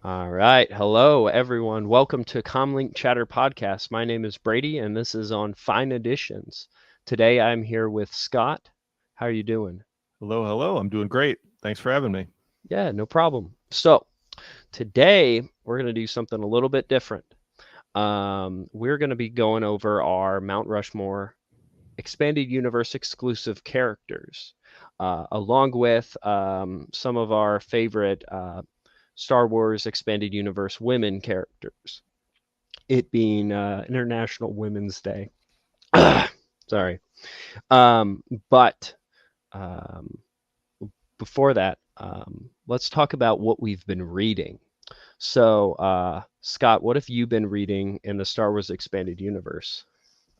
All right. Hello, everyone. Welcome to Comlink Chatter Podcast. My name is Brady, and this is on Fine Editions. Today, I'm here with Scott. How are you doing? Hello, hello. I'm doing great. Thanks for having me. Yeah, no problem. So, today, we're going to do something a little bit different. We're going to be going over our Mount Rushmore expanded universe exclusive characters, along with some of our favorite Star Wars expanded universe women characters. It being International Women's Day. Sorry. But um, before that, let's talk about what we've been reading. So, Scott, what have you been reading in the Star Wars expanded universe?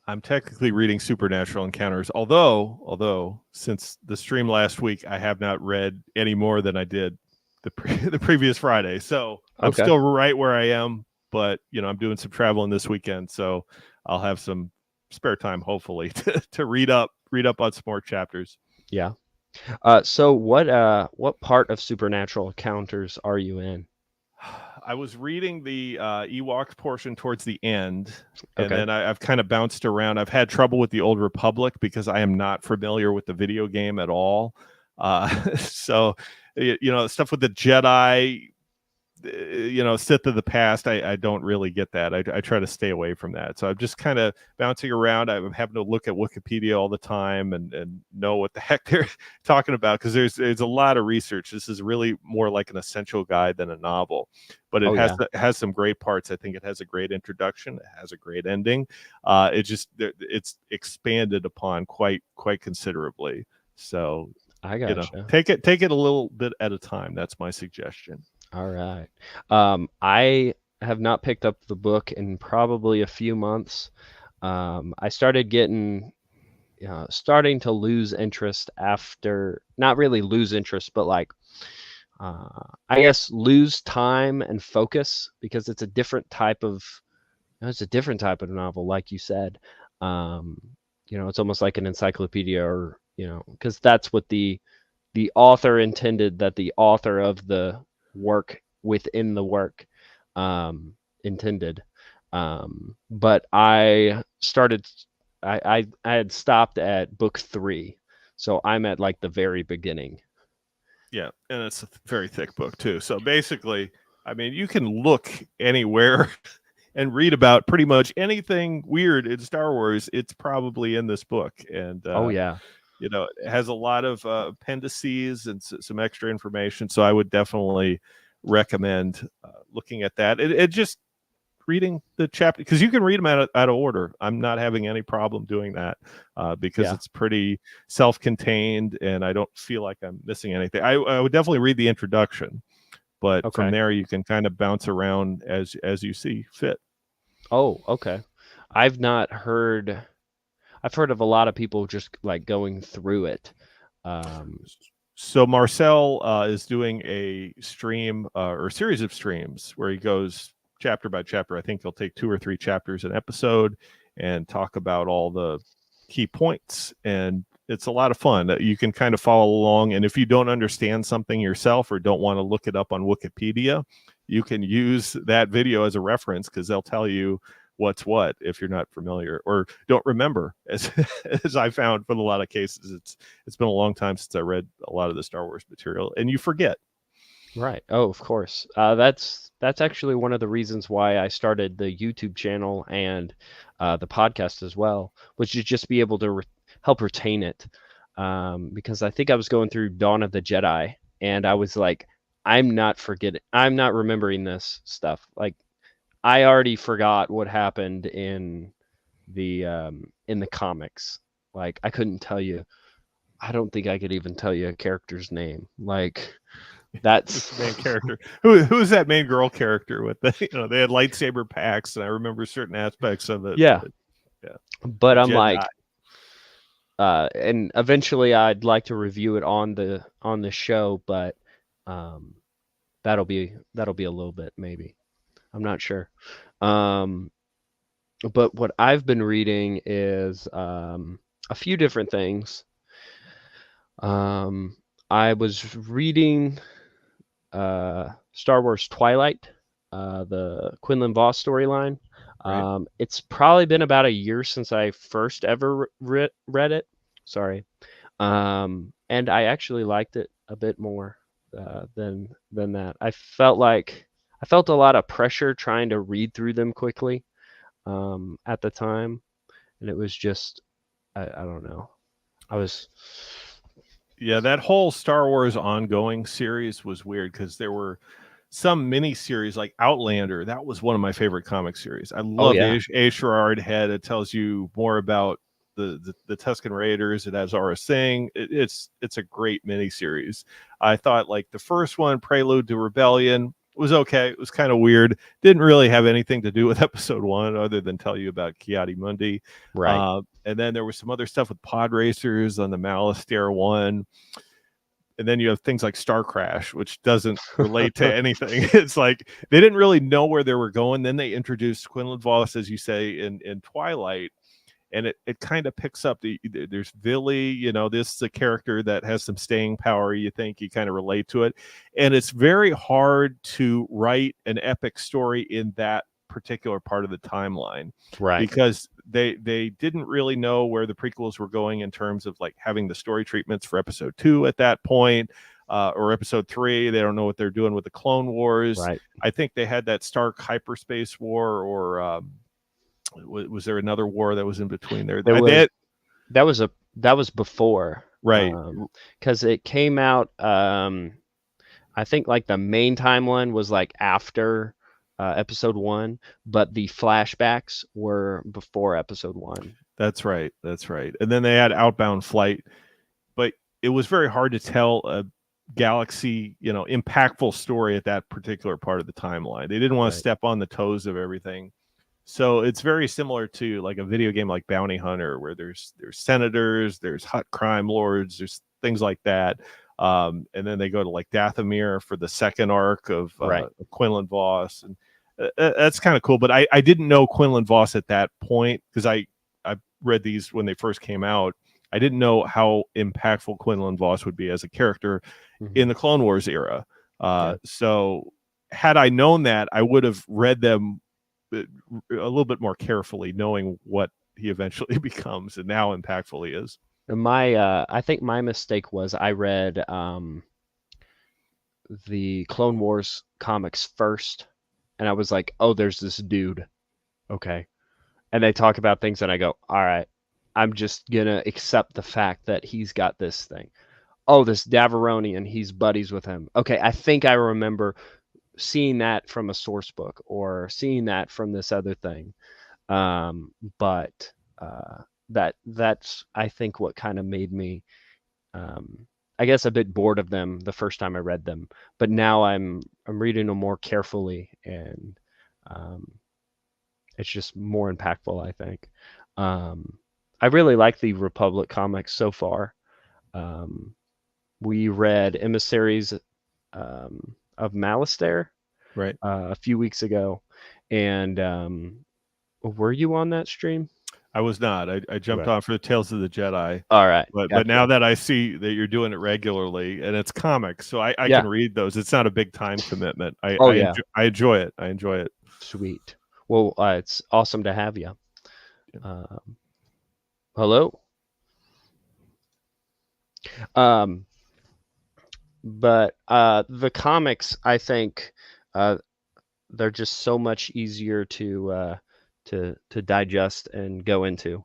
I'm technically reading Supernatural Encounters, although since the stream last week, I have not read any more than I did the previous Friday. So I'm Okay. still right where I am, but I'm doing some traveling this weekend, so I'll have some spare time, hopefully, to read up on some more chapters. Yeah. So what part of Supernatural Encounters are you in? I was reading the Ewoks portion towards the end, and Okay. then I've kind of bounced around. I've had trouble with the Old Republic because I am not familiar with the video game at all. So, stuff with the Jedi, Sith of the past, I don't really get that. I try to stay away from that. So I'm just kind of bouncing around. I'm having to look at Wikipedia all the time and know what the heck they're talking about because there's a lot of research. This is really more like an essential guide than a novel, but it Oh has yeah. has some great parts. I think it has a great introduction. It has a great ending. It's expanded upon quite considerably. So I gotcha. take it a little bit at a time. That's my suggestion. All right. I have not picked up the book in probably a few months. I started starting to lose interest after, not really lose interest, but like, I guess lose time and focus because it's a different type of, it's a different type of novel, like you said. Um, it's almost like an encyclopedia or, because that's what the author intended that the author of the work within the work intended. But I had stopped at book 3, so I'm at like the very beginning. Yeah, and it's a very thick book too. So basically, I mean, you can look anywhere and read about pretty much anything weird in Star Wars. It's probably in this book, and Oh yeah. it has a lot of appendices and some extra information. So I would definitely recommend looking at that. It just reading the chapter because you can read them out of order. I'm not having any problem doing that because Yeah. it's pretty self-contained and I don't feel like I'm missing anything. I would definitely read the introduction, but from Okay. there you can kind of bounce around as you see fit. Oh, okay. I've not heard I've heard of a lot of people just like going through it. Um, So Marcel is doing a stream or series of streams where he goes chapter by chapter. I think he'll take 2 or 3 chapters an episode and talk about all the key points. And it's a lot of fun. You can kind of follow along. And if you don't understand something yourself or don't want to look it up on Wikipedia, you can use that video as a reference because they'll tell you what's what if you're not familiar or don't remember as I found for a lot of cases. It's been a long time since I read a lot of the Star Wars material, and you forget. Right. Oh, of course. That's actually one of the reasons why I started the YouTube channel and the podcast as well, was to just be able to help retain it. Because I think I was going through Dawn of the Jedi, and I was like, I'm not remembering this stuff. Like, I already forgot what happened in the comics. Like, I couldn't tell you. I don't think I could even tell you a character's name. Like, Who's that's the main character? Who's that main girl character with the they had lightsaber packs, and I remember certain aspects of it. yeah. But yeah, But the I'm Jedi. like, and eventually I'd like to review it on the show, but um, that'll be a little bit maybe. I'm not sure. Um, but what I've been reading is a few different things. Um, I was reading. Star Wars Twilight, the Quinlan Voss storyline. Right. It's probably been about a year since I first ever read it. Sorry. And I actually liked it a bit more than that. I felt a lot of pressure trying to read through them quickly at the time, and it was just I don't know. I was Yeah, that whole Star Wars ongoing series was weird because there were some mini series like Outlander. That was one of my favorite comic series. I oh loved yeah, A. Sherrard Head. It tells you more about the Tusken Raiders. It has Aurra Singh. It's a great mini series. I thought like the first one, Prelude to Rebellion, was okay. It was kind of weird. Didn't really have anything to do with episode one other than tell you about Kiadi Mundi. right. And then there was some other stuff with pod racers on the Malastare one. And then you have things like Star Crash, which doesn't relate to anything. It's like they didn't really know where they were going. Then they introduced Quinlan Voss, as you say, in Twilight, and it kind of picks up. There's Billy, this is a character that has some staying power. You think you kind of relate to it, and it's very hard to write an epic story in that particular part of the timeline Right. because they didn't really know where the prequels were going in terms of like having the story treatments for episode 2 at that point, or episode 3. They don't know what they're doing with the Clone Wars. Right. I think they had that Stark hyperspace war, or was there another war that was in between there? There was that was before, Right. because it came out. I think like the main timeline was like after episode 1, but the flashbacks were before episode 1. That's right. That's right. And then they had Outbound Flight, but it was very hard to tell a galaxy, impactful story at that particular part of the timeline. They didn't want to Right. step on the toes of everything. So it's very similar to like a video game like Bounty Hunter, where there's senators, there's hot crime lords, there's things like that. And then they go to like Dathomir for the second arc of Right. Quinlan Voss, and that's kind of cool. But I didn't know Quinlan Voss at that point because I read these when they first came out. I didn't know how impactful Quinlan Voss would be as a character in the Clone Wars era. Yeah. So had I known that, I would have read them a little bit more carefully, knowing what he eventually becomes and how impactful he is. I think my mistake was I read the Clone Wars comics first, and I was like, oh, there's this dude. Okay. And they talk about things, and I go, all right, I'm just gonna accept the fact that he's got this thing. Oh, this Davaronian, he's buddies with him. Okay, I think I remember seeing that from a source book or seeing that from this other thing. But that's I think what kind of made me, I guess, a bit bored of them the first time I read them. But now I'm reading them more carefully, and um, it's just more impactful, I think. I really like the Republic comics so far. Um, we read Emissaries of Malastare Right. a few weeks ago, and were you on that stream? I was not. I jumped Right. on for the Tales of the Jedi. All right, But gotcha. now that I see that you're doing it regularly and it's comics, so I Yeah. can read those. It's not a big time commitment. Oh yeah. I enjoy it. I enjoy it. Sweet. Well, it's awesome to have you. Yeah. Hello. Um, but the comics, I think, uh, they're just so much easier to digest and go into.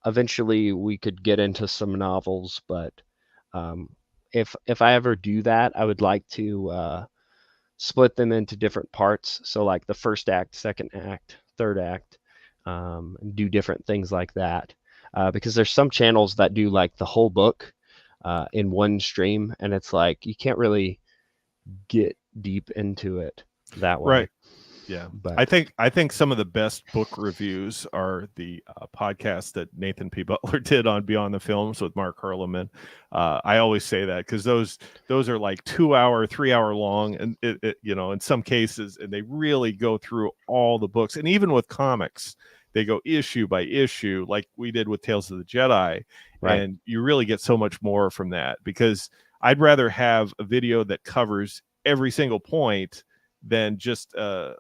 Eventually, we could get into some novels, but um, if I ever do that, I would like to split them into different parts. So like the first act, second act, third act, and do different things like that. Because there's some channels that do like the whole book in one stream, and it's like you can't really get deep into it that way. Right. Yeah. But I think some of the best book reviews are the podcasts that Nathan P. Butler did on Beyond the Films with Mark Herleman. I always say that because those are like 2-hour, 3-hour long, and in some cases, and they really go through all the books. And even with comics, they go issue by issue, like we did with Tales of the Jedi, right, and you really get so much more from that because I'd rather have a video that covers every single point than just a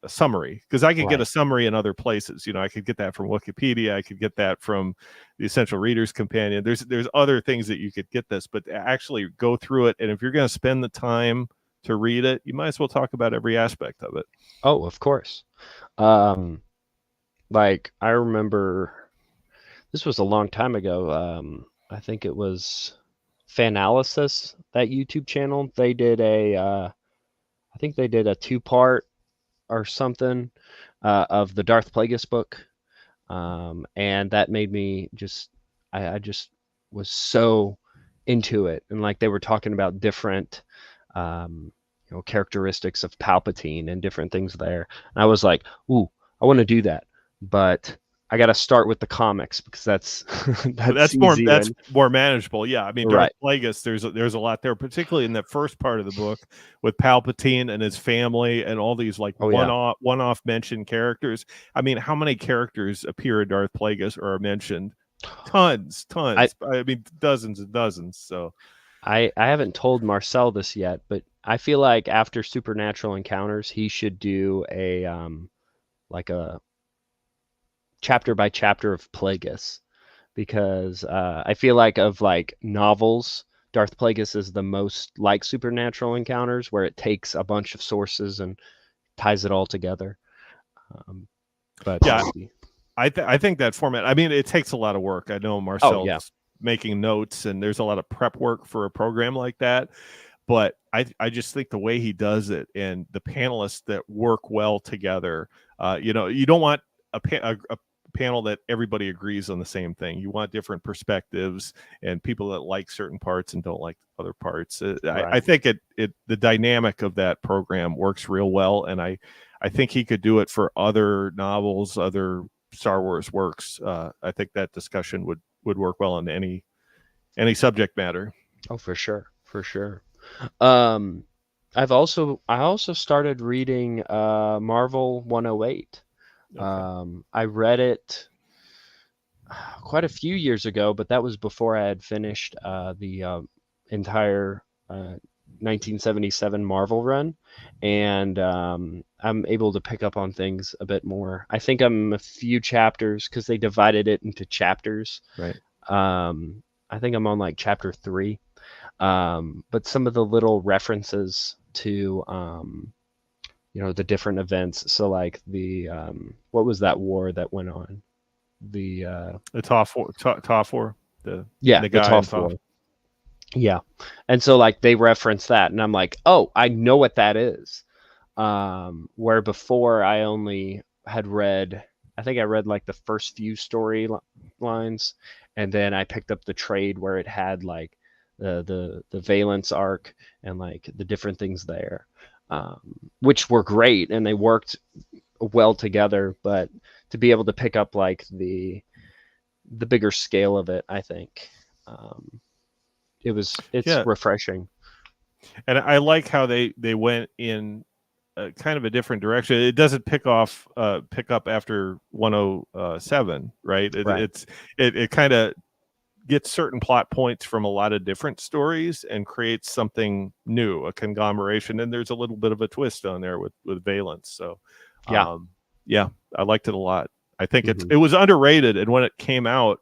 summary, because I could get a Right. summary in other places. I could get that from Wikipedia. I could get that from the Essential Reader's Companion. There's other things that you could get this, but actually go through it. And if you're going to spend the time to read it, you might as well talk about every aspect of it. Oh, of course. Um, like I remember this was a long time ago. I think it was Fanalysis, that YouTube channel. They did I think they did a two-part or something of the Darth Plagueis book, and that made me just I just was so into it, and like they were talking about different characteristics of Palpatine and different things there, and I was like, ooh, I want to do that, but I got to start with the comics because that's But that's easy that's and more manageable. Yeah, I mean, Darth right. Plagueis, there's a lot there, particularly in the first part of the book with Palpatine and his family and all these like Oh yeah, one off mentioned characters. I mean, how many characters appear in Darth Plagueis or are mentioned? Tons. I I mean, dozens and dozens. So I haven't told Marcel this yet, but I feel like after Supernatural Encounters, he should do a like a chapter by chapter of Plagueis because I feel like of like novels, Darth Plagueis is the most like Supernatural Encounters, where it takes a bunch of sources and ties it all together. Um, but yeah, maybe. I think that format. I mean, it takes a lot of work. I know Oh yeah, Marcel's making notes, and there's a lot of prep work for a program like that. But I just think the way he does it and the panelists that work well together, you don't want a panel that everybody agrees on the same thing. You want different perspectives and people that like certain parts and don't like other parts. I right. think the dynamic of that program works real well, and I think he could do it for other novels, other Star Wars works. I think that discussion would work well on any subject matter. Oh, for sure, for sure. Um, I also started reading Marvel 108. Okay. I read it quite a few years ago, but that was before I had finished the entire 1977 Marvel run, and I'm able to pick up on things a bit more. I think I'm a few chapters because they divided it into chapters. Right. I think I'm on like chapter 3, but some of the little references to the different events. So like the what was that war that went on? The The Toph, the yeah, the the guy in Toph Toph. war. Yeah. And so like they reference that and I'm like, "Oh, I know what that is." Where before I only had read I think I read like the first few story lines and then I picked up the trade where it had like the Valence arc and like the different things there. Which were great and they worked well together, but to be able to pick up like the bigger scale of it, I think it's Yeah, refreshing. and I like how they went in kind of a different direction. It doesn't pick up after 107, right? Right. It kind of gets certain plot points from a lot of different stories and creates something new, a conglomeration. And there's a little bit of a twist on there with Valence. So, Yeah. yeah, I liked it a lot. I think Hmm. it was underrated, and when it came out,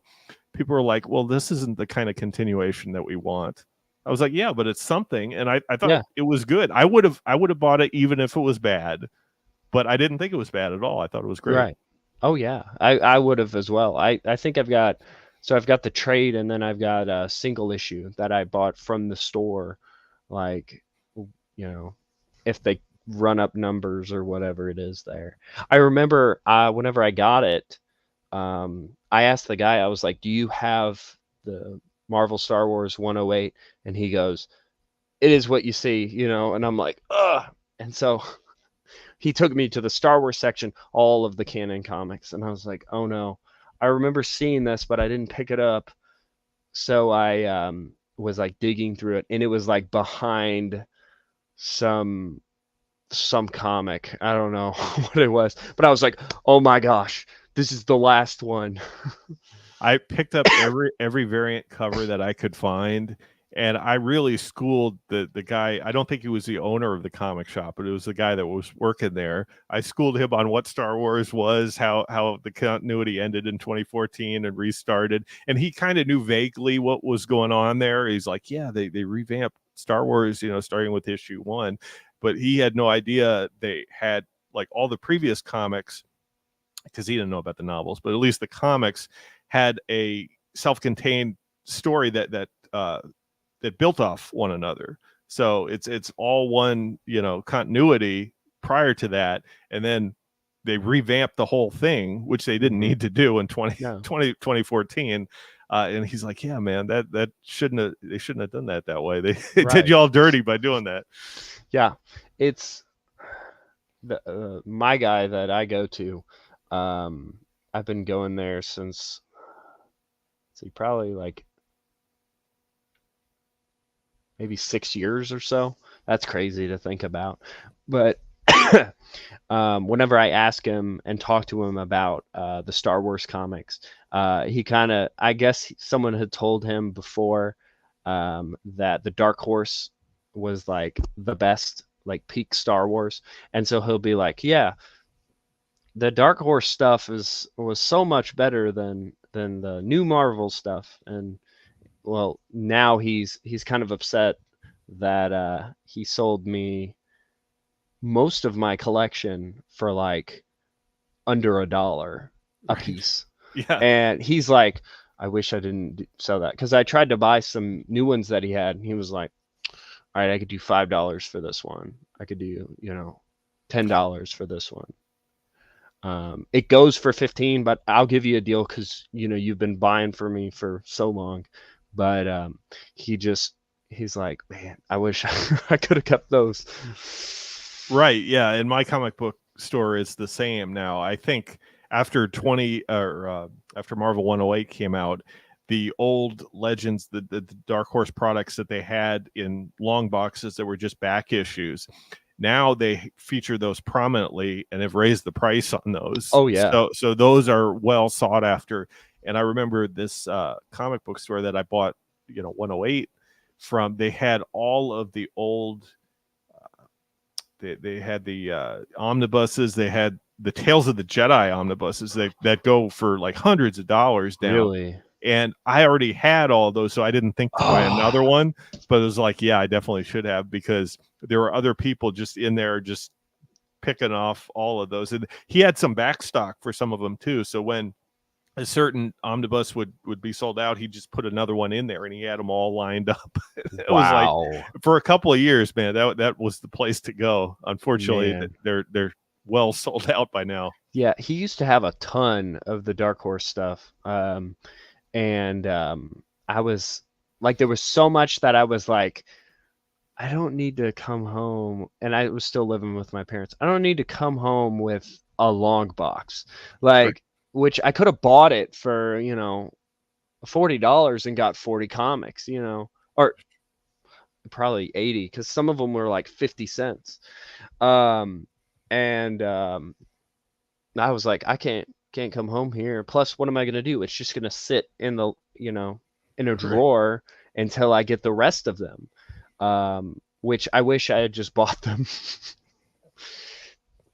people were like, "Well, this isn't the kind of continuation that we want." I was like, "Yeah, but it's something," and I thought Yeah. it was good. I would have bought it even if it was bad, but I didn't think it was bad at all. I thought it was great. Right. Oh yeah. I would have as well. I think I've got the trade and then I've got a single issue that I bought from the store, like if they run up numbers or whatever it is there. I remember whenever I got it, I asked the guy, I was like, "Do you have the Marvel Star Wars 108?" And he goes, "It is what you see," and I'm like, "Ugh." And so he took me to the Star Wars section, all of the canon comics, and I was like, "Oh no." I remember seeing this, but I didn't pick it up. So I was like digging through it, and it was like behind some comic. I don't know what it was, but I was like, "Oh my gosh, this is the last one." I picked up every variant cover that I could find, And I really schooled the guy. I don't think he was the owner of the comic shop, but it was the guy that was working there. I schooled him on what Star Wars was, how the continuity ended in 2014 and restarted. And he kind of knew vaguely what was going on there. He's like, yeah, they revamped Star Wars, starting with issue 1. But he had no idea they had like all the previous comics, because he didn't know about the novels, but at least the comics had a self-contained story that built off one another. So it's all one, continuity prior to that. And then they revamped the whole thing, which they didn't need to do in 2014. And he's like, yeah, man, they shouldn't have done that way. They did you all dirty by doing that. Yeah. It's my guy that I go to. I've been going there since, probably like maybe 6 years or so. That's crazy to think about. But whenever I ask him and talk to him about the Star Wars comics, he kind of, I guess someone had told him before that the Dark Horse was like the best, like peak Star Wars. And so he'll be like, yeah, the Dark Horse stuff was so much better than the new Marvel stuff. And well, now he's kind of upset that he sold me most of my collection for like under $1 a piece. Yeah. And he's like, I wish I didn't sell that, because I tried to buy some new ones that he had, and he was like, all right, I could do $5 for this one. I could do, $10 for this one. It goes for 15, but I'll give you a deal because you've been buying for me for so long. But he's like, man, I wish I could have kept those. Right. Yeah. And my comic book store is the same now. I think after after Marvel 108 came out, the old Legends, the Dark Horse products that they had in long boxes that were just back issues, now they feature those prominently and have raised the price on those. Oh yeah. So those are well sought after. And I remember this comic book store that I bought, 108 from. They had all of the old. They had the omnibuses. They had the Tales of the Jedi omnibuses that go for like hundreds of dollars now. Really? And I already had all of those, so I didn't think to buy another one. But it was like, yeah, I definitely should have, because there were other people just in there just picking off all of those. And he had some back stock for some of them too. So when a certain omnibus would be sold out, he just put another one in there, and he had them all lined up. It was like, for a couple of years, man, that was the place to go. Unfortunately, they're well sold out by now. Yeah, he used to have a ton of the Dark Horse stuff. And I was like, there was so much that I was like, I don't need to come home. And I was still living with my parents. I don't need to come home with a long box, like, which I could have bought it for, $40 and got 40 comics, or probably 80, because some of them were like 50 cents. And I was like, I can't come home here. Plus, what am I going to do? It's just going to sit in the, in a drawer until I get the rest of them, which I wish I had just bought them.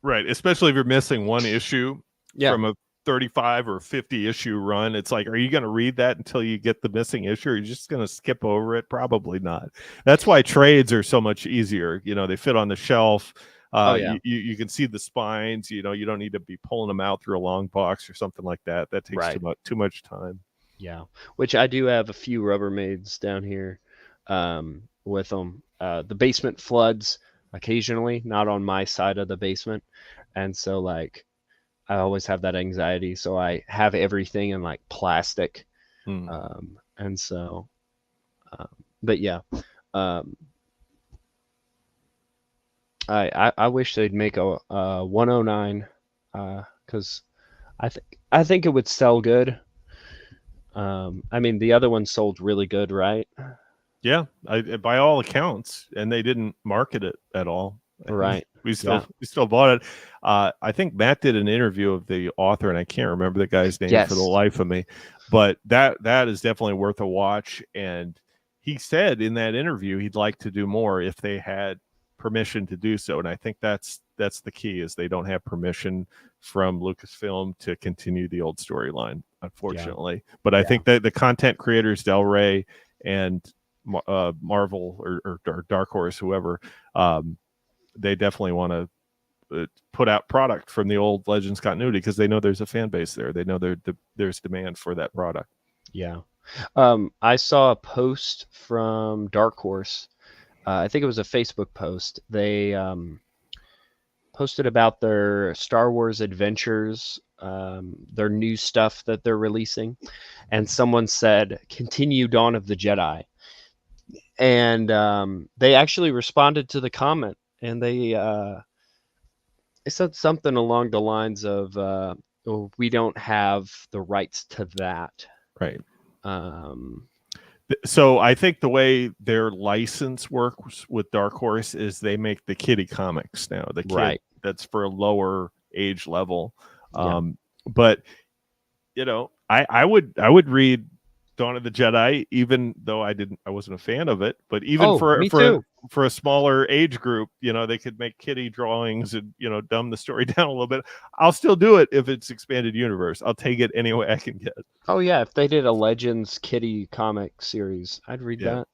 Right. Especially if you're missing one issue from a 35 or 50 issue run. It's like, are you going to read that until you get the missing issue? Or are you just going to skip over it? Probably not. That's why trades are so much easier. They fit on the shelf. You can see the spines. You don't need to be pulling them out through a long box or something like that. That takes too much time. Yeah, which I do have a few Rubbermaids down here with them. The basement floods occasionally, not on my side of the basement, and so like I always have that anxiety. So I have everything in like plastic, and so, but yeah. I wish they'd make a 109 because I think it would sell good. I mean, the other one sold really good, right? Yeah, by all accounts, and they didn't market it at all. Right. We still bought it. I think Matt did an interview of the author, and I can't remember the guy's name for the life of me. But that is definitely worth a watch. And he said in that interview he'd like to do more if they had permission to do so. And I think that's the key, is they don't have permission from Lucasfilm to continue the old storyline, unfortunately. Yeah. But I think that the content creators, Del Rey and Marvel or Dark Horse, whoever, they definitely want to put out product from the old Legends continuity, because they know there's a fan base there. They know there's demand for that product. Yeah. I saw a post from Dark Horse. I think it was a Facebook post. They posted about their Star Wars adventures, their new stuff that they're releasing, and someone said, "Continue Dawn of the Jedi," and they actually responded to the comment, and they said something along the lines of, oh, "We don't have the rights to that." Right. So I think the way their license works with Dark Horse is they make the kiddie comics now. The kid that's for a lower age level. But you know, I would read Dawn of the Jedi, even though I wasn't a fan of it. But even for a smaller age group, you know, they could make kiddie drawings and, you know, dumb the story down a little bit. I'll still do it if it's expanded universe. I'll take it any way I can get. Oh yeah, if they did a Legends kiddie comic series, I'd read that.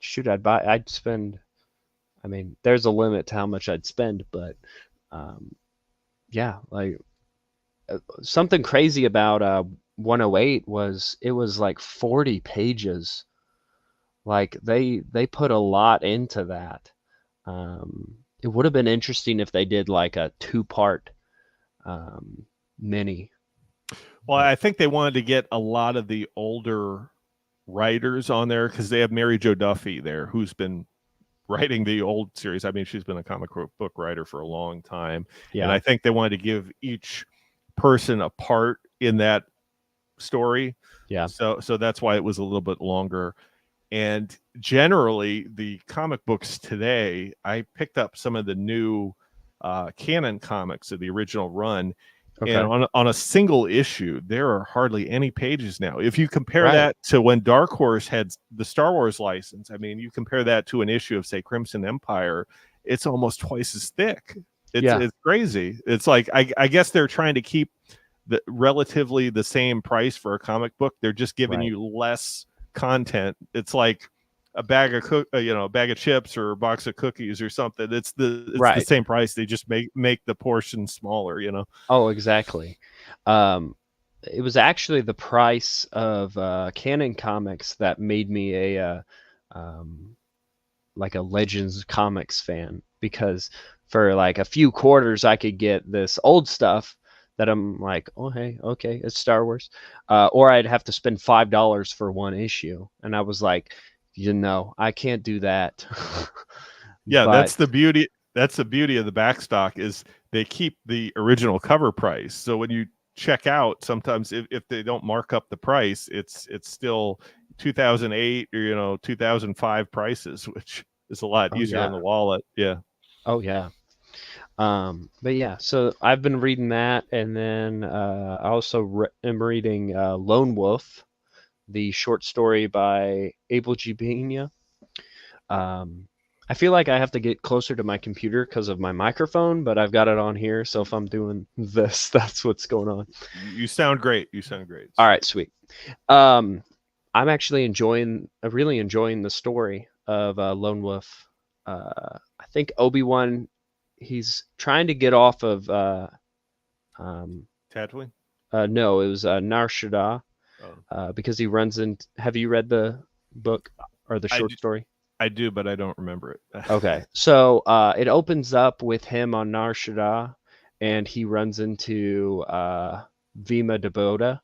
Shoot, I'd spend. I mean, there's a limit to how much I'd spend, but yeah, like something crazy about 108 was it was like 40 pages. Like they put a lot into that. It would have been interesting if they did like a 2-part mini. Well, I think they wanted to get a lot of the older writers on there, because they have Mary Jo Duffy there, who's been writing the old series. I mean, she's been a comic book writer for a long time. Yeah. And I think they wanted to give each person a part in that story. Yeah. So that's why it was a little bit longer. And generally, the comic books today, I picked up some of the new canon comics of the original run. Okay. And on a single issue, there are hardly any pages now. If you compare that to when Dark Horse had the Star Wars license, I mean, you compare that to an issue of, say, Crimson Empire, it's almost twice as thick. It's crazy. It's like, I guess they're trying to keep relatively the same price for a comic book. They're just giving you less content. It's like a bag of chips or a box of cookies or something. It's the same price. They just make the portion smaller, you know. Oh, exactly. It was actually the price of Canon Comics that made me a like a Legends Comics fan, because for like a few quarters I could get this old stuff that I'm like, oh hey, okay, it's Star Wars, or I'd have to spend $5 for one issue, and I was like, you know, I can't do that. Yeah, but that's the beauty. That's the beauty of the backstock, is they keep the original cover price. So when you check out, sometimes if they don't mark up the price, it's still 2008 or 2005 prices, which is a lot easier on the wallet. Yeah. Oh yeah. But yeah, so I've been reading that, and then I also am reading Lone Wolf, the short story by Abel G. Pena. I feel like I have to get closer to my computer because of my microphone, but I've got it on here, so if I'm doing this, that's what's going on. You sound great. You sound great. All right, sweet. I'm actually really enjoying the story of Lone Wolf. I think Obi-Wan, he's trying to get off of Tatooine? No, it was Nar Shaddaa. Because he runs in. Have you read the book or the short story? I do, but I don't remember it. Okay, so it opens up with him on Nar Shaddaa, and he runs into Vima Deboda,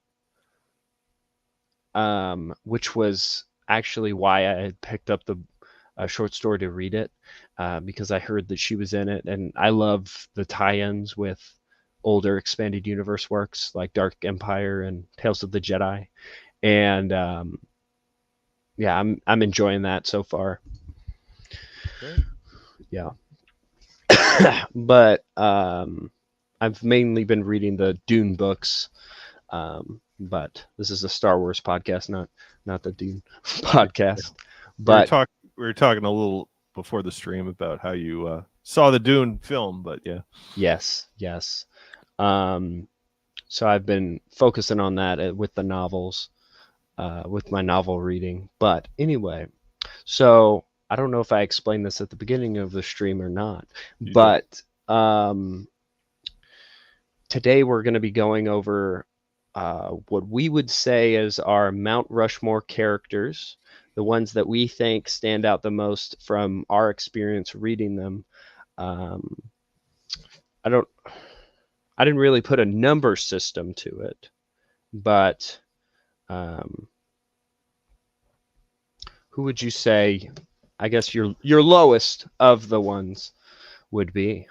which was actually why I had picked up the short story to read it, because I heard that she was in it, and I love the tie-ins with older expanded universe works like Dark Empire and Tales of the Jedi, and yeah, I'm enjoying that so far. Okay. Yeah. But I've mainly been reading the Dune books, but this is a Star Wars podcast, not the Dune podcast. But We were talking a little before the stream about how you saw the Dune film, but yeah. yes, yes. Um, so I've been focusing on that with the novels, with my novel reading. But anyway, so I don't know if I explained this at the beginning of the stream or not, You did. but today we're going to be going over what we would say is our Mount Rushmore characters, the ones that we think stand out the most from our experience reading them. Um, I don't, I didn't really put a number system to it, but um, who would you say? I guess your lowest of the ones would be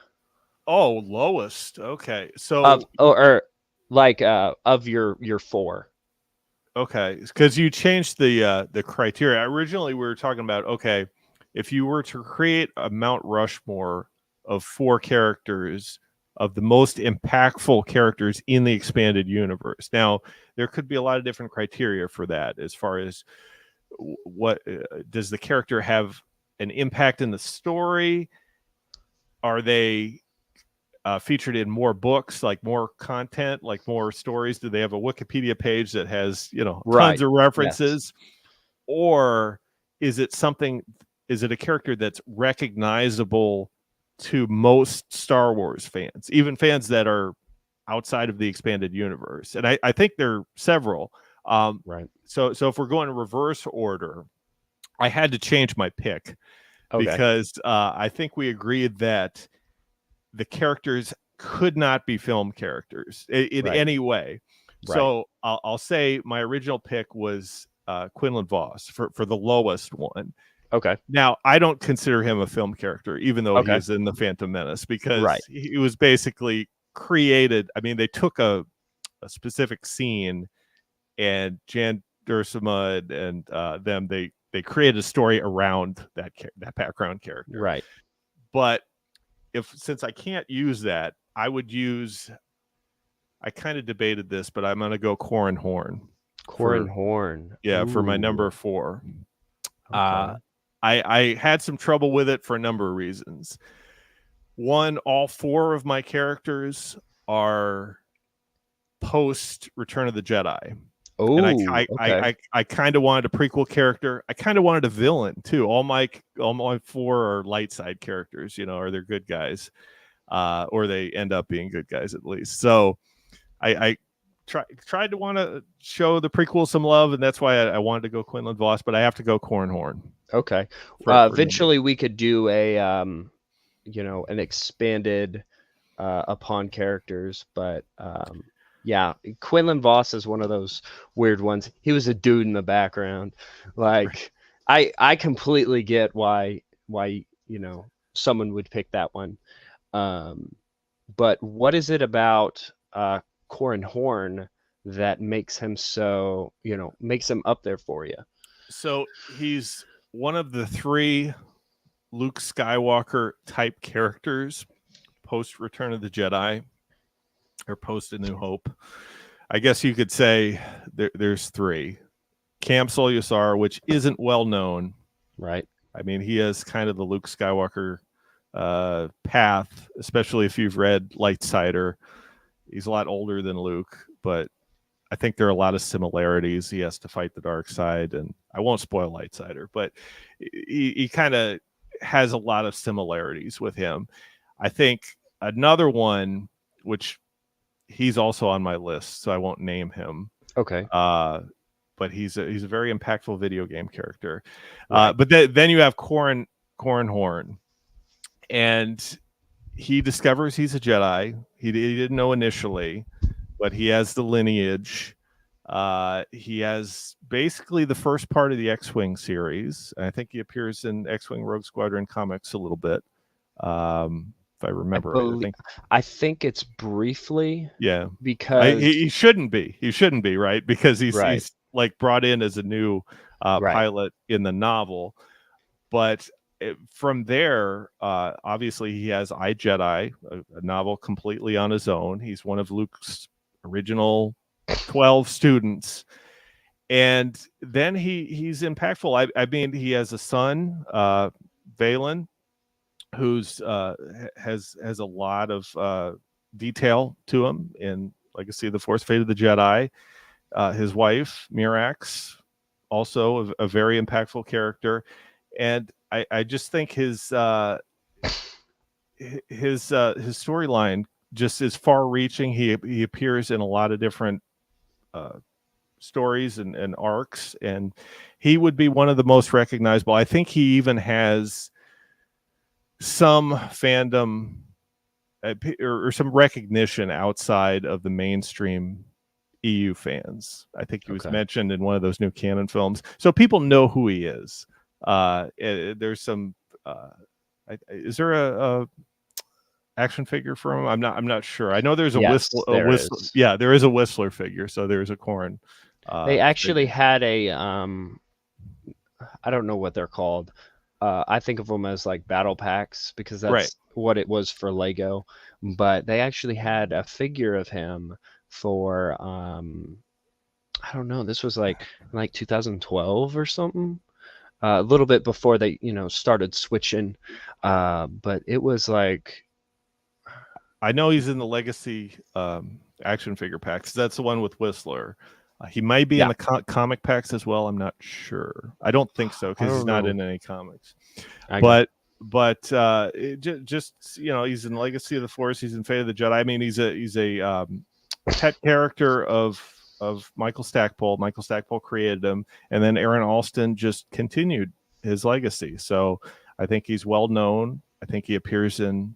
Oh, lowest. Okay. of So or like of your four. okay, because you changed the criteria. Originally, we were talking about, okay, if you were to create a Mount Rushmore of 4 characters, of the most impactful characters in the expanded universe. Now, there could be a lot of different criteria for that, as far as what does the character have an impact in the story? Are they featured in more books, like more content, like more stories? Do they have a Wikipedia page that has, tons Right. of Yes. references? Or is it something, is it a character that's recognizable to most Star Wars fans, even fans that are outside of the expanded universe? And I think there are several. Right. So if we're going in reverse order, I had to change my pick Okay. because I think we agreed that the characters could not be film characters in Right. any way. Right. So I'll say my original pick was Quinlan Voss for the lowest one. Okay. Now, I don't consider him a film character, even though he Okay. is in the Phantom Menace, because Right. he was basically created. I mean, they took a specific scene, and Jan Dursema and them, they created a story around that background character. Right. But since I can't use that, I would use. I kind of debated this, but I'm going to go Corin Horn Corin for Horn. for my number Ooh. 4. Okay. I had some trouble with it for a number of reasons. One, all 4 of my characters are post Return of the Jedi. And Oh, okay. I kind of wanted a prequel character. I kind of wanted a villain too. All my 4 are light side characters, or they're good guys, or they end up being good guys at least. So I tried to want to show the prequel some love, and that's why I wanted to go Quinlan Voss, but I have to go Corin Horn. Okay. For Eventually we could do a an expanded upon characters, but yeah, Quinlan Voss is one of those weird ones. He was a dude in the background. Like I completely get why someone would pick that one. But what is it about Corin Horn that makes him so, makes him up there for you? So he's one of the 3 Luke Skywalker type characters post Return of the Jedi, or post A New Hope. I guess you could say there's 3. Cam Solusar, which isn't well known. Right. I mean, he has kind of the Luke Skywalker path, especially if you've read Lightsider. He's a lot older than Luke, but I think there are a lot of similarities. He has to fight the dark side, and I won't spoil Lightsider, but he kind of has a lot of similarities with him. I think another one, which he's also on my list, so I won't name him. Okay. But he's a very impactful video game character. Right. But then you have Corin Horn, and he discovers he's a Jedi. He didn't know initially, but he has the lineage. He has basically the first part of the X-Wing series. I think he appears in X-Wing Rogue Squadron comics a little bit. If I remember right. I think it's briefly. Yeah. Because he shouldn't be. He shouldn't be, right? Because he's like brought in as a new pilot in the novel. But from there, obviously he has iJedi, a novel completely on his own. He's one of Luke's original 12 students. And then he's impactful. I mean, he has a son, Valen, who's has a lot of detail to him in Legacy of the Force, Fate of the Jedi. His wife, Mirax, also a very impactful character. And I just think his storyline just is far reaching. He appears in a lot of different uh, stories and arcs, and he would be one of the most recognizable. I think he even has some fandom or some recognition outside of the mainstream EU fans. I think he was Okay. mentioned in one of those new canon films, so people know who he is. There's some. Is there a action figure for him? I'm not sure. I know there's a Yes, there whistle. is. Yeah, there is a Whistler figure. So there's a Corrin They actually figure. had a I don't know what they're called. I think of them as like battle packs because Right. that's what it was for Lego. But they actually had a figure of him for I don't know. This was like 2012 or something. A little bit before they, started switching. But it was like, I know he's in the Legacy action figure packs. That's the one with Whistler. He might be in yeah, the comic packs as well. I'm not sure. I don't think so I because he's don't not know. in any comics. I got But he's in Legacy of the Force. He's in Fate of the Jedi. I mean, he's a pet character of Michael Stackpole. Michael Stackpole created him, and then Aaron Alston just continued his legacy. So I think he's well known. I think he appears in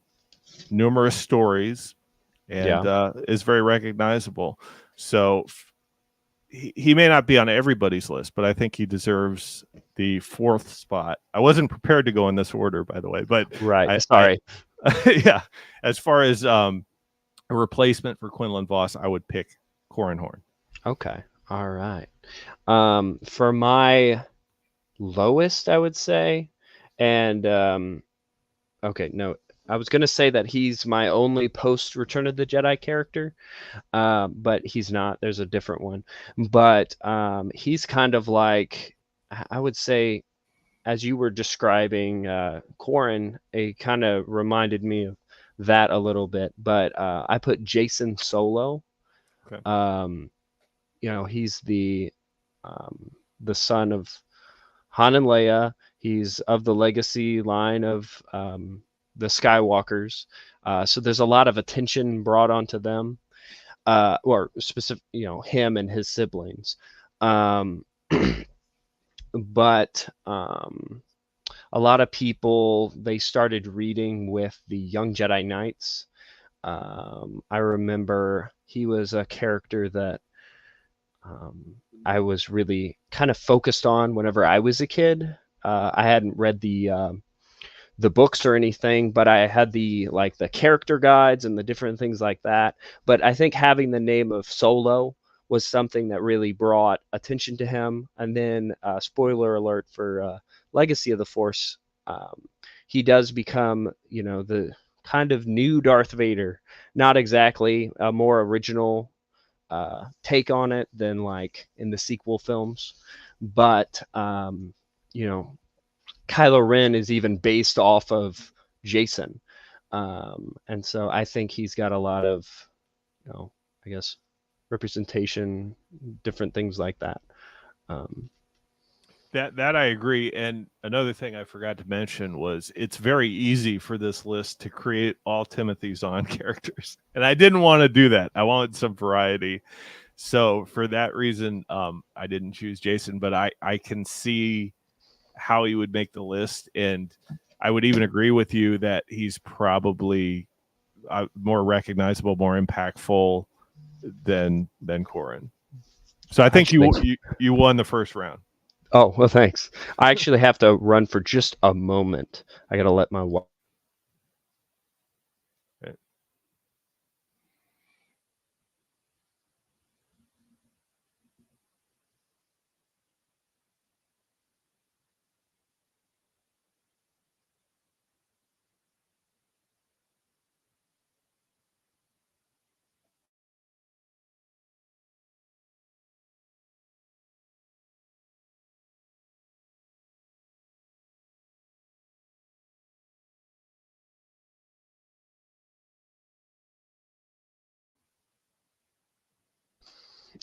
numerous stories and yeah, is very recognizable. So he may not be on everybody's list, but I think he deserves the fourth spot. I wasn't prepared to go in this order, by the way, but right. I Sorry. yeah, as far as a replacement for Quinlan Voss, I would pick Corran Horn. Okay. All right. For my lowest, I would say, and okay, no, I was gonna say that he's my only post Return of the Jedi character, but he's not. There's a different one, but he's kind of like I would say, as you were describing Corrin, it kind of reminded me of that a little bit. But I put Jason Solo. Okay. Um, he's the son of Han and Leia. He's of the legacy line of the Skywalkers. So there's a lot of attention brought onto them, or specific, him and his siblings. Um, but a lot of people they started reading with the Young Jedi Knights. I remember he was a character that um, I was really kind of focused on whenever I was a kid. I hadn't read the books or anything, but I had the character guides and the different things like that. But I think having the name of Solo was something that really brought attention to him. And then, spoiler alert for Legacy of the Force, um, he does become, the kind of new Darth Vader. Not exactly a more original take on it than like in the sequel films, but you know, Kylo Ren is even based off of Jason, and so I think he's got a lot of, I guess, representation, different things like that. Um, That I agree. And another thing I forgot to mention was it's very easy for this list to create all Timothy Zahn characters, and I didn't want to do that. I wanted some variety. So for that reason, I didn't choose Jason, but I can see how he would make the list, and I would even agree with you that he's probably more recognizable, more impactful than Corin. So I think actually, you won the first round. oh well, thanks. I actually have to run for just a moment. I gotta let my wife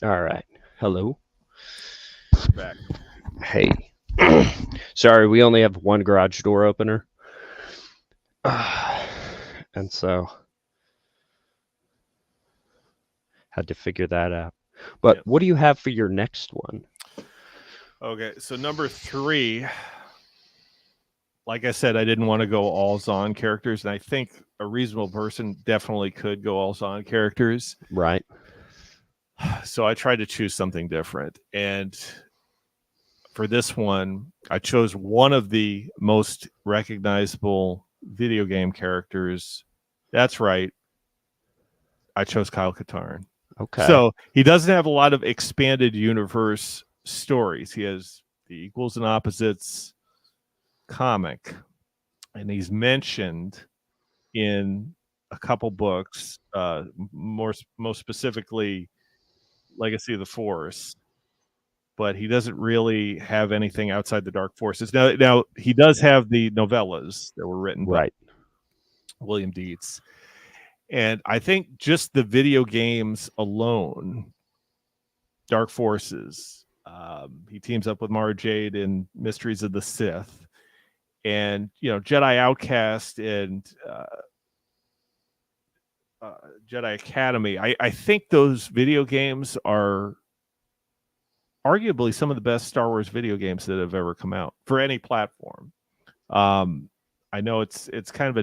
All right. Hello. Back. Hey. Sorry, we only have one garage door opener. And so had to figure that out. But Yeah. what do you have for your next one? Okay. So number 3, like I said, I didn't want to go all Zahn characters, and I think a reasonable person definitely could go all Zahn characters. Right. So I tried to choose something different, and for this one, I chose one of the most recognizable video game characters. That's right. I chose Kyle Katarn. Okay. So he doesn't have a lot of expanded universe stories. He has the equals and opposites comic, and he's mentioned in a couple books, most specifically Legacy of the Force. But he doesn't really have anything outside the Dark Forces. Now he does have the novellas that were written by Right. William Dietz, and I think just the video games alone, Dark Forces. He teams up with Mara Jade in Mysteries of the Sith, and Jedi Outcast and Jedi Academy. I think those video games are arguably some of the best Star Wars video games that have ever come out for any platform. I know it's kind of a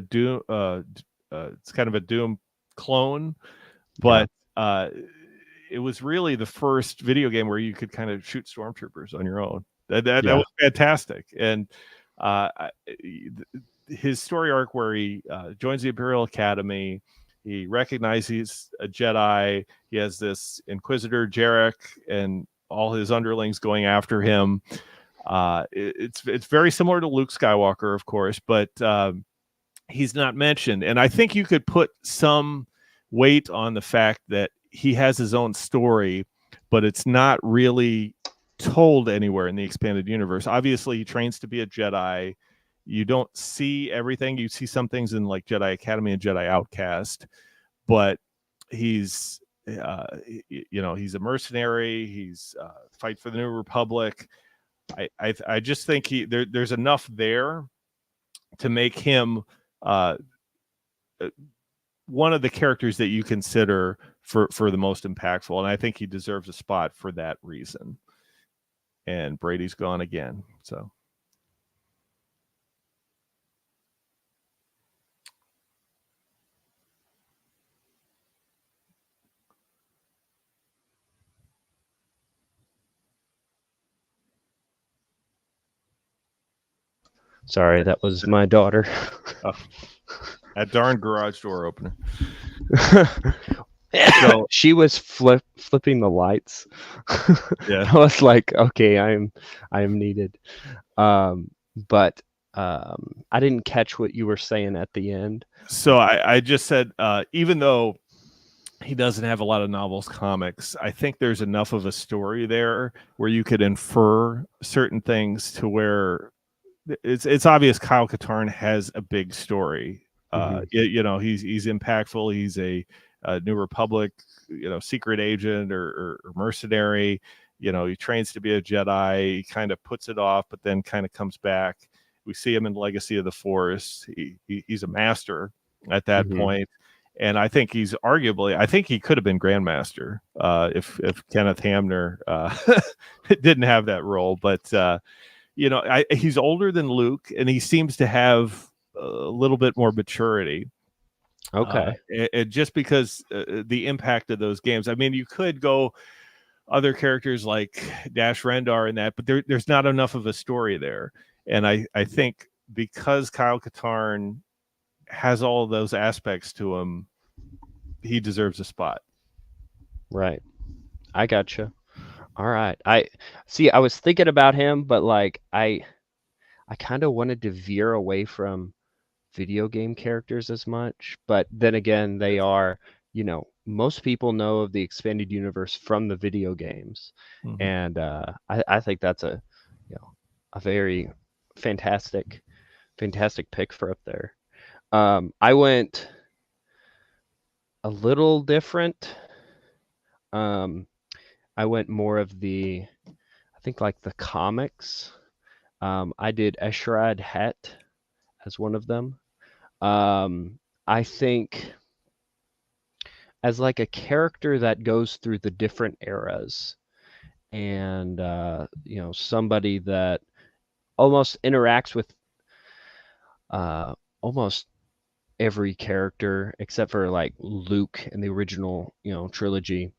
Doom clone, Yeah. but it was really the first video game where you could kind of shoot stormtroopers on your own. That Yeah. was fantastic, and uh, his story arc where he joins the Imperial Academy, he recognizes he's a Jedi. He has this Inquisitor Jarek and all his underlings going after him. It's very similar to Luke Skywalker, of course, but he's not mentioned. And I think you could put some weight on the fact that he has his own story, but it's not really told anywhere in the expanded universe. Obviously, he trains to be a Jedi. You don't see everything. You see some things in like Jedi Academy and Jedi Outcast, but he's he's a mercenary. He's fight for the New Republic. I just think there's enough there to make him uh, one of the characters that you consider for the most impactful, and I think he deserves a spot for that reason. And Brady's gone again, so. Sorry, that was my daughter. Oh, that darn garage door opener. So she was flipping the lights. Yeah. I was like, okay, I am needed. But I didn't catch what you were saying at the end. So I just said, even though he doesn't have a lot of novels, comics, I think there's enough of a story there where you could infer certain things to where it's obvious Kyle Katarn has a big story. He's impactful. He's a New Republic, secret agent or mercenary. He trains to be a Jedi. He kind of puts it off, but then kind of comes back. We see him in Legacy of the Force. He's a master at that point. And I think I think he could have been Grandmaster if Kenneth Hamner didn't have that role. But he's older than Luke, and he seems to have a little bit more maturity. Okay. And just because the impact of those games, I mean, you could go other characters like Dash Rendar and that, but there's not enough of a story there. And I think because Kyle Katarn has all of those aspects to him, he deserves a spot. Right. I gotcha. All right. I was thinking about him, but like I kind of wanted to veer away from video game characters as much, but then again, they are, most people know of the expanded universe from the video games, Mm-hmm. and I think that's a very fantastic pick for up there. I went a little different. Um, I went more of the, I think like the comics. I did Eshrad Het as one of them. I think as like a character that goes through the different eras and somebody that almost interacts with uh, almost every character except for like Luke in the original, trilogy.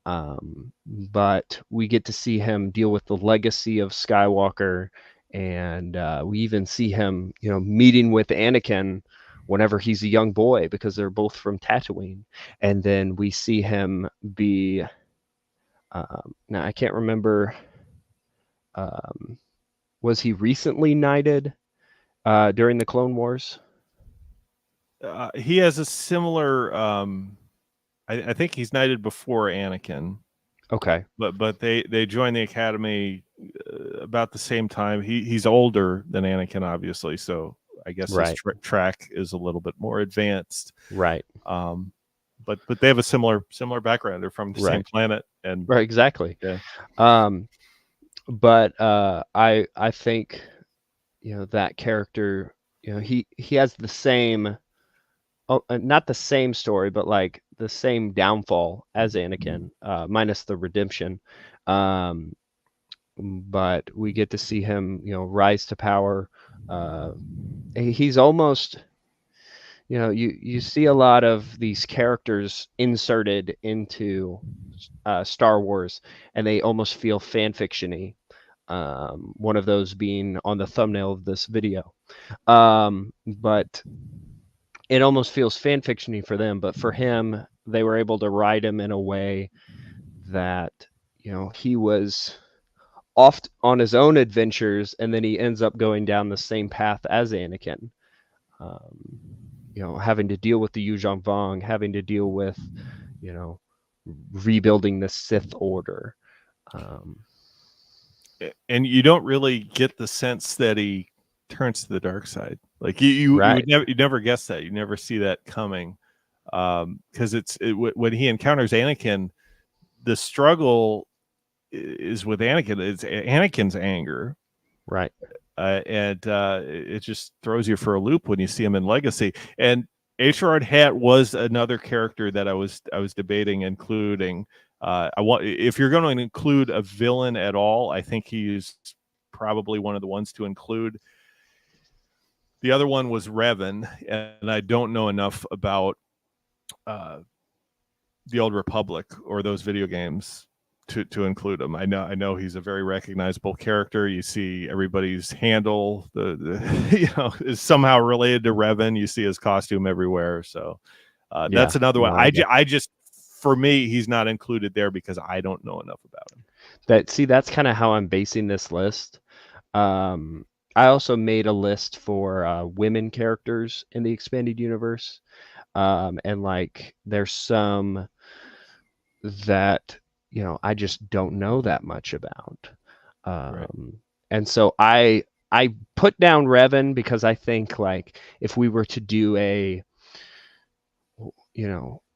But we get to see him deal with the legacy of Skywalker, and we even see him, meeting with Anakin whenever he's a young boy because they're both from Tatooine, and then we see him be. Now I can't remember. Um, was he recently knighted during the Clone Wars? He has a similar. I think he's knighted before Anakin. Okay. But they joined the academy about the same time. He's older than Anakin, obviously, so I guess his Right. track is a little bit more advanced. Right. But they have a similar background. They're from the same Right. planet, and Right. Exactly. yeah, Um, but I think that character, he has the same, not the same story, but like the same downfall as Anakin, minus the redemption. Um, but we get to see him, rise to power. Uh, he's almost, you see a lot of these characters inserted into Star Wars, and they almost feel fan fictiony. One of those being on the thumbnail of this video. But it almost feels fan fictiony for them, but for him, they were able to write him in a way that he was off on his own adventures, and then he ends up going down the same path as Anakin. Um, having to deal with the Yuzhong Vong, having to deal with, you know, rebuilding the Sith Order. Um, and you don't really get the sense that he turns to the dark side. Like you right, would never guess that. You never see that coming, because when he encounters Anakin, the struggle is with Anakin. It's Anakin's anger, right, and it just throws you for a loop when you see him in Legacy. And H.R. Hat was another character that I was debating including. I want, if you're going to include a villain at all, I think he's probably one of the ones to include. The other one was Revan, and I don't know enough about the Old Republic or those video games to include him. I know he's a very recognizable character. You see everybody's handle the is somehow related to Revan. You see his costume everywhere. So yeah. that's another one. No, I just for me he's not included there because I don't know enough about him. that's kind of how I'm basing this list. Um, I also made a list for women characters in the expanded universe, and like there's some that I just don't know that much about. Right. And so I put down Revan because I think like if we were to do a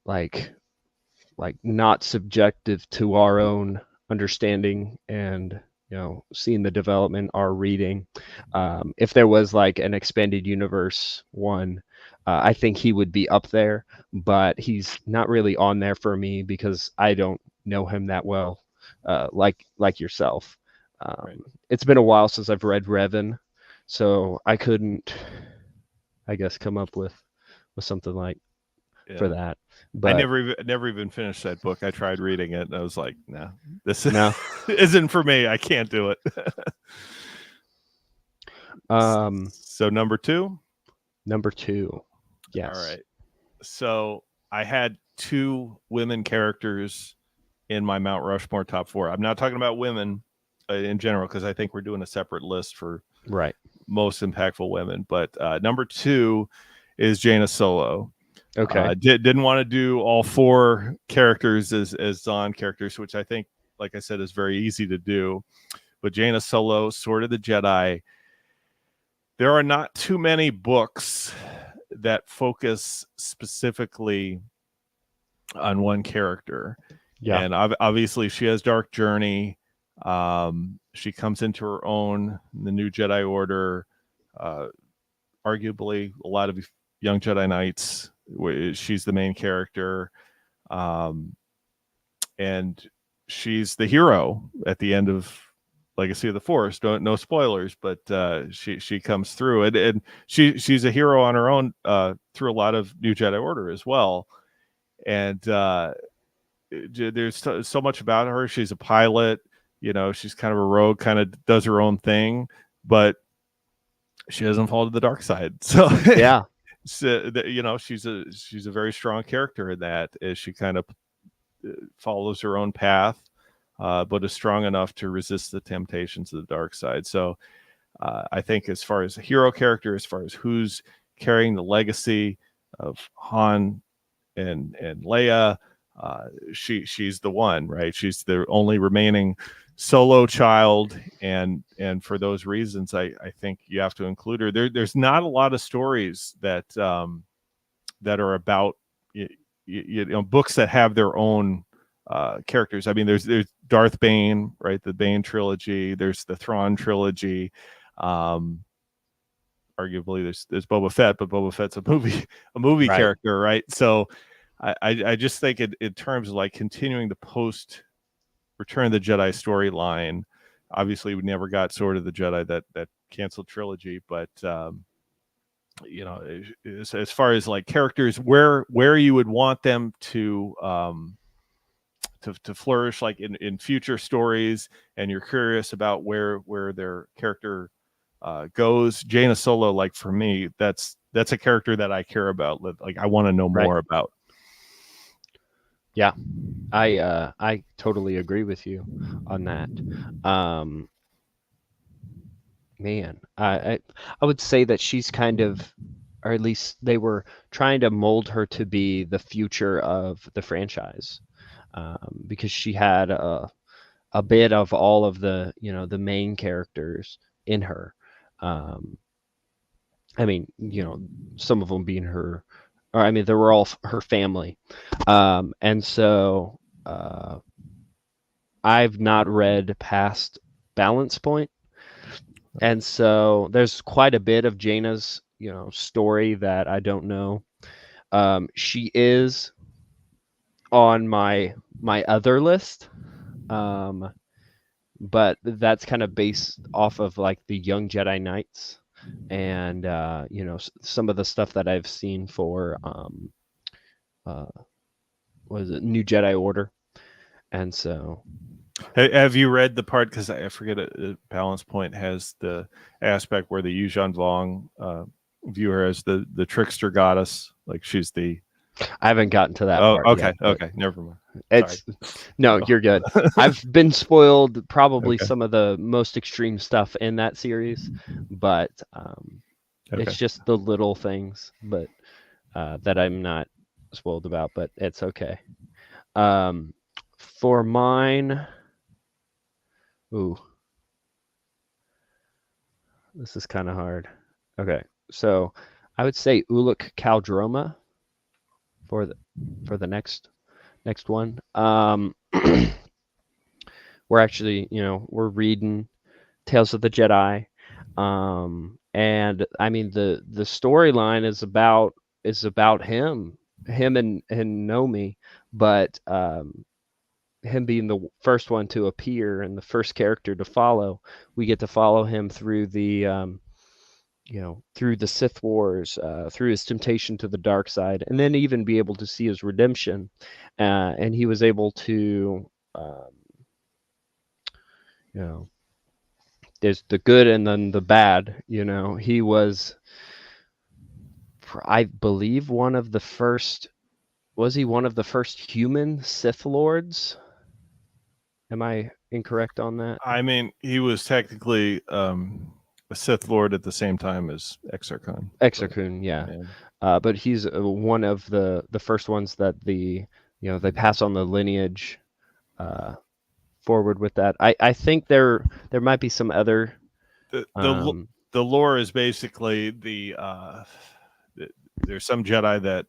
like not subjective to our own understanding and seeing the development, our reading, if there was like an expanded universe one, I think he would be up there, but he's not really on there for me because I don't know him that well, like yourself. Right. It's been a while since I've read Revan, so I couldn't, I guess, come up with something like for Yeah. that. I But never even finished that book. I tried reading it and I was like, no, this no. isn't for me. I can't do it. um So number 2. Number two. All Yes. right. So I had 2 women characters in my Mount Rushmore top 4. I'm not talking about women in general because I think we're doing a separate list for Right. most impactful women. But number 2 is Jaina Solo. Okay. Didn't want to do all 4 characters as Zahn characters, which I think, like I said, is very easy to do. But Jaina Solo, Sword of the Jedi. There are not too many books that focus specifically on one character. Yeah. and obviously she has dark journey. She comes into her own in the new Jedi Order. Uh, Arguably, a lot of young Jedi Knights. She's the main character, um, and she's the hero at the end of Legacy of the Force. No spoilers, but she comes through, and she's a hero on her own through a lot of New Jedi Order as well. And there's so much about her. She's a pilot, she's kind of a rogue, kind of does her own thing, but she doesn't fall to the dark side. So Yeah. so, she's a very strong character in that, as she kind of follows her own path, but is strong enough to resist the temptations of the dark side. So I think, as far as a hero character, as far as who's carrying the legacy of Han and Leia, she's the one, right? She's the only remaining solo child, and for those reasons, I think you have to include her. There's not a lot of stories that that are about books that have their own characters. I mean, there's Darth Bane, right? The Bane trilogy. There's the Thrawn trilogy. Um, Arguably, there's Boba Fett, but Boba Fett's a movie Right. character, right? So I just think in terms of like continuing the post Return of the Jedi storyline. Obviously, we never got Sword of the Jedi, that canceled trilogy, but as far as like characters, where you would want them to flourish, like in future stories, and you're curious about where their character goes. Jaina Solo, like for me, that's a character that I care about. Like I want to know Right. more about. Yeah. I totally agree with you on that. Um, man, I would say that she's kind of, or at least they were trying to mold her to be the future of the franchise, because she had a bit of all of the the main characters in her. Um, I mean, some of them being her, or I mean, they were all her family, and so I've not read past Balance Point, and so there's quite a bit of Jaina's story that I don't know. She is on my other list, um, but that's kind of based off of like the Young Jedi Knights, and some of the stuff that I've seen for uh, what is it, New Jedi Order, and so Have you read the part? Because I forget Balance Point has the aspect where the Yuuzhan Vong view her as the trickster goddess. Like she's the. I haven't gotten to that Oh, part okay, yet, but okay, never mind. Sorry. it's no, you're good. I've been spoiled probably Okay, some of the most extreme stuff in that series, but okay. it's just the little things, but that I'm not spoiled about, but it's okay. Um, for mine, ooh, this is kind of hard. Okay, so I would say Uluk Kaldroma for the next one. We're actually, we're reading Tales of the Jedi, and I mean the storyline is about him and Nomi, but him being the first one to appear and the first character to follow, we get to follow him through through the Sith Wars, through his temptation to the dark side, and then even be able to see his redemption. And he was able to, um, you know, there's the good and then the bad. He was, I believe, one of the first. Was he one of the first human Sith Lords? Am I incorrect on that? I mean, he was technically a Sith Lord at the same time as Exarchon. Exarchon, yeah. Yeah. But he's one of the first ones that they pass on the lineage uh, forward with that. I think there might be some other. The the Um, the lore is basically there's some Jedi that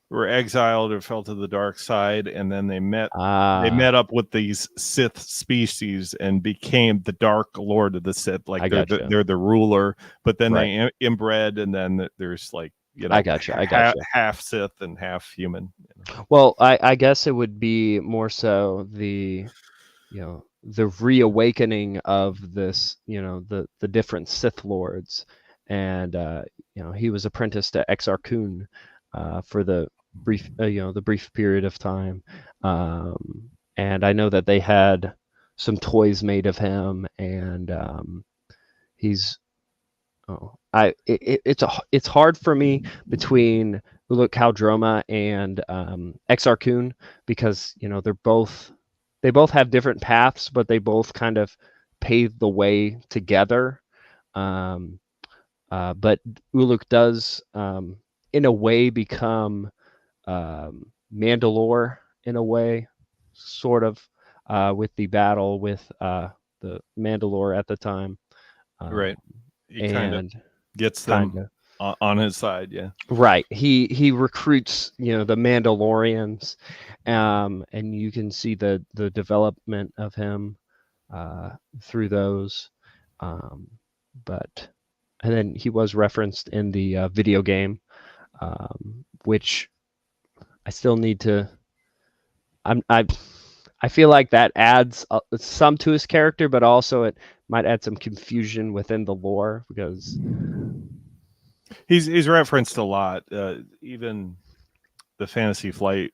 were exiled or fell to the dark side, and then they met. They Ah, met up with these Sith species and became the Dark Lord of the Sith. Like I gotcha. they're the ruler, but then Right. they inbred, and then there's like I gotcha. I gotcha. half Sith and half human. Well, I guess it would be more so the reawakening of this, the different Sith lords, and he was apprenticed to Exar Kun for the brief period of time, and I know that they had some toys made of him, and he's oh it's hard for me between Uluk Kaldroma and Exar Kun, because they both have different paths, but they both kind of pave the way together. Um, but Uluk does, in a way, become Mandalore in a way, sort of, with the battle with the Mandalore at the time, um, Right. He kind of and gets kind them of on his side. Yeah. right. He recruits the Mandalorians, and you can see the development of him through those. Um, but and then he was referenced in the video game, which I still need to. I'm I feel like that adds some to his character, but also it might add some confusion within the lore because He's referenced a lot. Even the Fantasy Flight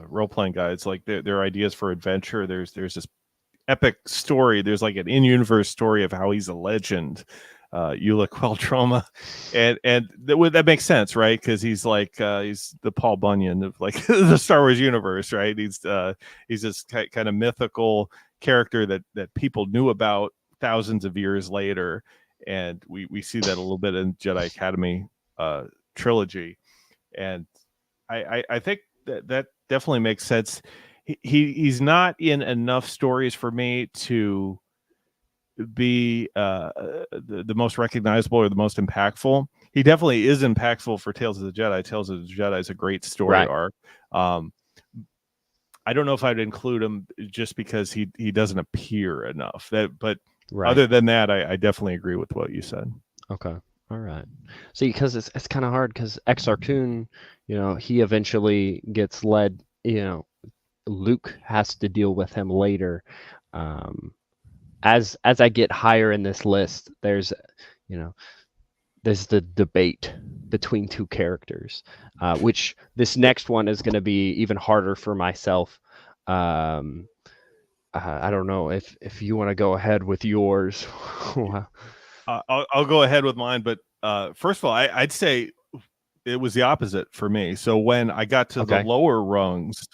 role playing guides, like their ideas for adventure. There's this epic story. There's like an in-universe story of how he's a legend, Eula Queltroma, and that makes sense, right? Because he's like he's the Paul Bunyan of like the Star Wars universe, right? He's this kind of mythical character that people knew about thousands of years later, and we see that a little bit in Jedi Academy trilogy, and I think that definitely makes sense. He's not in enough stories for me to be the most recognizable or the most impactful. He definitely is impactful for Tales of the Jedi. Tales of the Jedi is a great story right, arc. Um, I don't know if I'd include him just because he doesn't appear enough. But right. other than that, I definitely agree with what you said. Okay. All right. See, because it's kind of hard because Exar Kun, he eventually gets led. Luke has to deal with him later. Um, as I get higher in this list, you know, there's the debate between two characters, which this next one is going to be even harder for myself. Um, I don't know if you want to go ahead with yours. I'll go ahead with mine, but first of all, I'd say it was the opposite for me. So when I got to the Okay. lower rungs,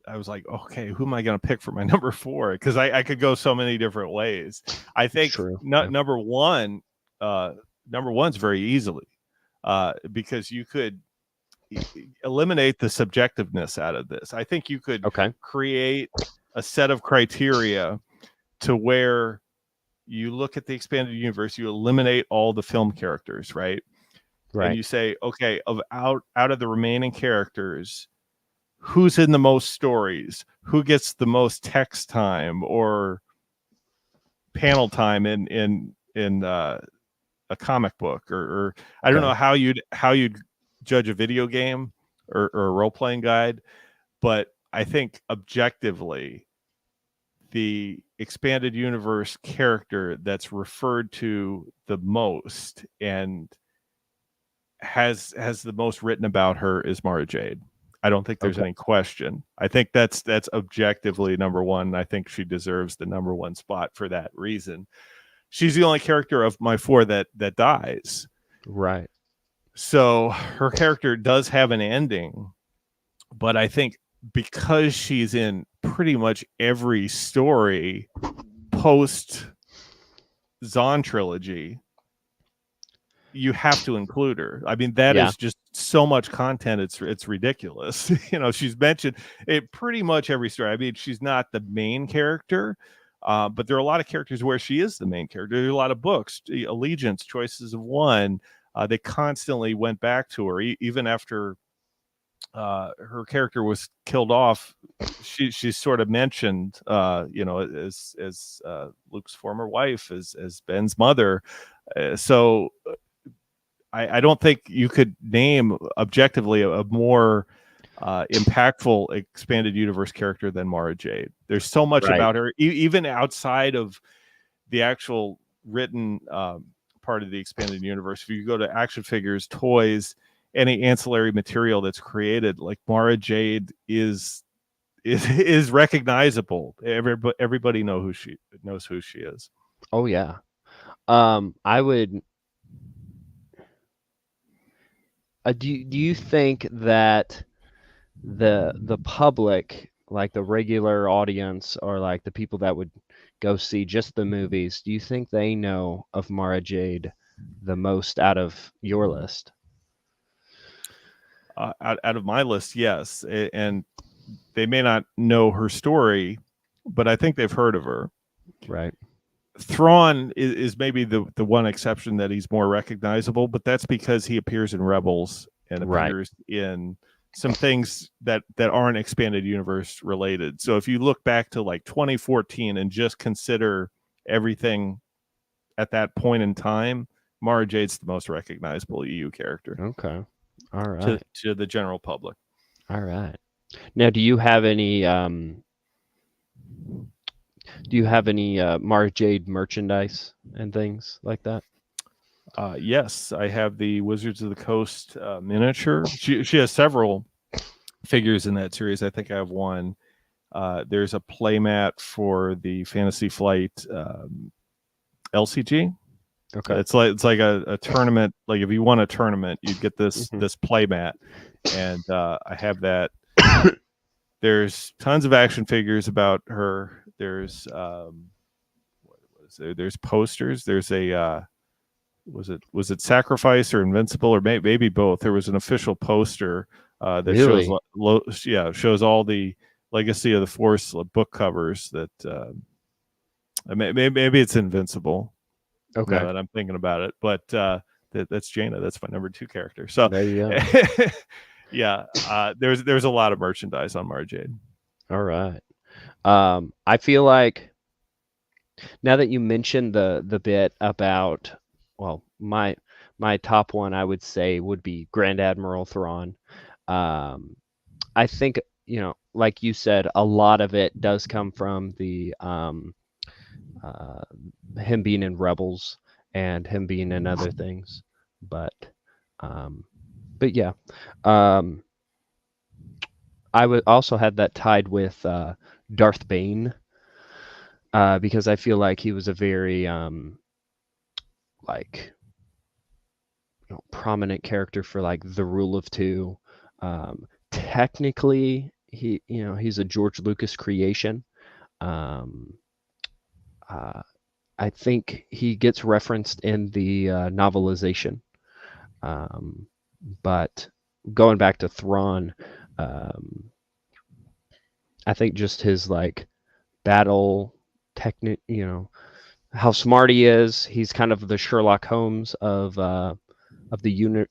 I was like, okay, who am I going to pick for my number 4? Because I could go so many different ways. I think True. Yeah. number one's very easily because you could eliminate the subjectiveness out of this. I think you could Okay. create a set of criteria to where you look at the expanded universe, you eliminate all the film characters, right? And Right. you say, okay, out of the remaining characters, who's in the most stories, who gets the most text time or panel time in a comic book, or I don't Okay. know how you'd judge a video game or a role playing guide, but I think objectively the expanded universe character that's referred to the most and has the most written about her is Mara Jade. I don't think there's Okay. any question. I think that's objectively number one. I think she deserves the number one spot for that reason. She's the only character of my 4 that dies. Right. So her character does have an ending, but I think because she's in pretty much every story post Zahn trilogy, you have to include her. I mean, that Yeah. is just so much content. It's ridiculous. She's mentioned it pretty much every story. I mean, she's not the main character, but there are a lot of characters where she is the main character. There are a lot of books, Allegiance, Choices of One, they constantly went back to her, even after her character was killed off. She's sort of mentioned, as Luke's former wife, as Ben's mother. So I don't think you could name objectively a more impactful expanded universe character than Mara Jade. There's so much Right. about her, even outside of the actual written part of the expanded universe. If you go to action figures, toys, any ancillary material that's created, like Mara Jade is recognizable. Everybody knows who she is. Oh yeah. I would. Do you think that the public, like the regular audience, or like the people that would go see just the movies, do you think they know of Mara Jade the most out of your list? Out of my list, yes, and they may not know her story, but I think they've heard of her. Right. Thrawn is maybe the one exception that he's more recognizable, but that's because he appears in Rebels and Right. appears in some things that aren't expanded universe related. So if you look back to like 2014 and just consider everything at that point in time, Mara Jade's the most recognizable EU character Okay. All right. to the general public. All right. Now, do you have any Mara Jade merchandise and things like that? Yes, I have the Wizards of the Coast miniature. She has several figures in that series. I think I have one. There's a playmat for the Fantasy Flight LCG. Okay. It's like a tournament. Like if you won a tournament, you'd get this Mhm. this playmat, and I have that. There's tons of action figures about her. There's there's posters. There's a was it Sacrifice or Invincible, or maybe both. There was an official poster that Really? shows all the Legacy of the Force book covers. That maybe it's Invincible. Okay. Now that I'm thinking about it, but that's Jaina. That's my number 2 character. So There you go. yeah, there's a lot of merchandise on Mara Jade. All right. I feel like now that you mentioned the bit about, well, my top one, I would say, would be Grand Admiral Thrawn. I think, like you said, a lot of it does come from the him being in Rebels and him being in other things, but yeah, I would also have that tied with Darth Bane, because I feel like he was a very like prominent character for like the Rule of Two. Technically, he's a George Lucas creation. I think he gets referenced in the novelization, but going back to Thrawn, I think just his like battle technique, how smart he is. He's kind of the Sherlock Holmes of the unit,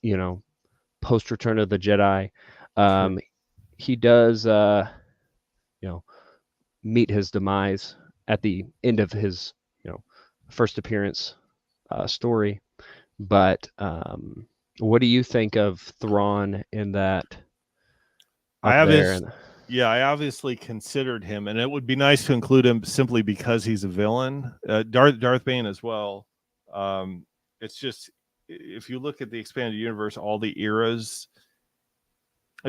post Return of the Jedi. Sure. He does, meet his demise at the end of his, first appearance story. But what do you think of Thrawn in that up there? I obviously considered him, and it would be nice to include him simply because he's a villain. Darth Bane as well. It's just, if you look at the expanded universe, all the eras,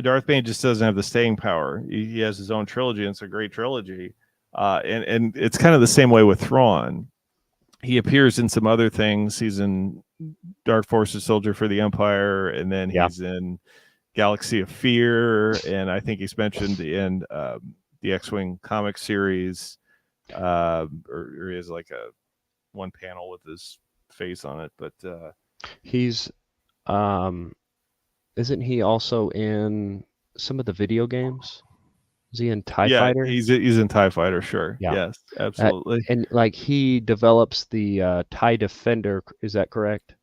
Darth Bane just doesn't have the staying power. He has his own trilogy, and it's a great trilogy. And it's kind of the same way with Thrawn. He appears in some other things. He's in Dark Forces Soldier for the Empire, and then he's in Galaxy of Fear, and I think he's mentioned in the X-Wing comic series, or he has like a one panel with his face on it. But he's isn't he also in some of the video games? Is he in TIE Fighter? He's in TIE Fighter, sure. Yeah. Yes, absolutely. And like he develops the TIE Defender, is that correct?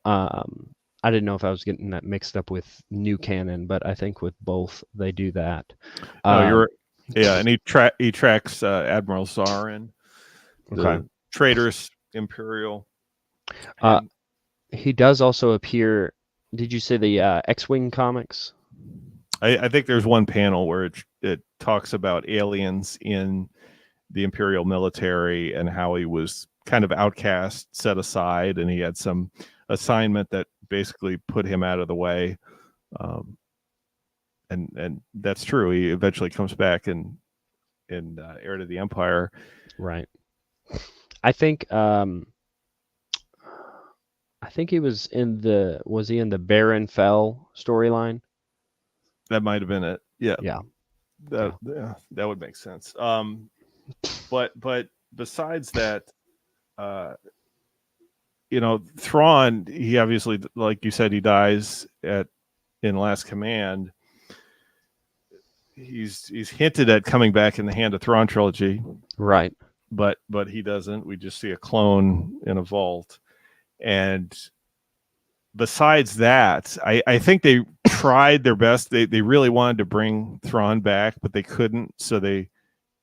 I didn't know if I was getting that mixed up with new canon, but I think with both they do that. No, Um, and he tracks Admiral Zarin, okay. the traitorous Imperial, Uh, and he does also appear. Did you say the X-Wing comics? I think there's one panel where it talks about aliens in the Imperial military and how he was kind of outcast, set aside, and he had some assignment that basically put him out of the way. Um, and that's true. He eventually comes back in Heir to the Empire. Right. I think. I think he was in the. Was he in the Baron Fell storyline? That might have been it. Yeah, Yeah. that Yeah. that would make sense. But besides that, uh, Thrawn, he obviously, like you said, he dies in Last Command. He's hinted at coming back in the Hand of Thrawn trilogy, Right. but he doesn't. We just see a clone in a vault. And besides that, I think they tried their best. They really wanted to bring Thrawn back, but they couldn't. So they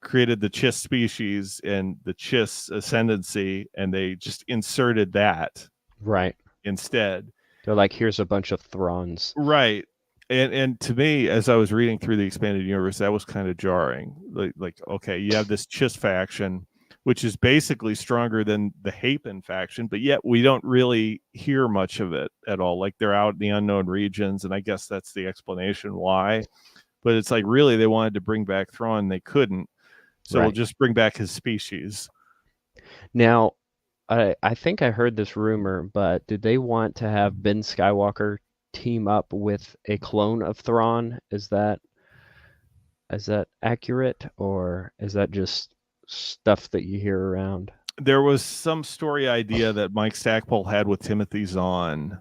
created the Chiss species and the Chiss ascendancy, and they just inserted that Right. instead. They're like, here's a bunch of Thrawns. Right. And to me, as I was reading through the expanded universe, that was kind of jarring. Like okay, you have this Chiss faction, which is basically stronger than the Hapen faction, but yet we don't really hear much of it at all. Like they're out in the unknown regions, and I guess that's the explanation why. But it's like really they wanted to bring back Thrawn, they couldn't. So we'll Right. just bring back his species. Now, I think I heard this rumor, but did they want to have Ben Skywalker team up with a clone of Thrawn? Is that accurate, or is that just stuff that you hear around? There was some story idea that Mike Stackpole had with Timothy Zahn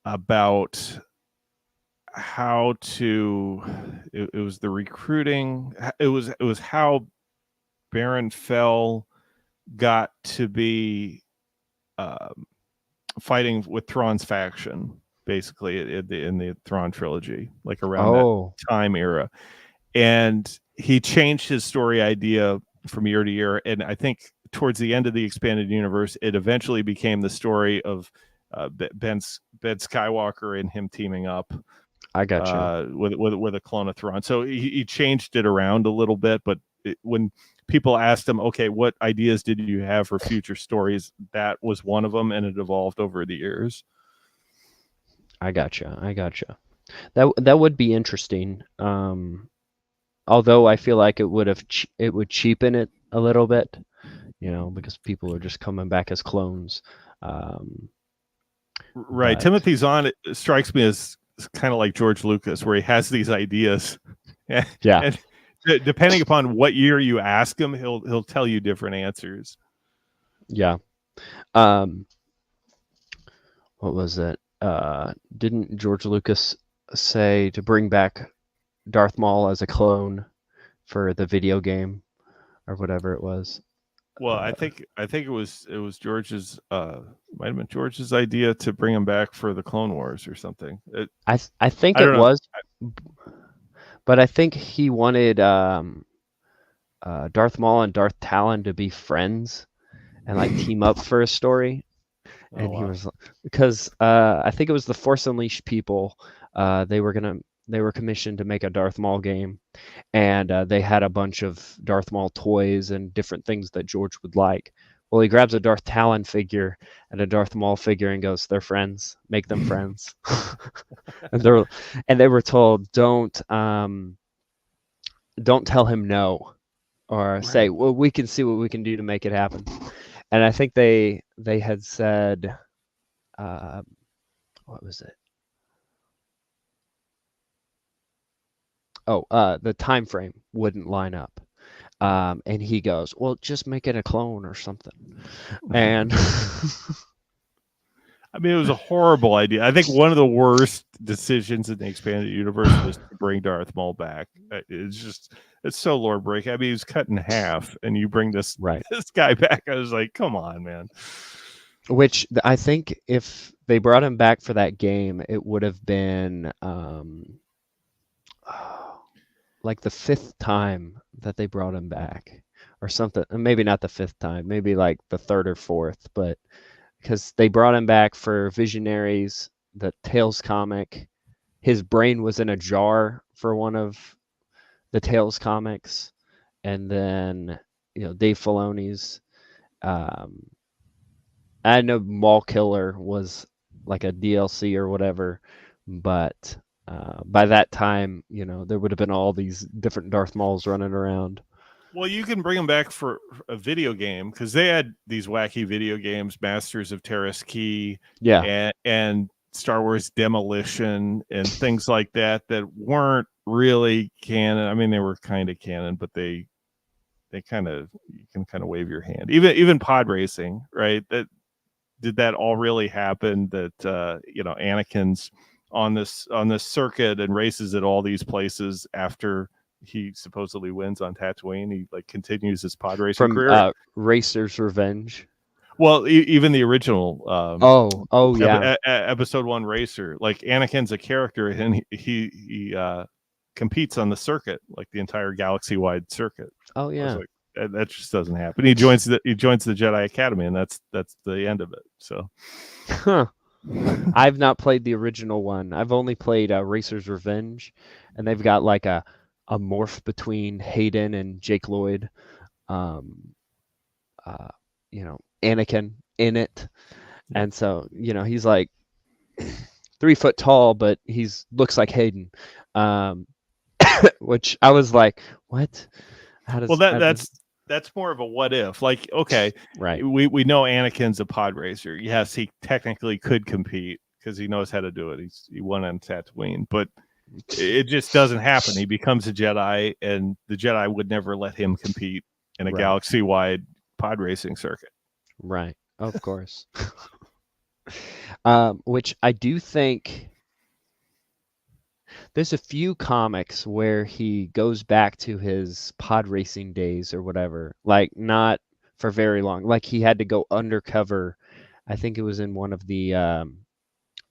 about how to it was the recruiting, it was how Baron Fell got to be fighting with Thrawn's faction, basically in the Thrawn trilogy, like around that Oh, time era. And he changed his story idea from year to year. And I think towards the end of the expanded universe, it eventually became the story of Ben Skywalker and him teaming up I gotcha. with a clone of Thrawn. So he changed it around a little bit, but when people asked him, okay, what ideas did you have for future stories? That was one of them, and it evolved over the years. I gotcha. I gotcha. That would be interesting. Although I feel like it would cheapen it a little bit, because people are just coming back as clones. Um, Right. but Timothy Zahn strikes me as kind of like George Lucas, where he has these ideas, yeah, and depending upon what year you ask him, he'll tell you different answers. yeah. Um, what was it? Didn't George Lucas say to bring back Darth Maul as a clone for the video game or whatever it was? Well, Uh, I think it was George's might have been George's idea to bring him back for the Clone Wars or something. I think I it don't know. was, but I think he wanted Darth Maul and Darth Talon to be friends and like team up for a story. Oh And he wow. was because I think it was the Force Unleashed people. They were commissioned to make a Darth Maul game, and they had a bunch of Darth Maul toys and different things that George would like. Well, he grabs a Darth Talon figure and a Darth Maul figure and goes, "They're friends. Make them friends." and they were told, don't tell him no, or say, Right. "Well, we can see what we can do to make it happen." And I think they had said, uh, what was it? Oh, the time frame wouldn't line up. And he goes, "Well, just make it a clone or something." And I mean, it was a horrible idea. I think one of the worst decisions in the expanded universe was to bring Darth Maul back. It's so lore break. I mean, he's cut in half, and you bring this right. this guy back. I was like, come on, man. Which I think if they brought him back for that game, it would have been like the fifth time that they brought him back or something. Maybe not the fifth time, maybe like the third or fourth, but because they brought him back for Visionaries, the Tales comic. His brain was in a jar for one of the Tales comics, and then Dave Filoni's. Um, I know Mall Killer was like a DLC or whatever, but by that time, there would have been all these different Darth Mauls running around. Well, you can bring them back for a video game because they had these wacky video games, Masters of Terrace Key Yeah, and Star Wars Demolition and things like that weren't really canon. I mean, they were kind of canon, but they kind of, you can kind of wave your hand. Even pod racing, right? That did that all really happen? That Anakin's on this circuit and races at all these places after he supposedly wins on Tatooine. He like continues his pod racing from career. Racer's Revenge. Well, even the original Oh yeah. episode 1 Racer, like Anakin's a character and he competes on the circuit, like the entire galaxy wide circuit. Oh I was yeah. like, that just doesn't happen. He joins the Jedi Academy, and that's the end of it. So Huh. I've not played the original one. I've only played Racer's Revenge, and they've got like a morph between Hayden and Jake Lloyd. Um, Anakin in it, and so he's like 3 foot tall, but he's looks like Hayden. Um, which I was like, what? Well, that's more of a what if. Like, okay, right? we know Anakin's a pod racer. Yes, he technically could compete because he knows how to do it. He won on Tatooine, but it just doesn't happen. He becomes a Jedi, and the Jedi would never let him compete in a Right. galaxy-wide pod racing circuit. Right. Of course. Which I do think there's a few comics where he goes back to his pod racing days or whatever, like not for very long. Like he had to go undercover. I think it was in one of the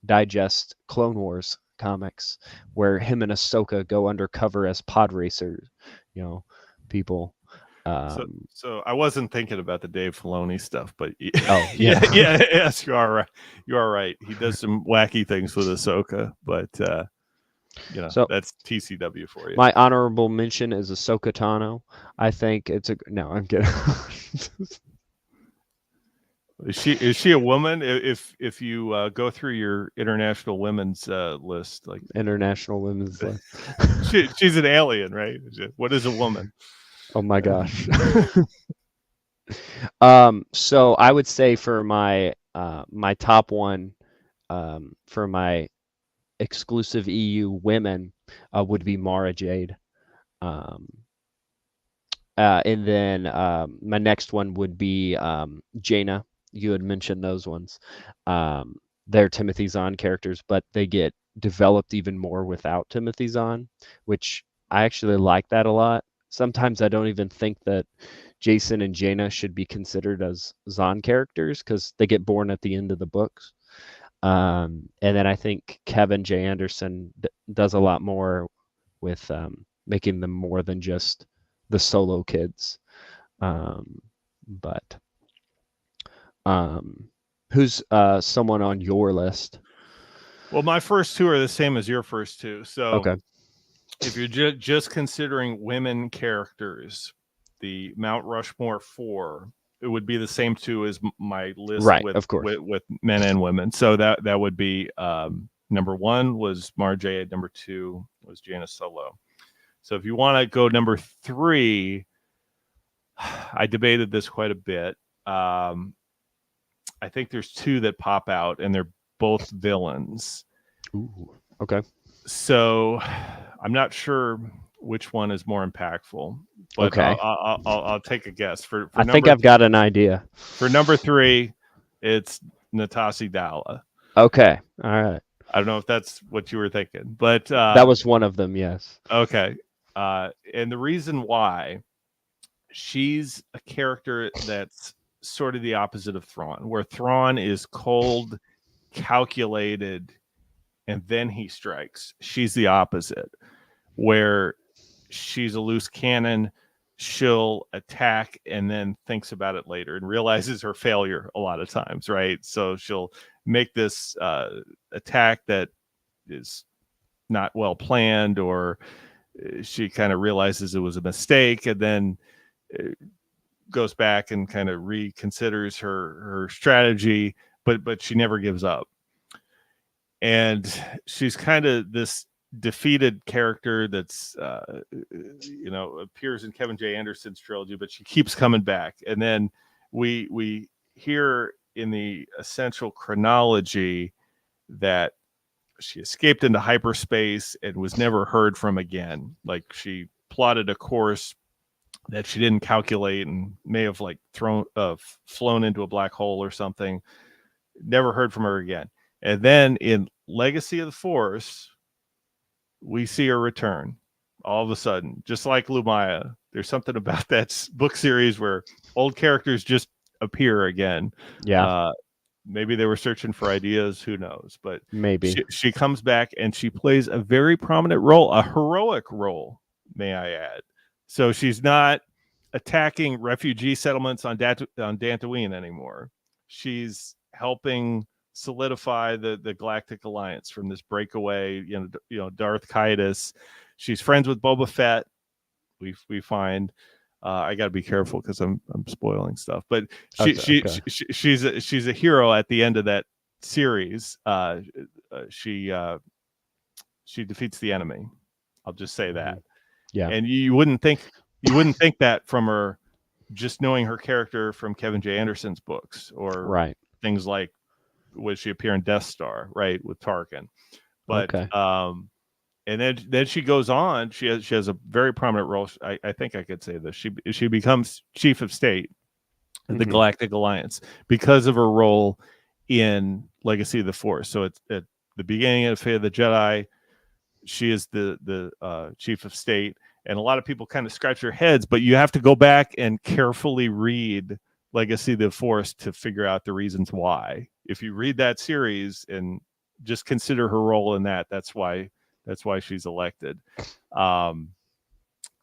Digest Clone Wars comics where him and Ahsoka go undercover as pod racers, people. So I wasn't thinking about the Dave Filoni stuff, but Oh yeah, yes, you are right. You are right. He does some wacky things with Ahsoka, but so that's TCW for you. my honorable mention is Ahsoka Tano. I think it's a no. I'm kidding. Is she a woman? If you go through your international women's list, like International Women's List. she's an alien, right? What is a woman? Oh my gosh. So I would say for my my top one, for my exclusive EU women, would be Mara Jade. Um, and then my next one would be Jaina. You had mentioned those ones. They're Timothy Zahn characters, but they get developed even more without Timothy Zahn, which I actually like that a lot. Sometimes I don't even think that Jason and Jaina should be considered as Zahn characters because they get born at the end of the books. And then I think Kevin J. Anderson does a lot more with making them more than just the solo kids. But who's someone on your list? Well, my first two are the same as your first two. So Okay. if you're just considering women characters, the Mount Rushmore 4, it would be the same two as my list, Right, with, of course. with men and women. So that would be number 1 was Mara Jade, number 2 was Jaina Solo. So if you want to go number 3, I debated this quite a bit. I think there's 2 that pop out, and they're both villains. Ooh, okay. So I'm not sure which one is more impactful, but okay. I'll take a guess. I think I've got an idea. For number 3, it's Natasi Dalla. Okay. All right. I don't know if that's what you were thinking, but that was one of them. Yes. Okay. And the reason why, she's a character that's sort of the opposite of Thrawn, where Thrawn is cold, calculated, and then he strikes. She's the opposite, where she's a loose cannon. She'll attack and then thinks about it later and realizes her failure a lot of times, right? So she'll make this attack that is not well planned, or she kind of realizes it was a mistake, and then goes back and kind of reconsiders her strategy, but she never gives up. And she's kind of this defeated character that's appears in Kevin J. Anderson's trilogy, but she keeps coming back. And then we hear in the essential chronology that she escaped into hyperspace and was never heard from again. Like, she plotted a course that she didn't calculate and may have like flown into a black hole or something. Never heard from her again. And then in Legacy of the Force, we see her return all of a sudden, just like Lumaya. There's something about that book series where old characters just appear again. Yeah. Maybe they were searching for ideas, who knows? But Maybe. she comes back and she plays a very prominent role, a heroic role, may I add. So she's not attacking refugee settlements on Dantooine anymore. She's helping solidify the Galactic Alliance from this breakaway, Darth Caedus. She's friends with Boba Fett. We find. I got to be careful because I'm spoiling stuff. But she's a hero at the end of that series. She defeats the enemy. I'll just say that. Yeah. And you wouldn't think that from her, just knowing her character from Kevin J. Anderson's books, or things like, would she appear in Death Star, right, with Tarkin? But and then she goes on. She has a very prominent role. I think I could say this. She becomes chief of state of the Galactic Alliance because of her role in Legacy of the Force. So it's at the beginning of Fate of the Jedi. She is the chief of state, and a lot of people kind of scratch their heads. But you have to go back and carefully read Legacy of the Force to figure out the reasons why. If you read that series and just consider her role in that, that's why she's elected.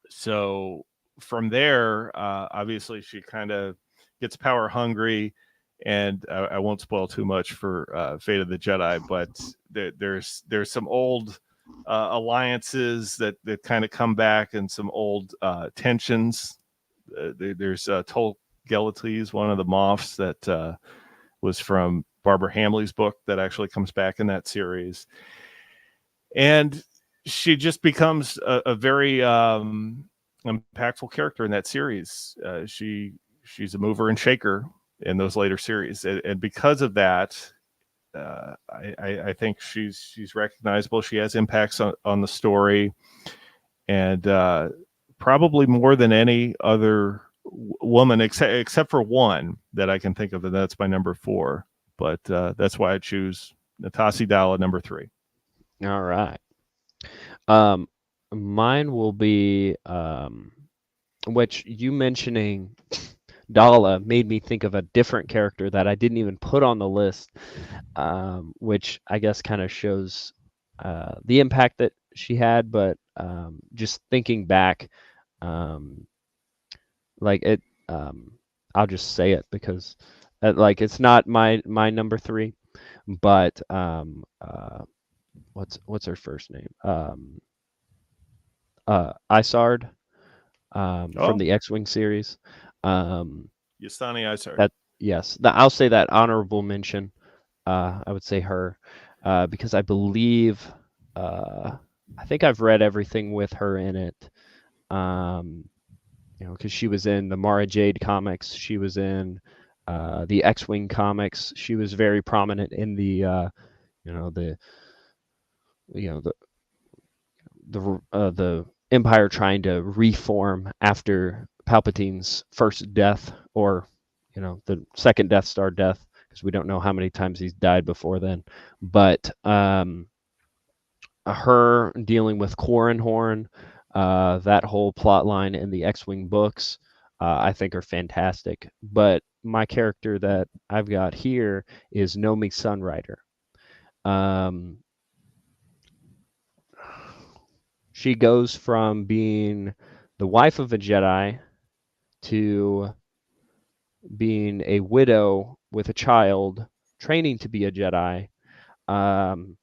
So from there, obviously she kind of gets power hungry, and I won't spoil too much for Fate of the Jedi, but there's some old alliances that kind of come back, and some old tensions. There's Tol Gelates, one of the Moffs that was from Barbara Hamley's book that actually comes back in that series. And she just becomes a very impactful character in that series. She's a mover and shaker in those later series, and because of that, I think she's recognizable. She has impacts on the story, and probably more than any other woman, except for one that I can think of, and that's my number 4. But that's why I choose Natasi Dalla, number 3. All right. Mine will be, which you mentioning Dalla made me think of a different character that I didn't even put on the list, which I guess kind of shows the impact that she had. But just thinking back, like it, I'll just say it because like it's not my number 3, but what's her first name? Isard, from the X-Wing series. Yasani Isard. Yes, I'll say that honorable mention. I would say her, because I believe, I think I've read everything with her in it. Because she was in the Mara Jade comics, she was in the X-Wing comics. She was very prominent in the the Empire trying to reform after Palpatine's first death, or the second Death Star death, because we don't know how many times he's died before then. But her dealing with Quarren Horn, that whole plot line in the X-Wing books, I think are fantastic. But my character that I've got here is Nomi Sunrider. Um, she goes from being the wife of a Jedi to being a widow with a child, training to be a Jedi. Um,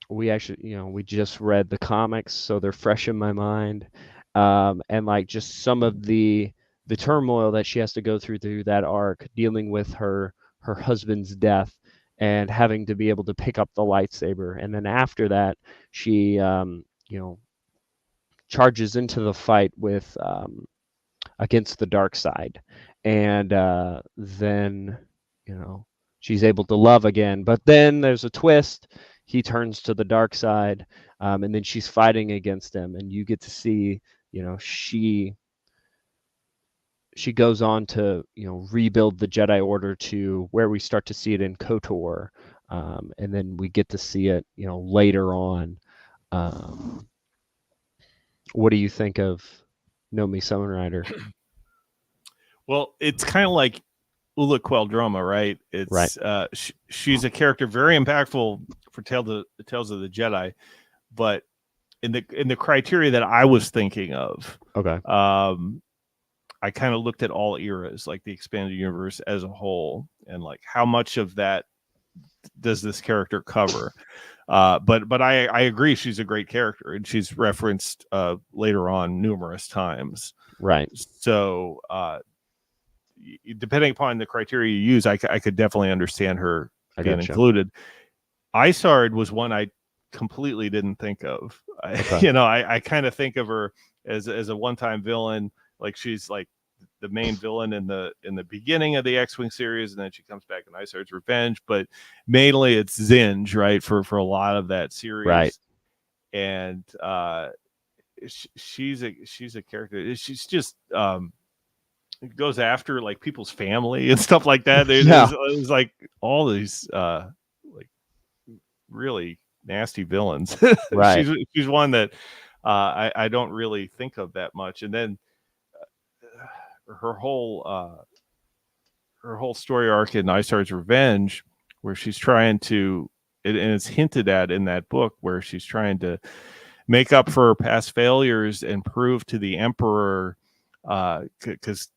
we actually, we just read the comics, so they're fresh in my mind. And like just some of the turmoil that she has to go through that arc, dealing with her husband's death and having to be able to pick up the lightsaber. And then after that, she charges into the fight with against the dark side, and then you know she's able to love again. But then there's a twist. He turns to the dark side, and then she's fighting against him, and you get to see she goes on to rebuild the Jedi Order to where we start to see it in KOTOR, and then we get to see it later on. Um, what do you think of Nomi Sunrider? Well, it's kind of like Ula Queldroma, right? Right. It's she's a character very impactful for Tales of the Jedi, but in the criteria that I was thinking of, Okay. I kind of looked at all eras, like the expanded universe as a whole, and like how much of that does this character cover? But I agree, she's a great character, and she's referenced later on numerous times. Right. So depending upon the criteria you use, I could definitely understand her being included. Isard was one I completely didn't think of. Okay. I kind of think of her as a one-time villain, like she's like the main villain in the beginning of the X-Wing series, and then she comes back in Isard's Revenge. But mainly it's Zinj, right, for a lot of that series. Right. And she's a character. She's just goes after like people's family and stuff like that. There's like all these like really nasty villains. Right. She's one that I don't really think of that much. And then her whole story arc in Isard's Revenge, where she's trying to, and it's hinted at in that book, where she's trying to make up for her past failures and prove to the Emperor, because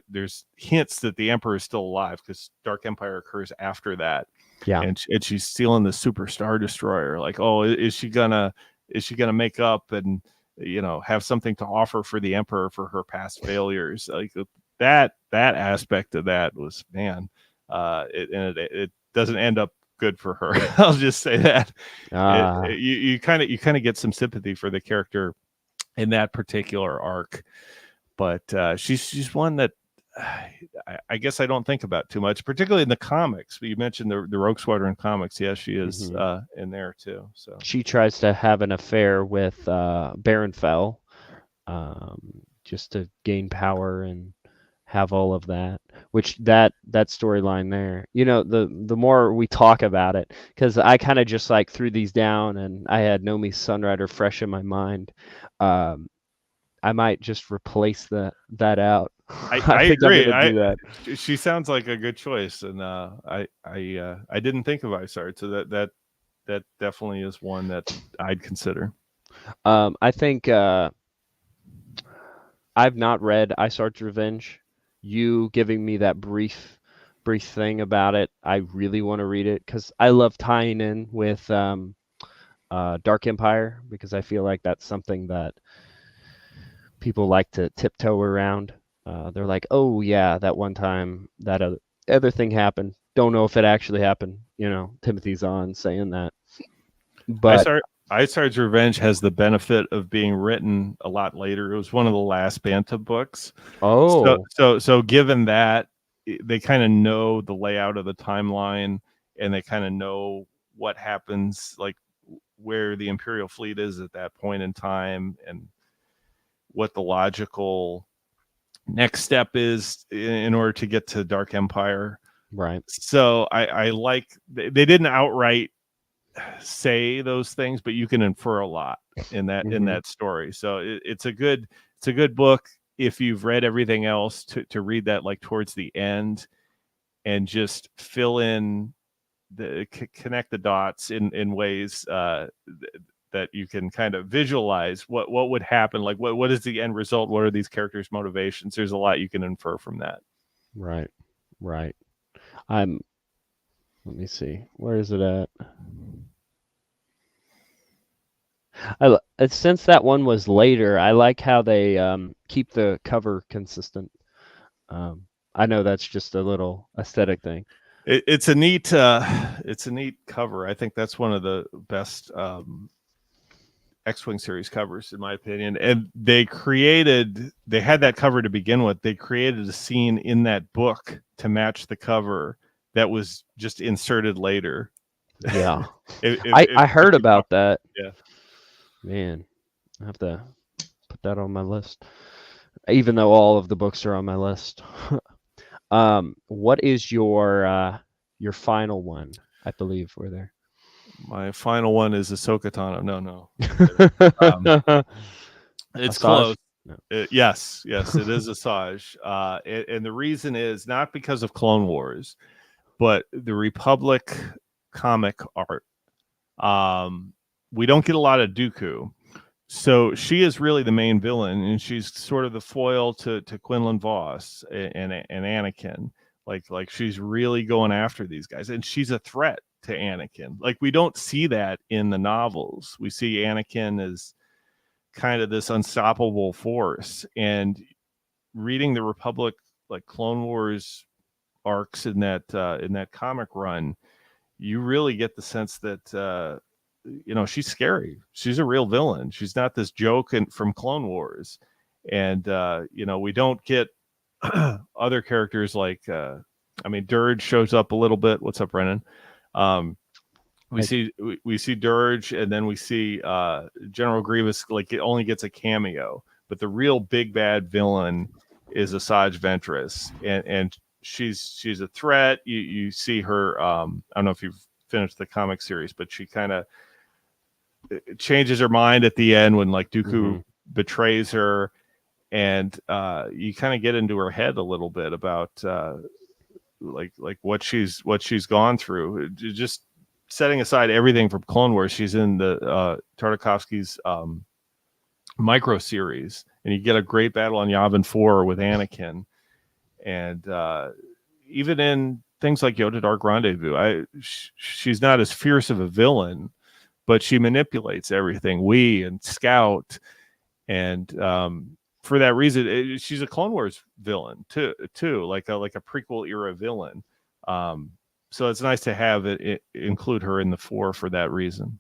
there's hints that the Emperor is still alive, because Dark Empire occurs after that. Yeah. And she's stealing the Super Star Destroyer. Like, oh, is she gonna make up and have something to offer for the Emperor for her past failures? Like that aspect of that was, man, it doesn't end up good for her. I'll just say that. You kind of get some sympathy for the character in that particular arc. But she's one that I guess I don't think about too much, particularly in the comics. You mentioned the Rogue Squadron comics. Yes, she is in there too. So she tries to have an affair with Baron Fell, just to gain power and have all of that. Which that storyline there, the more we talk about it, because I kind of just like threw these down, and I had Nomi Sunrider fresh in my mind. I might just replace that out. I think agree. I'm gonna do that. She sounds like a good choice, and I didn't think of Isard, so that definitely is one that I'd consider. I think I've not read Isard's Revenge. You giving me that brief thing about it, I really want to read it, because I love tying in with Dark Empire, because I feel like that's something that people like to tiptoe around. They're like, oh yeah, that one time that other thing happened. Don't know if it actually happened. Timothy Zahn saying that. But Isard's Revenge has the benefit of being written a lot later. It was one of the last Banta books. Oh, so given that, they kind of know the layout of the timeline, and they kind of know what happens, like where the Imperial fleet is at that point in time, and what the logical next step is in order to get to Dark Empire. right. So I like, they didn't outright say those things, but you can infer a lot in that in that story. So it's a good book. if you've read everything else, to read that like towards the end and just fill in connect the dots in ways that you can kind of visualize what would happen, like what is the end result, what are these characters' motivations. There's a lot you can infer from that. Right. Right. I'm let me see. Where is it at? Since that one was later, I like how they keep the cover consistent. Um, I know that's just a little aesthetic thing. It's a neat cover. I think that's one of the best X-Wing series covers, in my opinion. And they had that cover to begin with. They created a scene in that book to match the cover that was just inserted later. Yeah. I If heard you about that. yeah. Man, I have to put that on my list. Even though all of the books are on my list. What is your final one? I believe we're there. My final one is Ahsoka Tano. No. It's Asajj? close. No. Yes, it is Asajj. And the reason is not because of Clone Wars, but the Republic comic art. We don't get a lot of Dooku. So she is really the main villain, and she's sort of the foil to Quinlan Voss and Anakin. Like she's really going after these guys, and she's a threat to Anakin. Like we don't see that in the novels. We see Anakin as kind of this unstoppable force, and reading the Republic, like Clone Wars arcs in that comic run, you really get the sense that she's scary. She's a real villain. She's not this joke from Clone Wars. And we don't get other characters like Dirge shows up a little bit. What's up, Brennan? We see Dirge, and then we see General Grievous. Like it only gets a cameo, but the real big bad villain is Asajj Ventress, and she's a threat. You see her. I don't know if you've finished the comic series, but she kind of changes her mind at the end when like Dooku betrays her, and you kind of get into her head a little bit about like what she's gone through. Just setting aside everything from Clone Wars, she's in the Tartakovsky's micro series, and you get a great battle on Yavin 4 with Anakin, and even in things like Yoda Dark Rendezvous, she's not as fierce of a villain, but she manipulates everything. And Scout, and for that reason, she's a Clone Wars villain too, like a prequel era villain. So it's nice to have it include her in the 4 for that reason.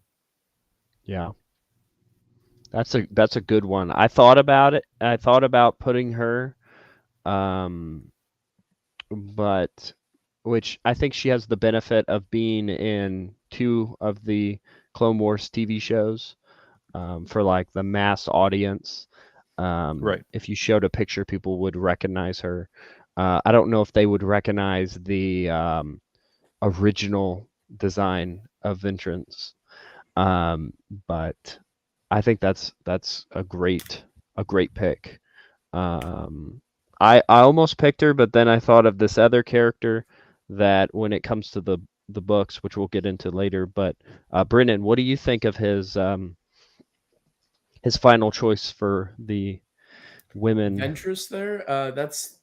Yeah, that's a good one. I thought about it. I thought about putting her, but which I think she has the benefit of being in 2 of the Clone Wars TV shows for like the mass audience. Right. If you showed a picture, people would recognize her. I don't know if they would recognize the original design of Ventress, but I think that's a great pick. I almost picked her, but then I thought of this other character that when it comes to the books, which we'll get into later. But Brennan, what do you think of his final choice for the women? Ventress there. That's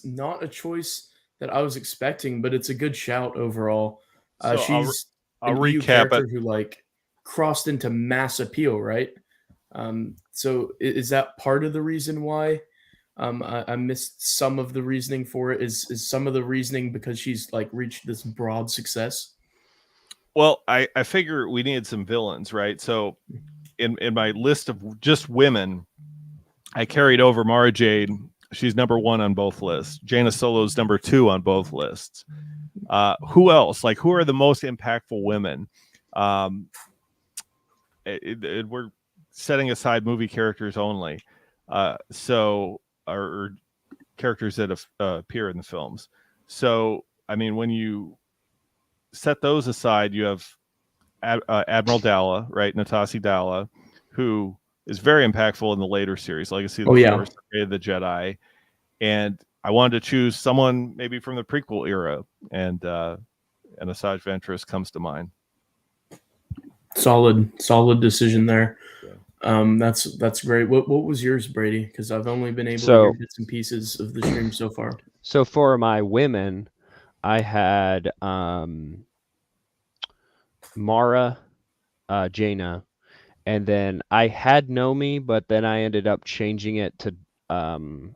not a choice that I was expecting, but it's a good shout overall. So She's I'll an EU recap character it. who like crossed into mass appeal, right? So is that part of the reason why? I missed some of the reasoning for it. Is some of the reasoning because she's like reached this broad success? Well, I figure we needed some villains, right? So in my list of just women, I carried over Mara Jade. She's number 1 on both lists. Jaina Solo's number 2 on both lists. Who else? Like, who are the most impactful women? We're setting aside movie characters only. Or characters that appear in the films. So, I mean, when you set those aside, you have Admiral Dalla, right? Natasi Dalla, who is very impactful in the later series, Legacy of Oh the yeah. Force, Fate of the Jedi, and I wanted to choose someone maybe from the prequel era, and Asajj Ventress comes to mind. Solid decision there. Yeah. That's great. What was yours, Brady? Because I've only been able to So- hear bits and pieces of the stream so far. So for my women, I had Mara, Jaina, and then I had Nomi, but then I ended up changing it to Isard.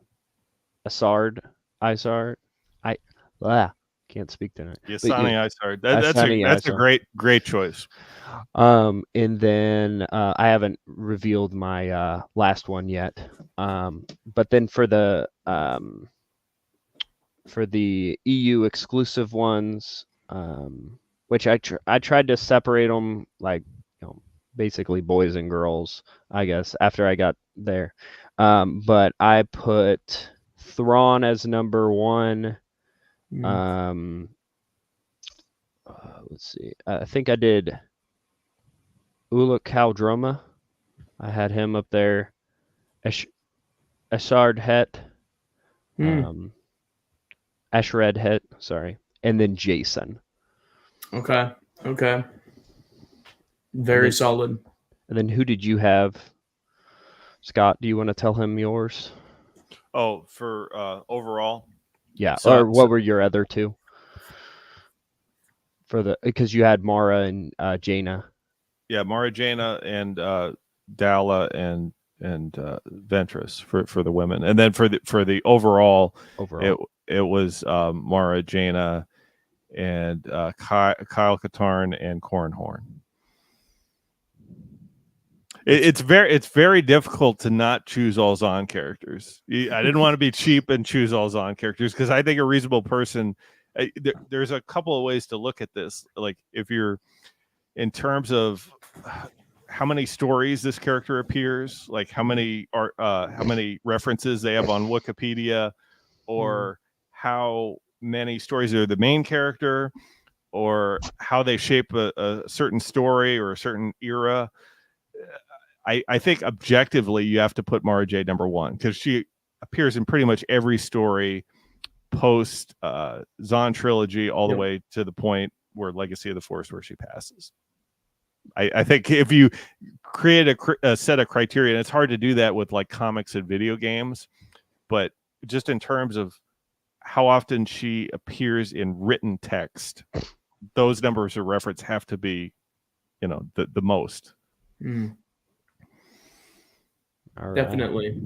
Can't speak tonight. Yes, But Sonny, yeah, I started. Asani That's a Isar. great choice. And then I haven't revealed my last one yet. But then for the EU exclusive ones, which I tried to separate them, like, basically boys and girls, I guess, after I got there. But I put Thrawn as number 1. Let's see. I think I did Uluk Kaldroma. I had him up there. Ashard Het. Ashred Het, sorry. And then Jason. Okay. Very solid. And then who did you have? Scott, do you want to tell him yours? Oh, for overall? Yeah, or what were your other two? Because you had Mara and Jaina. Yeah, Mara, Jaina, and Dalla and Ventress for the women, and then for the overall. It was Mara, Jaina, and Kyle Katarn and Corran Horn. It's very difficult to not choose all Zahn characters. I didn't want to be cheap and choose all Zahn characters, because I think a reasonable person. There's a couple of ways to look at this. Like, if you're in terms of how many stories this character appears, like how many references they have on Wikipedia, or how many stories are the main character, or how they shape a certain story or a certain era. I think objectively you have to put Mara Jade number 1, because she appears in pretty much every story post Zahn trilogy, all the way to the point where Legacy of the Force, where she passes. I think if you create a set of criteria, and it's hard to do that with like comics and video games, but just in terms of how often she appears in written text, those numbers of reference have to be, the most. All right. Definitely.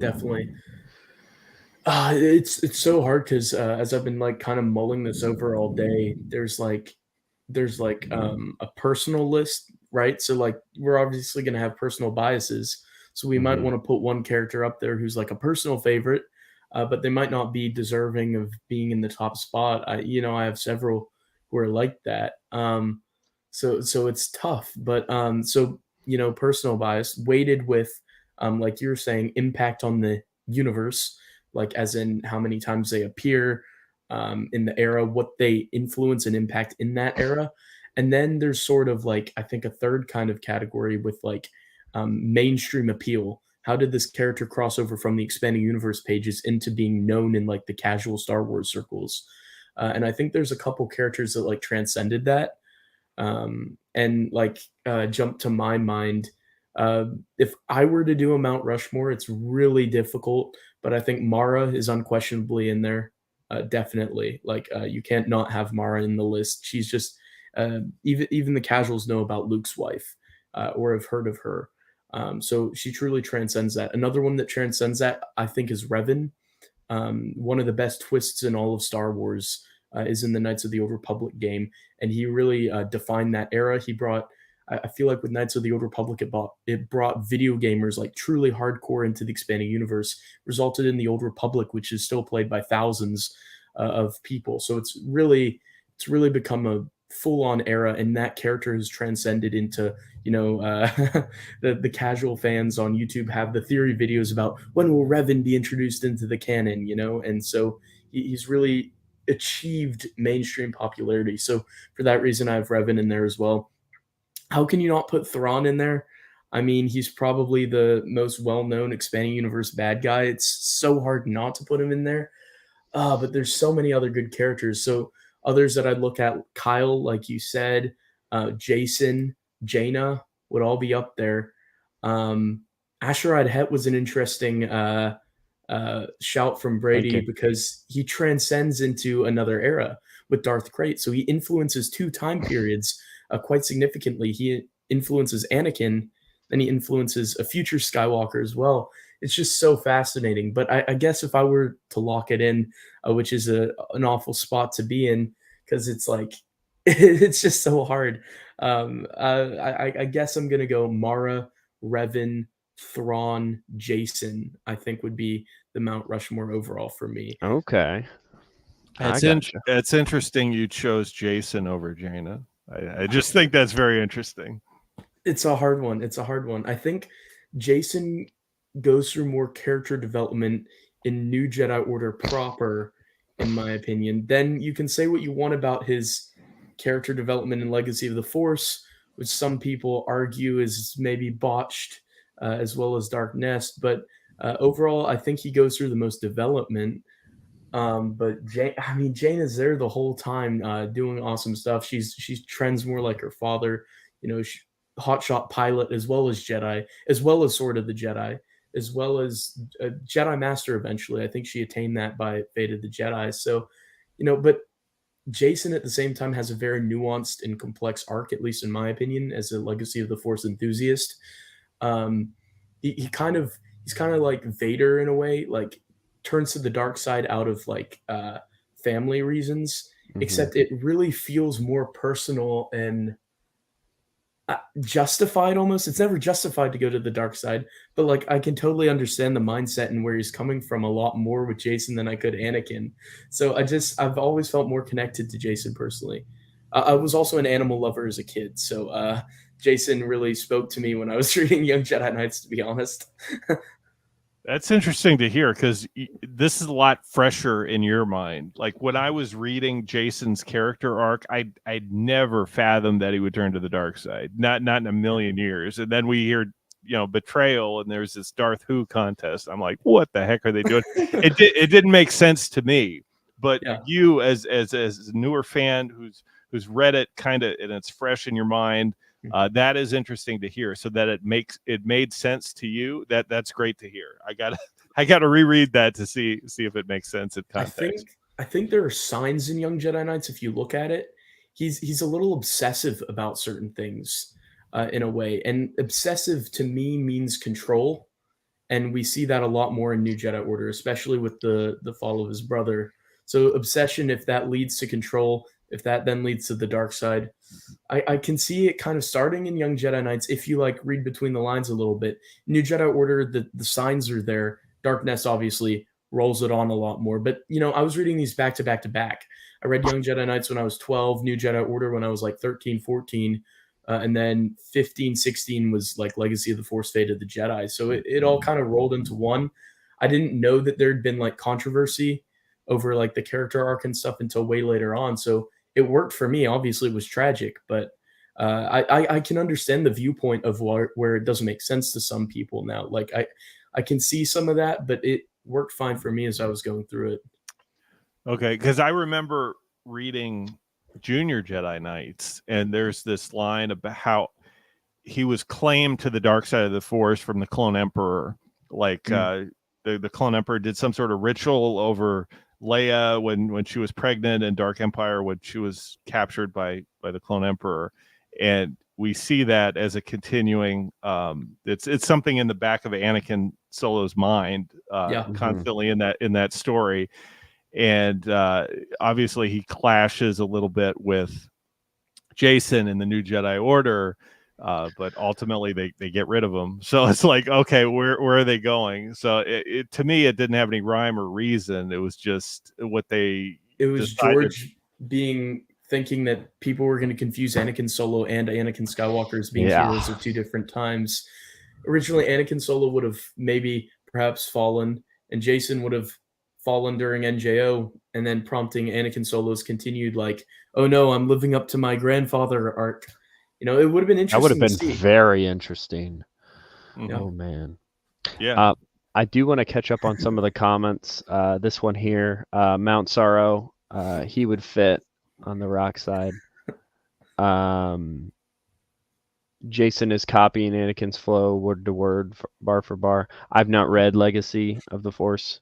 It's so hard, because as I've been like kind of mulling this over all day, there's like a personal list, right? So like, we're obviously going to have personal biases, so we might want to put one character up there who's like a personal favorite, but they might not be deserving of being in the top spot. I have several who are like that. So it's tough, but personal bias weighted with like you're saying, impact on the universe, like as in how many times they appear in the era, what they influence and impact in that era. And then there's sort of like, I think, a third kind of category with like mainstream appeal. How did this character cross over from the expanding universe pages into being known in like the casual Star Wars circles? And I think there's a couple characters that like transcended that, and like jump to my mind. If I were to do a Mount Rushmore, it's really difficult, but I think Mara is unquestionably in there. Definitely, like you can't not have Mara in the list. She's just even the casuals know about Luke's wife, or have heard of her. So she truly transcends that. Another one that transcends that, I think, is Revan. One of the best twists in all of Star Wars is in the Knights of the Old Republic game, and he really defined that era. He brought, I feel like with Knights of the Old Republic, it brought video gamers like truly hardcore into the expanding universe, resulted in the Old Republic, which is still played by thousands of people. So it's really become a full-on era, and that character has transcended into the casual fans on YouTube have the theory videos about when will Revan be introduced into the canon, and so he's really achieved mainstream popularity. So for that reason, I have Revan in there as well. How can you not put Thrawn in there? I mean, he's probably the most well-known expanding universe bad guy. It's so hard not to put him in there. But there's so many other good characters. So others that I'd look at, Kyle, like you said, Jason, Jaina would all be up there. Asherad Het was an interesting shout from Brady Thinking. because he transcends into another era with Darth Krayt. So he influences two time periods quite significantly. He influences Anakin, then he influences a future Skywalker as well. It's just so fascinating. But I guess if I were to lock it in, which is an awful spot to be in, because it's like it's just so hard. I guess I'm gonna go Mara, Revan, Thrawn, Jason. I think would be the Mount Rushmore overall for me. Okay. It's interesting you chose Jason over Jaina. I just think that's very interesting. It's a hard one. It's a hard one. I think Jason goes through more character development in New Jedi Order proper, in my opinion. Then you can say what you want about his character development in Legacy of the Force, which some people argue is maybe botched, as well as Dark Nest. But overall, I think he goes through the most development. But Jane is there the whole time, doing awesome stuff. She trends more like her father, hotshot pilot as well as Jedi, as well as Sword of the Jedi, as well as a Jedi Master eventually. I think she attained that by Fate of the Jedi. So, but Jason at the same time has a very nuanced and complex arc, at least in my opinion, as a Legacy of the Force enthusiast. He's kind of like Vader in a way, like turns to the dark side out of like family reasons, except it really feels more personal and justified almost. It's never justified to go to the dark side, but like I can totally understand the mindset and where he's coming from a lot more with Jason than I could Anakin. So I've always felt more connected to Jason personally. I was also an animal lover as a kid, so Jason really spoke to me when I was reading Young Jedi Knights, to be honest. That's interesting to hear because this is a lot fresher in your mind. Like when I was reading Jason's character arc, I'd never fathomed that he would turn to the dark side. Not in a million years. And then we hear, betrayal, and there's this Darth Who contest. I'm like, what the heck are they doing? It didn't make sense to me. But you, as a newer fan who's read it kind of and it's fresh in your mind, that is interesting to hear. So that it made sense to you. That's great to hear. I gotta reread that to see if it makes sense in context. I think there are signs in Young Jedi Knights. If you look at it, he's a little obsessive about certain things, in a way, and obsessive to me means control, and we see that a lot more in New Jedi Order, especially with the fall of his brother. So obsession, if that leads to control, if that then leads to the dark side, I can see it kind of starting in Young Jedi Knights if you like read between the lines a little bit. New Jedi Order, the signs are there. Darkness obviously rolls it on a lot more. But I was reading these back to back to back. I read Young Jedi Knights when I was 12, New Jedi Order when I was like 13, 14, and then 15, 16 was like Legacy of the Force, Fate of the Jedi. So it all kind of rolled into one. I didn't know that there'd been like controversy over like the character arc and stuff until way later on. So it worked for me. Obviously, it was tragic, but I can understand the viewpoint of where it doesn't make sense to some people now. Like I can see some of that, but it worked fine for me as I was going through it. Okay, because I remember reading Junior Jedi Knights, and there's this line about how he was claimed to the dark side of the Force from the Clone Emperor. Like the Clone Emperor did some sort of ritual over Leia when she was pregnant, and Dark Empire when she was captured by the Clone Emperor. And we see that as a continuing it's something in the back of Anakin Solo's mind constantly in that story. And obviously he clashes a little bit with Jason in the New Jedi Order, but ultimately they get rid of him. So it's like, okay, where are they going? So to me, it didn't have any rhyme or reason. It was just what they. It was decided. George thinking that people were going to confuse Anakin Solo and Anakin Skywalker as being heroes of two different times. Originally, Anakin Solo would have perhaps fallen, and Jason would have fallen during NJO, and then prompting Anakin Solo's continued like, oh no, I'm living up to my grandfather arc. It would have been interesting. That would have been very interesting. Mhm. Oh man. Yeah. I do want to catch up on some of the comments. This one here, Mount Sorrow, he would fit on the rock side. Um, Jason is copying Anakin's flow word to word, bar for bar. I've not read Legacy of the Force.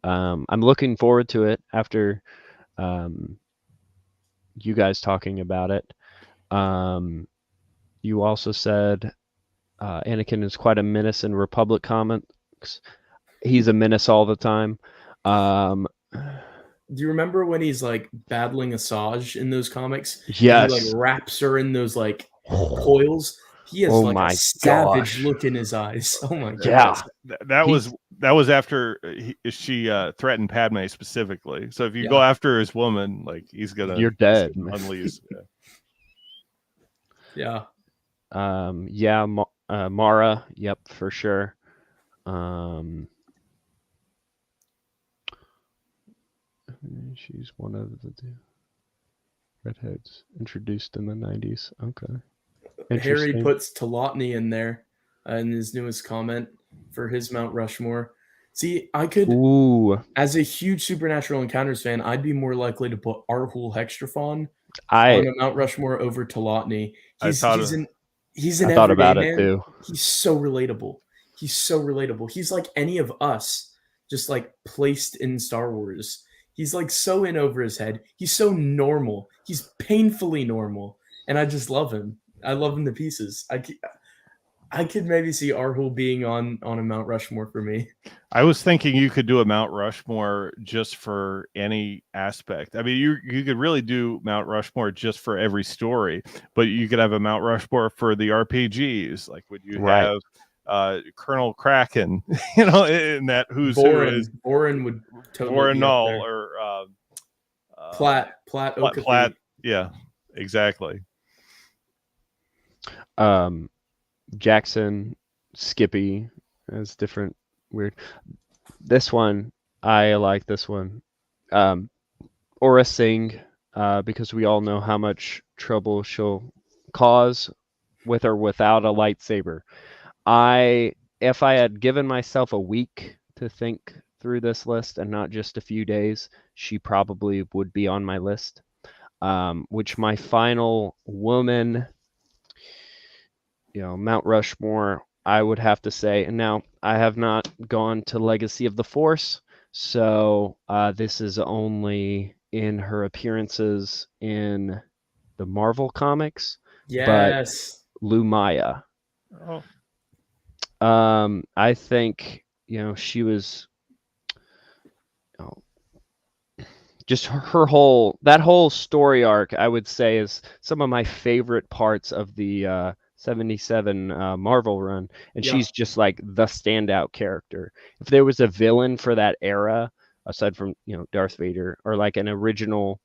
I'm looking forward to it after um, you guys talking about it. You also said Anakin is quite a menace in Republic comics. He's a menace all the time. Um, Do you remember when he's like battling Asajj in those comics and he like yes. wraps her in those like coils? He has Oh like a my savage gosh. look in his eyes. Oh my Yeah. goodness. That He's was after she threatened Padme specifically. So if you go Yeah. after his woman, like he's you're gonna dead, man. unleash. Yeah. Yeah, Mara, yep, for sure. She's one of the two redheads introduced in the 90s. Okay. Harry Interesting. puts Talotny in there in his newest comment for his Mount Rushmore. See, I could, Ooh, as a huge Supernatural Encounters fan, I'd be more likely to put Arhul Hextrafon I on a Mount Rushmore over Talotny. I He's thought he's of, an he's an I thought everyday about it man. too. He's so relatable. He's so relatable. He's like any of us, just like placed in Star Wars. He's like so in over his head. He's so normal. He's painfully normal, and I just love him. I love him to pieces. I could maybe see Arhul being on a Mount Rushmore for me. I was thinking you could do a Mount Rushmore just for any aspect. I mean, you could really do Mount Rushmore just for every story, but you could have a Mount Rushmore for the RPGs. Like, would you Right. have Colonel Kraken, you know, in that Who's Who is Boren would totally be up Voronol there. or Platt Okathi. Platt. Yeah, exactly. Jackson, Skippy as different weird. This one, I like this one. Aura Singh, because we all know how much trouble she'll cause with or without a lightsaber. If I had given myself a week to think through this list and not just a few days, she probably would be on my list. Which my final woman, Mount Rushmore, I would have to say. And now I have not gone to Legacy of the Force, so this is only in her appearances in the Marvel comics, but Yes. Lumaya. Oh, I think she was just her whole story arc. I would say is some of my favorite parts of the 77 Marvel run, and Yeah. she's just like the standout character. If there was a villain for that era, aside from Darth Vader, or like an original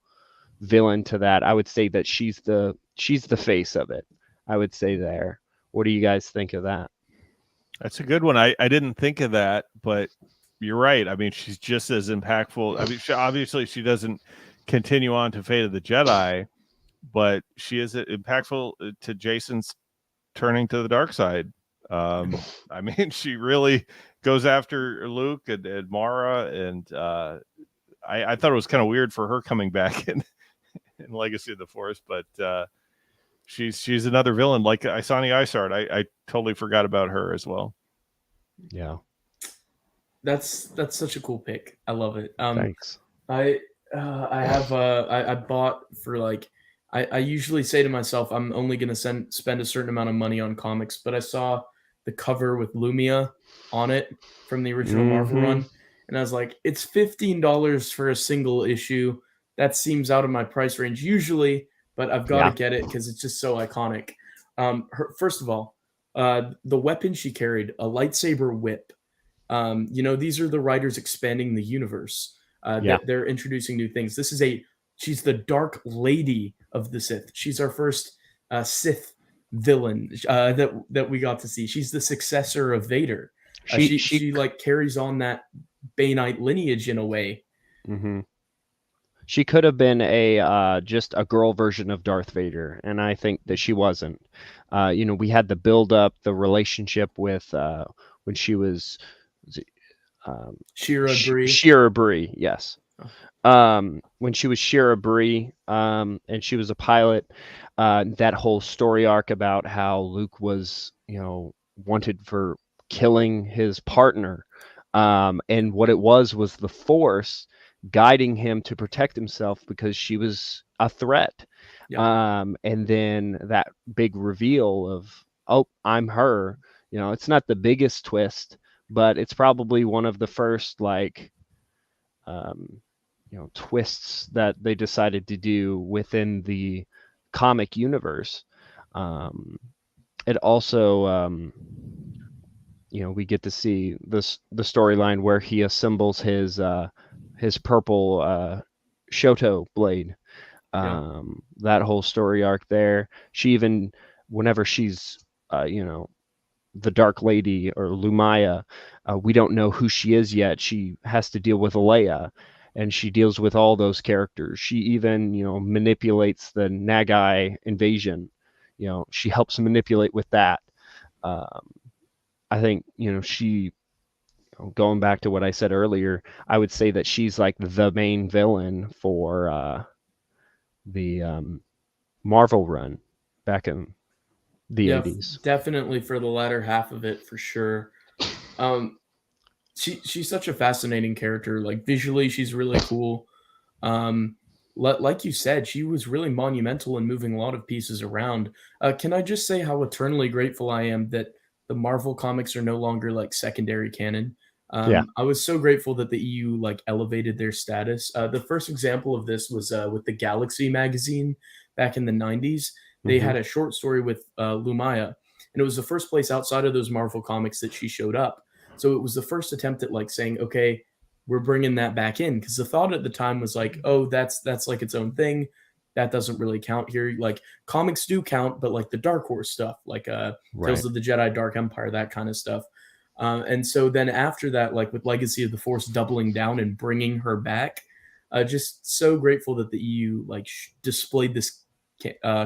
villain to that, I would say that she's the face of it. I would say there. What do you guys think of that? that's a good one. I didn't think of that, but you're right. I mean, she's just as impactful. I mean, obviously she doesn't continue on to Fate of the Jedi, but she is impactful to Jason's turning to the dark side. I mean, she really goes after Luke and Mara, and I thought it was kind of weird for her coming back in Legacy of the Force, but she's another villain like Isani Isard. I totally forgot about her as well. Yeah. That's such a cool pick. I love it. Thanks. I bought for like I usually say to myself I'm only gonna spend a certain amount of money on comics, but I saw the cover with Lumia on it from the original Marvel run, and I was like, it's $15 for a single issue. That seems out of my price range usually, but I've got to get it because it's just so iconic. First of all, the weapon she carried, a lightsaber whip. These are the writers expanding the universe. That they're introducing new things. She's the Dark Lady of the Sith. She's our first Sith villain that we got to see. She's the successor of Vader. She like carries on that Baneite lineage in a way. Mm-hmm. She could have been a just a girl version of Darth Vader, and I think that she wasn't. We had the build up, the relationship with when she was Shira Bree. Shira Bree, yes. Oh. When she was Shira Bree, and she was a pilot, that whole story arc about how Luke was, wanted for killing his partner, and what it was the Force guiding him to protect himself because she was a threat. Yeah. And then that big reveal of, oh, I'm her. It's not the biggest twist, but it's probably one of the first um, twists that they decided to do within the comic universe. It also, we get to see the storyline where he assembles his purple Shoto blade. Yeah. That whole story arc there. She even, whenever she's, the Dark Lady or Lumaya, we don't know who she is yet. She has to deal with Leia, and she deals with all those characters. She even, manipulates the Nagai invasion. She helps manipulate with that. Um, I think, she, going back to what I said earlier, I would say that she's like the main villain for the Marvel run back in the Yeah, 80s. definitely for the latter half of it for sure. Um, she's such a fascinating character. Like visually, she's really cool. Um, like you said, she was really monumental in moving a lot of pieces around. Can I just say how eternally grateful I am that the Marvel comics are no longer like secondary canon? Yeah. I was so grateful that the EU like elevated their status. The first example of this was with the Galaxy magazine back in the '90s. They Mm-hmm. had a short story with Lumaya, and it was the first place outside of those Marvel comics that she showed up. So it was the first attempt at like saying, okay, we're bringing that back in, because the thought at the time was like, oh, that's like its own thing, that doesn't really count here. Like comics do count, but like the Dark Horse stuff, like Right. Tales of the Jedi, Dark Empire, that kind of stuff. And so then after that, like with Legacy of the Force doubling down and bringing her back, just so grateful that the EU like displayed this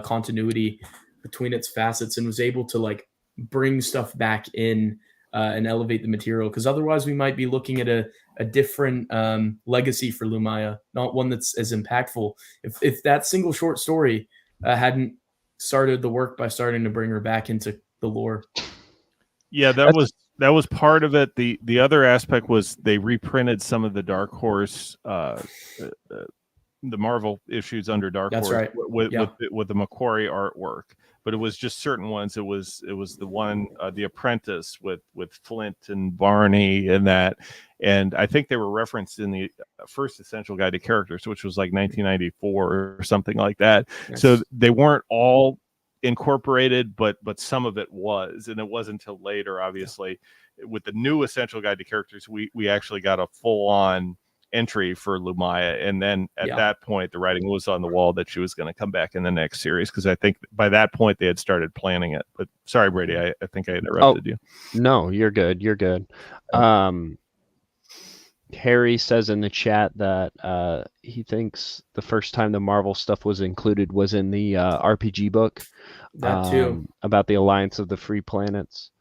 continuity between its facets and was able to like bring stuff back in and elevate the material, because otherwise we might be looking at a different legacy for Lumaya, not one that's as impactful. If that single short story hadn't started the work by starting to bring her back into the lore. Yeah, That's that was part of it. The other aspect was they reprinted some of the Dark Horse the Marvel issues under Dark That's Horse right. with Yeah. with the Macquarie artwork, but it was just certain ones. It was the one The Apprentice with Flint and Barney and that, and I think they were referenced in the first Essential Guide to Characters, which was like 1994 or something like that. Nice. So they weren't all incorporated, but some of it was, and it wasn't until later, obviously, with the new Essential Guide to Characters, we actually got a full on entry for Lumaya, and then at that point the writing was on the wall that she was going to come back in the next series, because I think by that point they had started planning it. But sorry, Brady, I think I interrupted you. No, you're good. You're good. Harry says in the chat that he thinks the first time the Marvel stuff was included was in the RPG book, That too. about the Alliance of the Free Planets,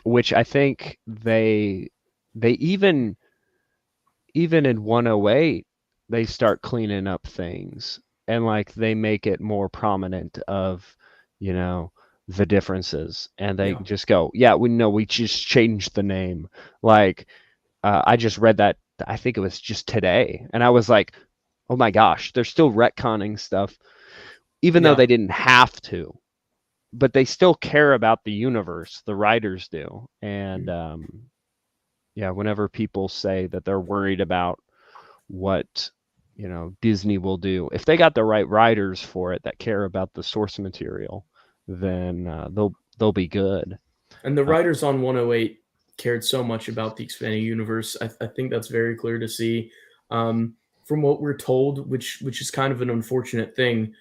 which I think they even in 108 they start cleaning up things, and like they make it more prominent of, the differences, and they just go, yeah, we know, we just changed the name. Like I just read that, I think it was just today, and I was like, oh my gosh, they're still retconning stuff, even though they didn't have to, but they still care about the universe, the writers do. And whenever people say that they're worried about what Disney will do, if they got the right writers for it that care about the source material, then they'll be good. And the writers on 108 cared so much about the expanding universe. I think that's very clear to see from what we're told, which is kind of an unfortunate thing.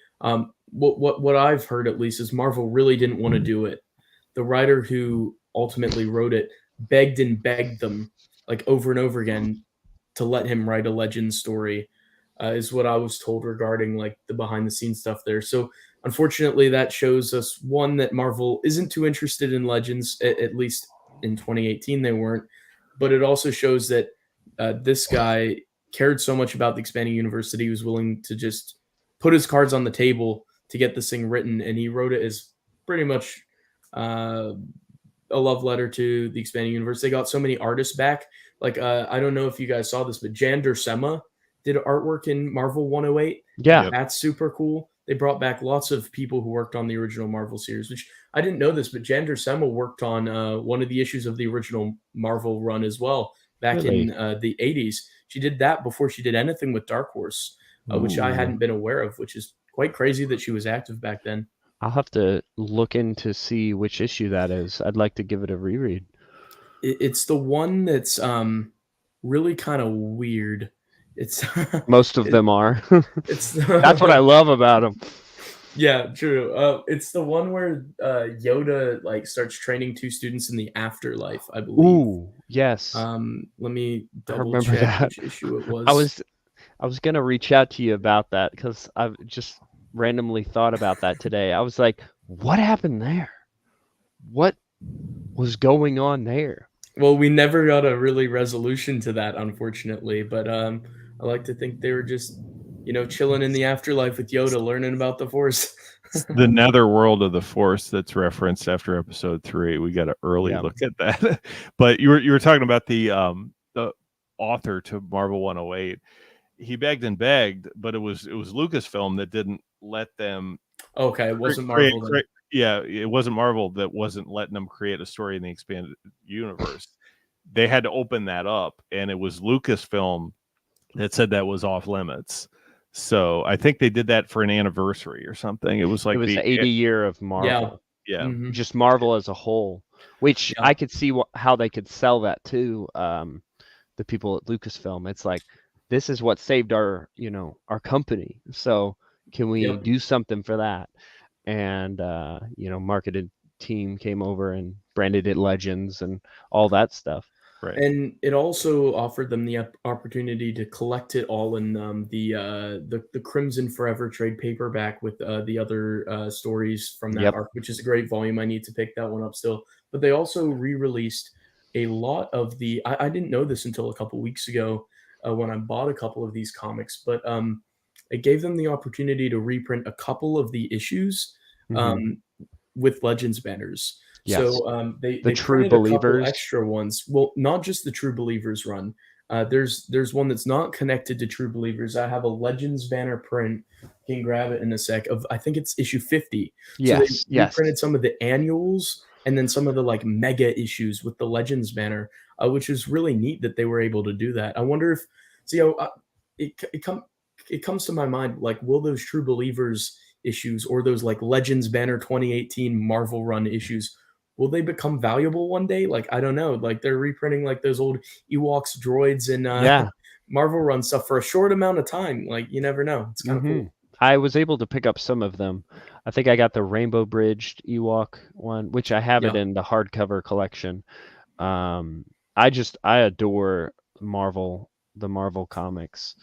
What I've heard at least is Marvel really didn't want to do it. The writer who ultimately wrote it begged and begged them like over and over again, to let him write a Legends story, is what I was told regarding like the behind the scenes stuff there. So unfortunately, that shows us one that Marvel isn't too interested in Legends, at least in 2018 they weren't. But it also shows that this guy cared so much about the expanding universe that he was willing to just put his cards on the table to get this thing written, and he wrote it as pretty much a love letter to the expanding universe. They got so many artists back. Like I don't know if you guys saw this, but Jan Duursema did artwork in Marvel 108. Yeah. That's super cool. They brought back lots of people who worked on the original Marvel series, which I didn't know this, but Jan Duursema worked on one of the issues of the original Marvel run as well back Really? in the 80s. She did that before she did anything with Dark Horse, which I Ooh. hadn't been aware of, which is quite crazy that she was active back then. I'll have to look in to see which issue that is. I'd like to give it a reread. It's the one that's really kind of weird. It's Most of them are. it's That's what I love about them. Yeah, true. It's the one where Yoda like starts training two students in the afterlife, I believe. Ooh, yes. Let me double remember check that. which issue it was. I was gonna reach out to you about that because I've just randomly thought about that today. I was like, what happened there? What was going on there? Well, we never got a really resolution to that, unfortunately. But I like to think they were just, chilling in the afterlife with Yoda, learning about the Force. The nether world of the Force that's referenced after episode 3. We got an early look at that. But you were talking about the author to Marvel 108. He begged and begged, but it was Lucasfilm that didn't let them. Okay, it wasn't Marvel. It wasn't Marvel that wasn't letting them create a story in the expanded universe. They had to open that up, and it was Lucasfilm that said that was off limits. So I think they did that for an anniversary or something. It was like the 80 year of Marvel. Yeah. Mm-hmm. Just Marvel as a whole, which I could see how they could sell that to the people at Lucasfilm. It's like, this is what saved our company. So can we do something for that? And marketing team came over and branded it Legends and all that stuff. Right. And it also offered them the opportunity to collect it all in the Crimson Forever trade paperback with the other stories from that arc, which is a great volume. I need to pick that one up still. But they also re-released a lot of the. I didn't know this until a couple weeks ago when I bought a couple of these comics, but it gave them the opportunity to reprint a couple of the issues with Legends banners. Yes. So they True printed Believers, a couple extra ones. Well, not just the True Believers run. There's one that's not connected to True Believers. I have a Legends banner print. You can grab it in a sec. Of I think it's issue 50. Yes. So they printed some of the annuals and then some of the like mega issues with the Legends banner, which is really neat that they were able to do that. I wonder if it comes to my mind, like, will those True Believers issues or those like Legends banner 2018 Marvel run issues, will they become valuable one day? Like, I don't know. Like, they're reprinting like those old Ewoks droids and Marvel run stuff for a short amount of time. Like, you never know. It's kind of cool. I was able to pick up some of them. I think I got the Rainbow Bridged Ewok one, which I have it in the hardcover collection. I adore the Marvel comics.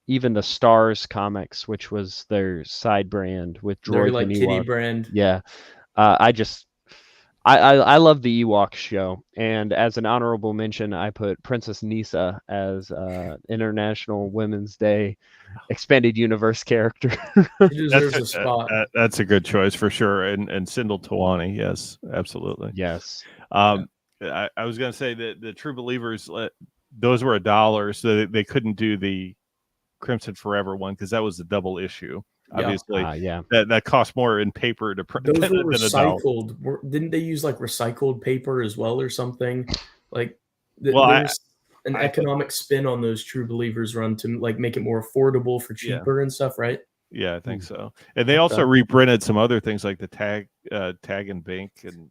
Even the Stars comics, which was their side brand with droids like and kitty Ewok. brand. Yeah. I love the Ewok show, and as an honorable mention, I put Princess Nisa as International Women's Day expanded universe character. She deserves a spot. That's a good choice for sure. And Sindel Tawani, yes, absolutely. Yes. I was going to say that the True Believers, those were $1, so they couldn't do the Crimson Forever one because that was the double issue. Obviously, that cost more in paper to print. Those were recycled. Didn't they use like recycled paper as well or something? Like, there's an economic spin on those True Believers run to like make it more affordable for cheaper and stuff, right? Yeah, I think so. And they also reprinted some other things like the tag and Bink and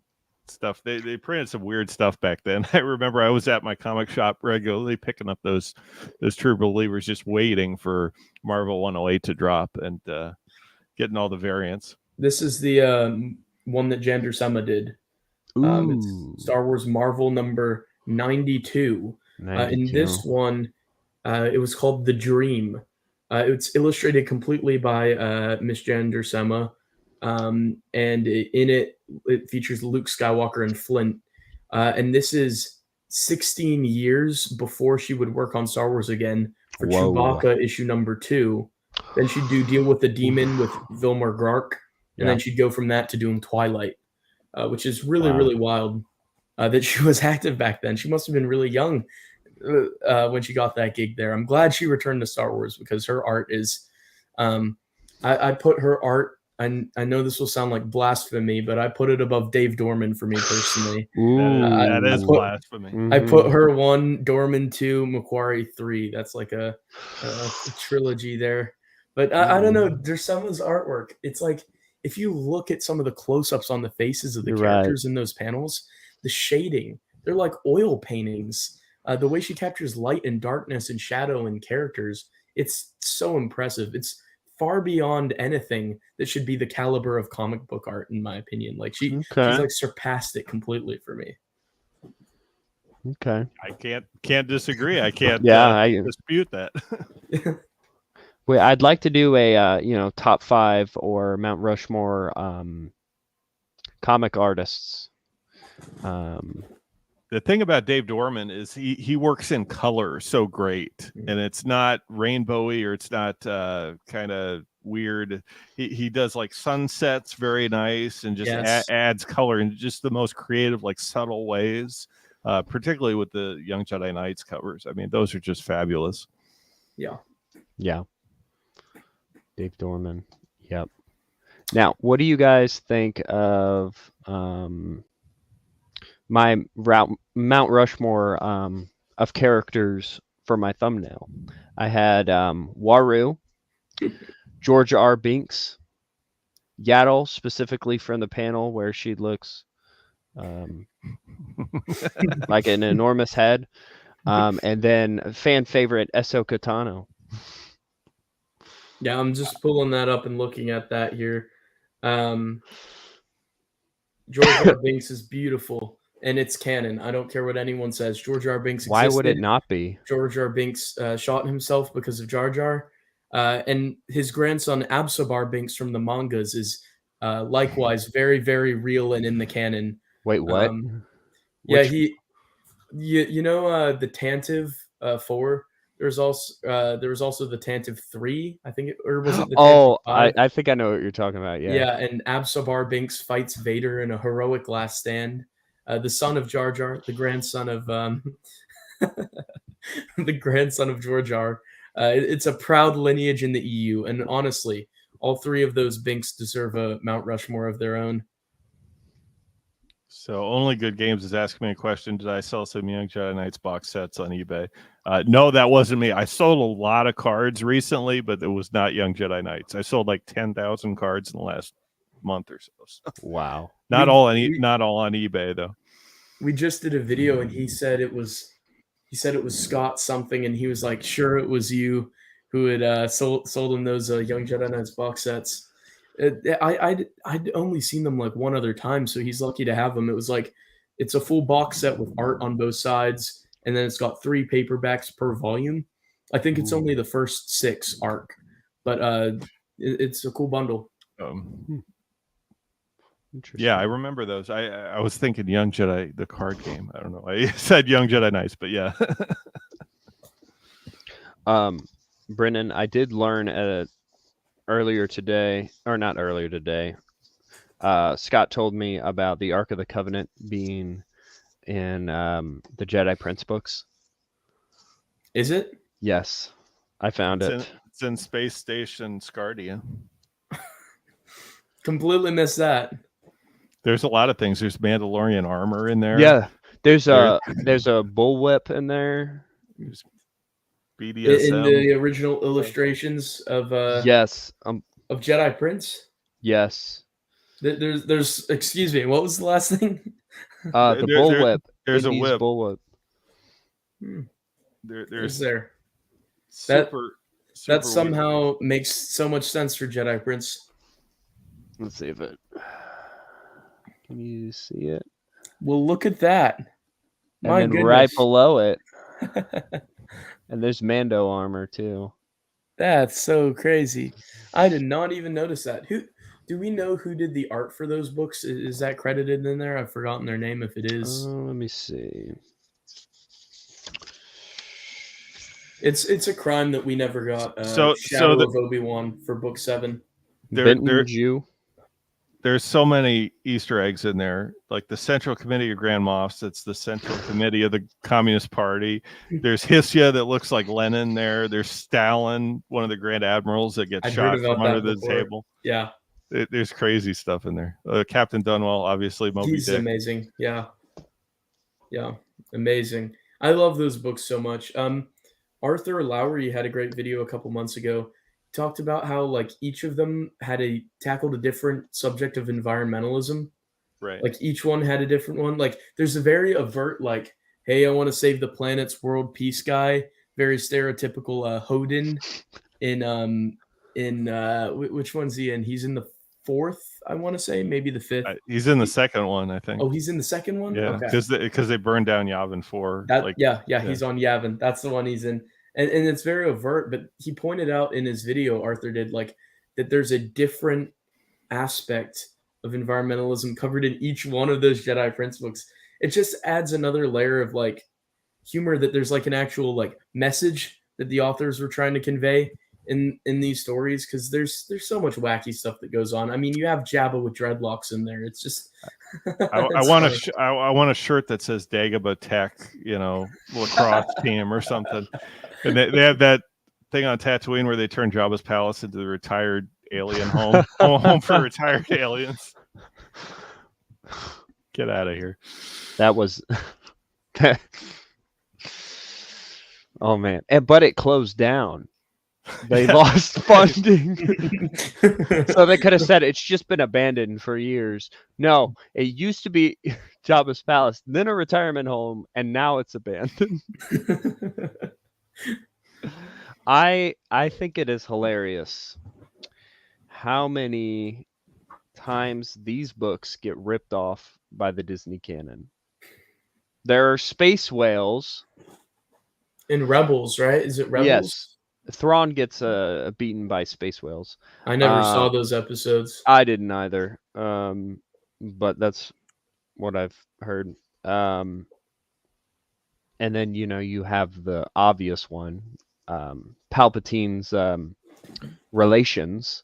stuff. They printed some weird stuff back then. I remember I was at my comic shop regularly picking up those True Believers, just waiting for Marvel 108 to drop and getting all the variants. This is the one that Jan Duursema did. It's Star Wars Marvel number 92. In this one, It was called The Dream. It's illustrated completely by Miss Jan Duursema, and in it, it features Luke Skywalker and Flint. And this is 16 years before she would work on Star Wars again for Whoa. Chewbacca issue number 2. Then she'd do Deal with the Demon with Vilmar Gark, and then she'd go from that to doing Twilight, which is really, really wild that she was active back then. She must have been really young when she got that gig there. I'm glad she returned to Star Wars because her art is. I put her art. I know this will sound like blasphemy, but I put it above Dave Dorman for me personally. That is blasphemy. I put her 1, Dorman 2, Macquarie 3. That's like a trilogy there. But I don't know. There's some of his artwork. It's like if you look at some of the close-ups on the faces of the characters in those panels, the shading, they're like oil paintings. The way she captures light and darkness and shadow in characters, it's so impressive. It's far beyond anything that should be the caliber of comic book art, in my opinion. Like she's like surpassed it completely for me. Okay. I can't disagree. I can't dispute that. Wait, I'd like to do a top 5 or Mount Rushmore comic artists. The thing about Dave Dorman is he works in color so great, and it's not rainbowy or it's not kind of weird. He does like sunsets very nice and just adds color in just the most creative, like subtle ways. Particularly with the Young Jedi Knights covers. I mean, those are just fabulous. Yeah. Dave Dorman. Yep. Now, what do you guys think of my Mount Rushmore of characters for my thumbnail? I had Waru, George R. Binks, Yaddle, specifically from the panel where she looks like an enormous head, and then fan favorite Ahsoka Tano. Yeah, I'm just pulling that up and looking at that here. George R. Binks is beautiful, and it's canon. I don't care what anyone says. George R. Binks existed. Why would it not be? George R. Binks shot himself because of Jar Jar, and his grandson Absabar Binks from the mangas is likewise very, very real and in the canon. Wait, what? Yeah, you know the Tantive 4. There was also the Tantive 3, I think, or was it the Tantive 5? I think I know what you're talking about. Yeah, and Absabar Binks fights Vader in a heroic last stand. The son of Jar Jar, the grandson of the grandson of Jar Jar. It's a proud lineage in the EU, and honestly, all 3 of those Binks deserve a Mount Rushmore of their own. So Only Good Games is asking me a question. Did I sell some Young Jedi Knights box sets on eBay? No, that wasn't me. I sold a lot of cards recently, but it was not Young Jedi Knights. I sold like 10,000 cards in the last month or so. Wow. Not all on eBay though. We just did a video and he said it was Scott something, and he was like, sure it was you who had sold him those Young Jedi Knights box sets. I'd only seen them like one other time, so he's lucky to have them. It was like it's a full box set with art on both sides, and then it's got 3 paperbacks per volume. I think it's only the first 6 arc, but it's a cool bundle. Yeah, I remember those. I was thinking Young Jedi, the card game. I don't know. I said Young Jedi Knights, but yeah. Brennan, I did learn earlier today, or not earlier today, Scott told me about the Ark of the Covenant being in the Jedi Prince books. Is it? Yes, I found it. It's in Space Station Scardia. Completely missed that. There's a lot of things. There's Mandalorian armor in there. Yeah, there's a bullwhip in there. There's BDSM. In the original illustrations of yes, of Jedi Prince. Yes. There's excuse me, what was the last thing? The bullwhip. There's a whip. Bullwhip. There's that somehow makes so much sense for Jedi Prince. Let's see if it. Can you see it? Well, look at that. My goodness. Right below it. And there's Mando armor too. That's so crazy. I did not even notice that. Who do we know who did the art for those books? Is that credited in there? I've forgotten their name if it is. Let me see. It's a crime that we never got So Shadow of Obi-Wan for book 7. Benton Jew. There's so many Easter eggs in there, like the Central Committee of Grand Moffs. It's the Central Committee of the Communist Party. There's Hisia that looks like Lenin there. There's Stalin, one of the Grand Admirals that gets shot from under the table. Yeah. There's crazy stuff in there. Captain Dunwell, obviously, Moby He's Dick. amazing. Yeah. Yeah. Amazing. I love those books so much. Arthur Lowry had a great video a couple months ago. He talked about how like each of them had tackled a different subject of environmentalism. Right. Like each one had a different one. Like there's a very overt like, hey, I want to save the planet's world peace guy. Very stereotypical Hodin in which one's he in? He's in the 4th, I want to say, maybe the 5th. He's in the second one, I think. Oh, he's in the second one? Yeah, because they burned down Yavin 4. Yeah, he's on Yavin. That's the one he's in. And it's very overt, but he pointed out in his video, Arthur did, like, that there's a different aspect of environmentalism covered in each one of those Jedi Prince books. It just adds another layer of, like, humor that there's, like, an actual, like, message that the authors were trying to convey in these stories, because there's so much wacky stuff that goes on. I mean, you have Jabba with dreadlocks in there. It's just I want a shirt that says Dagobah Tech, lacrosse team or something. And they have that thing on Tatooine where they turn Jabba's palace into the retired alien home for retired aliens. Get out of here. That was oh man. But it closed down. They lost funding. So they could have said it's just been abandoned for years. No, it used to be Jabba's palace, then a retirement home, and now it's abandoned. I think it is hilarious how many times these books get ripped off by the Disney canon. There are space whales in Rebels, right? Is it Rebels? Yes. Thrawn gets beaten by space whales. I never saw those episodes. I didn't either. But that's what I've heard. And then you have the obvious one, Palpatine's relations.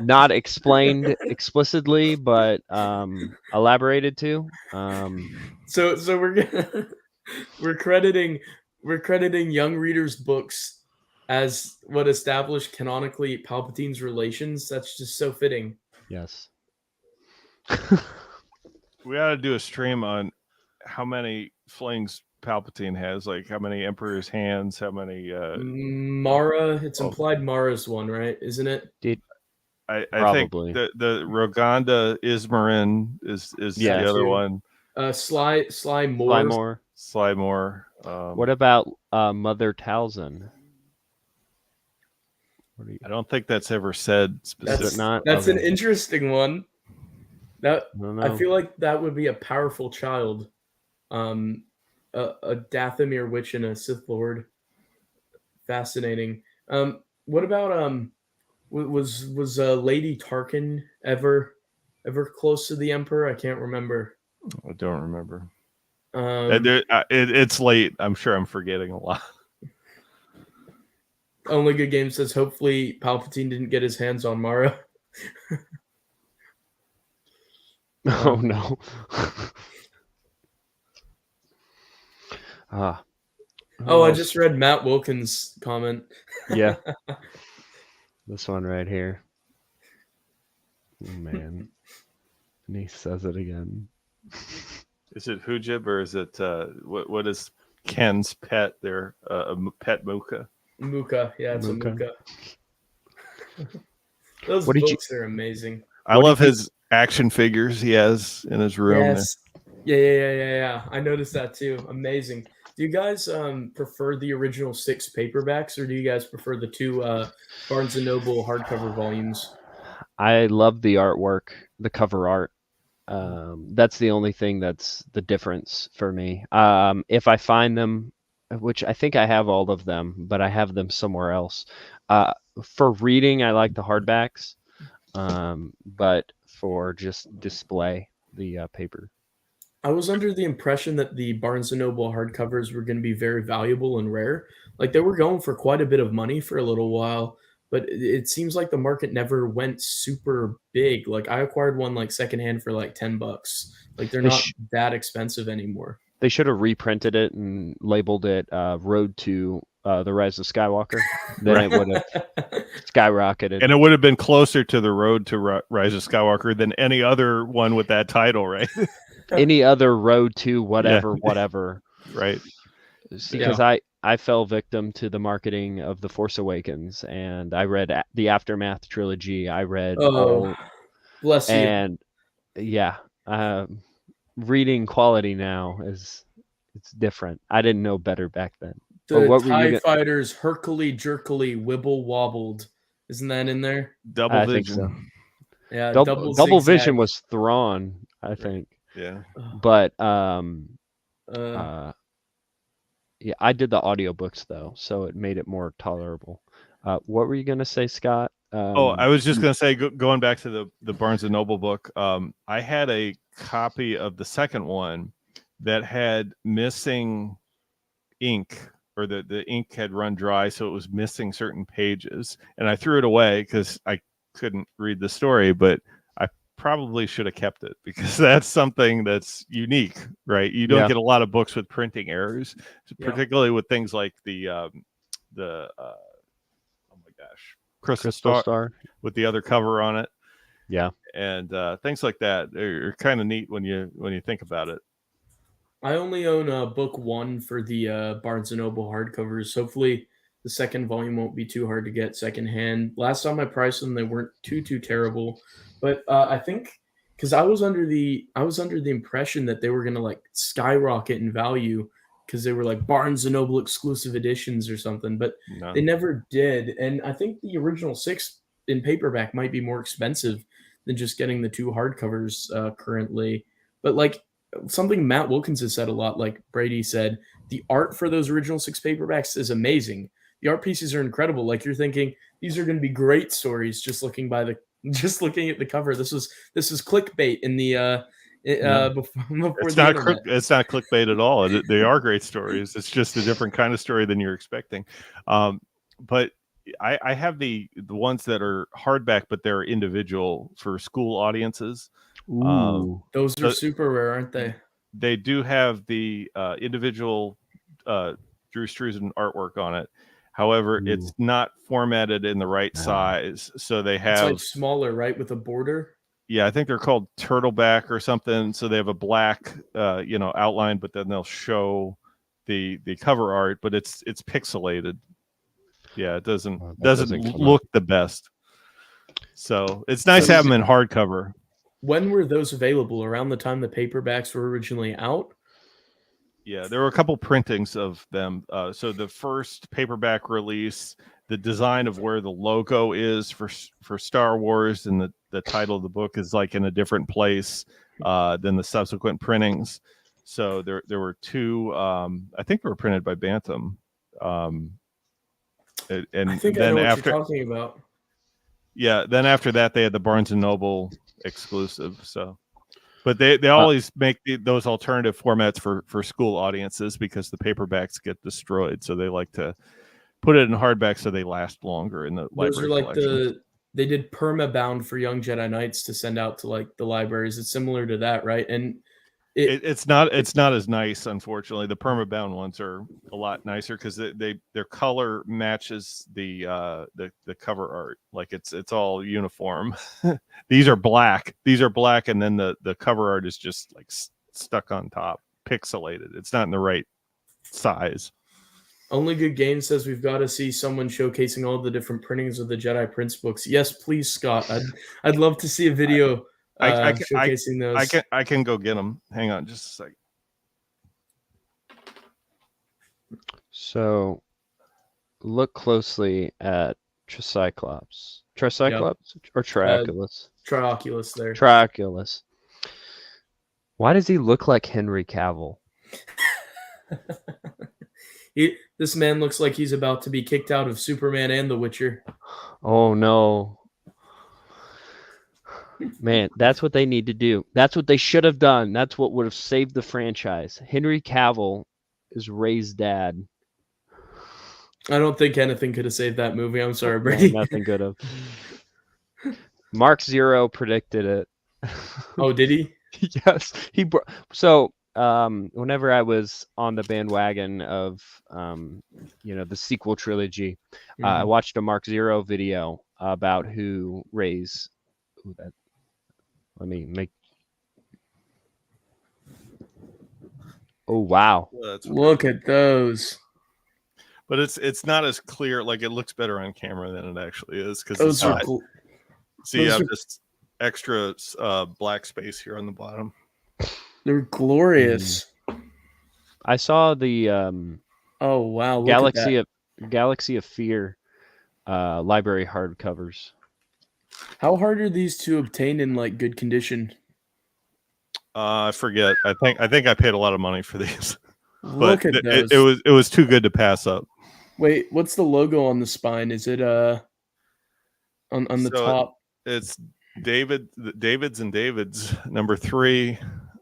Not explained explicitly, but elaborated to. So we're crediting young readers' books as what established canonically Palpatine's relations. That's just so fitting. Yes. We ought to do a stream on how many flings Palpatine has, like how many Emperor's hands, how many Mara. It's implied Mara's one, right? Isn't it? I think the Roganda Ismarin is the other one. Sly Moore. What about Mother Talzin? I don't think that's ever said specifically. That's an interesting one. I feel like that would be a powerful child. A Dathomir witch and a Sith Lord. Fascinating. What about was Lady Tarkin ever close to the Emperor? I can't remember. I don't remember. It's late. I'm sure I'm forgetting a lot. Only Good Game says hopefully Palpatine didn't get his hands on Mara. Oh no. I just read Matt Wilkins' comment. Yeah. This one right here. Oh, man. And he says it again. Is it Hujib or is it what is Ken's pet there? A pet Mooka? Mooka, yeah, it's a Mooka. Those books are amazing. I love his action figures he has in his room. Yes. Yeah. I noticed that too. Amazing. Do you guys prefer the original 6 paperbacks, or do you guys prefer the 2 Barnes & Noble hardcover volumes? I love the artwork, the cover art. That's the only thing that's the difference for me. If I find them, which I think I have all of them, but I have them somewhere else. For reading, I like the hardbacks, but for just display, the paper. I was under the impression that the Barnes and Noble hardcovers were going to be very valuable and rare. Like they were going for quite a bit of money for a little while, but it seems like the market never went super big. Like I acquired one like secondhand for like $10. Like they're They, not sh- that expensive anymore. they should have reprinted it and labeled it Road to the Rise of Skywalker. Then Right. it would have skyrocketed. And it would have been closer to the Road to Rise of Skywalker than any other one with that title, right? Any other road to whatever. Right. Because I fell victim to the marketing of The Force Awakens, and I read the Aftermath trilogy. I read Oh, bless you. and yeah, reading quality now it's different. I didn't know better back then. The what were you TIE fighters Hercule Jerkily Wibble Wobbled. Isn't that in there? Double I Vision. think so. Yeah, Double zigzag. Vision was Thrawn, I think. Yeah. But Uh, yeah, I did the audiobooks though, so it made it more tolerable. What were you gonna say, Scott? I was just going to say, going back to the Barnes and Noble book, I had a copy of the second one that had missing ink, or the ink had run dry, so it was missing certain pages, and I threw it away because I couldn't read the story, but I probably should have kept it because that's something that's unique, right? You don't get a lot of books with printing errors, particularly with things like the oh my gosh, Crystal Star with the other cover on it. Yeah. And things like that are kind of neat when you think about it. I only own book one for the Barnes and Noble hardcovers. Hopefully, the second volume won't be too hard to get secondhand. Last time I priced them, they weren't too terrible, but I think because I was under the impression that they were gonna like skyrocket in value because they were like Barnes and Noble exclusive editions or something, but they never did. And I think the original 6 in paperback might be more expensive than just getting the 2 hardcovers currently. But like something Matt Wilkins has said a lot, like Brady said, the art for those original 6 paperbacks is amazing. The art pieces are incredible. Like you're thinking these are going to be great stories just looking at the cover. This is clickbait in the before it's the not internet. It's not clickbait at all. They are great stories. It's just a different kind of story than you're expecting. But I have the ones that are hardback, but they're individual for school audiences. Those are super rare, aren't they? They do have the individual Drew Struzan artwork on it. However, it's not formatted in the right size, so they have it's like smaller, right, with a border. Yeah, I think they're called turtleback or something. So they have a black, outline, but then they'll show the cover art, but it's pixelated. Yeah, it doesn't look the best. So it's nice to have them in hardcover. When were those available? Around the time the paperbacks were originally out? Yeah, there were a couple printings of them. So the first paperback release, the design of where the logo is for Star Wars and the title of the book is like in a different place than the subsequent printings. So there were 2. I think they were printed by Bantam. And I think then I know what you're talking about. Yeah, then after that they had the Barnes and Noble exclusive. So. But they always make those alternative formats for school audiences because the paperbacks get destroyed. So they like to put it in hardback so they last longer in the library. Those are like they did permabound for Young Jedi Knights to send out to like the libraries. It's similar to that, right? And it's not as nice, unfortunately. The permabound ones are a lot nicer because their color matches the cover art. Like it's all uniform. These are black, and then the cover art is just like stuck on top, pixelated. It's not in the right size. Only Good Game says we've got to see someone showcasing all the different printings of the Jedi Prince books. Yes, please, Scott. I'd love to see a video showcasing those. I can go get them. Hang on just a second. So look closely at Tricyclops or Trioculus? Trioculus there. Trioculus. Why does he look like Henry Cavill? This man looks like he's about to be kicked out of Superman and The Witcher. Oh no. Man, that's what they need to do. That's what they should have done. That's what would have saved the franchise. Henry Cavill is Ray's dad. I don't think anything could have saved that movie. I'm sorry, No, Brady. nothing could have. Mark Zero predicted it. Oh, did he? Yes, whenever I was on the bandwagon of the sequel trilogy, I watched a Mark Zero video about who Ray's. Let me make. Oh wow! Look at those. But it's not as clear. Like, it looks better on camera than it actually is, because Those are cool. See, you have this extra black space here on the bottom. They're glorious. I saw the oh wow! Look Galaxy of Fear library hardcovers. How hard are these to obtain in like good condition? I forget. I think I paid a lot of money for these. Look but at those. It was too good to pass up. Wait, what's the logo on the spine? Is it on the top? It's David's and David's number 3.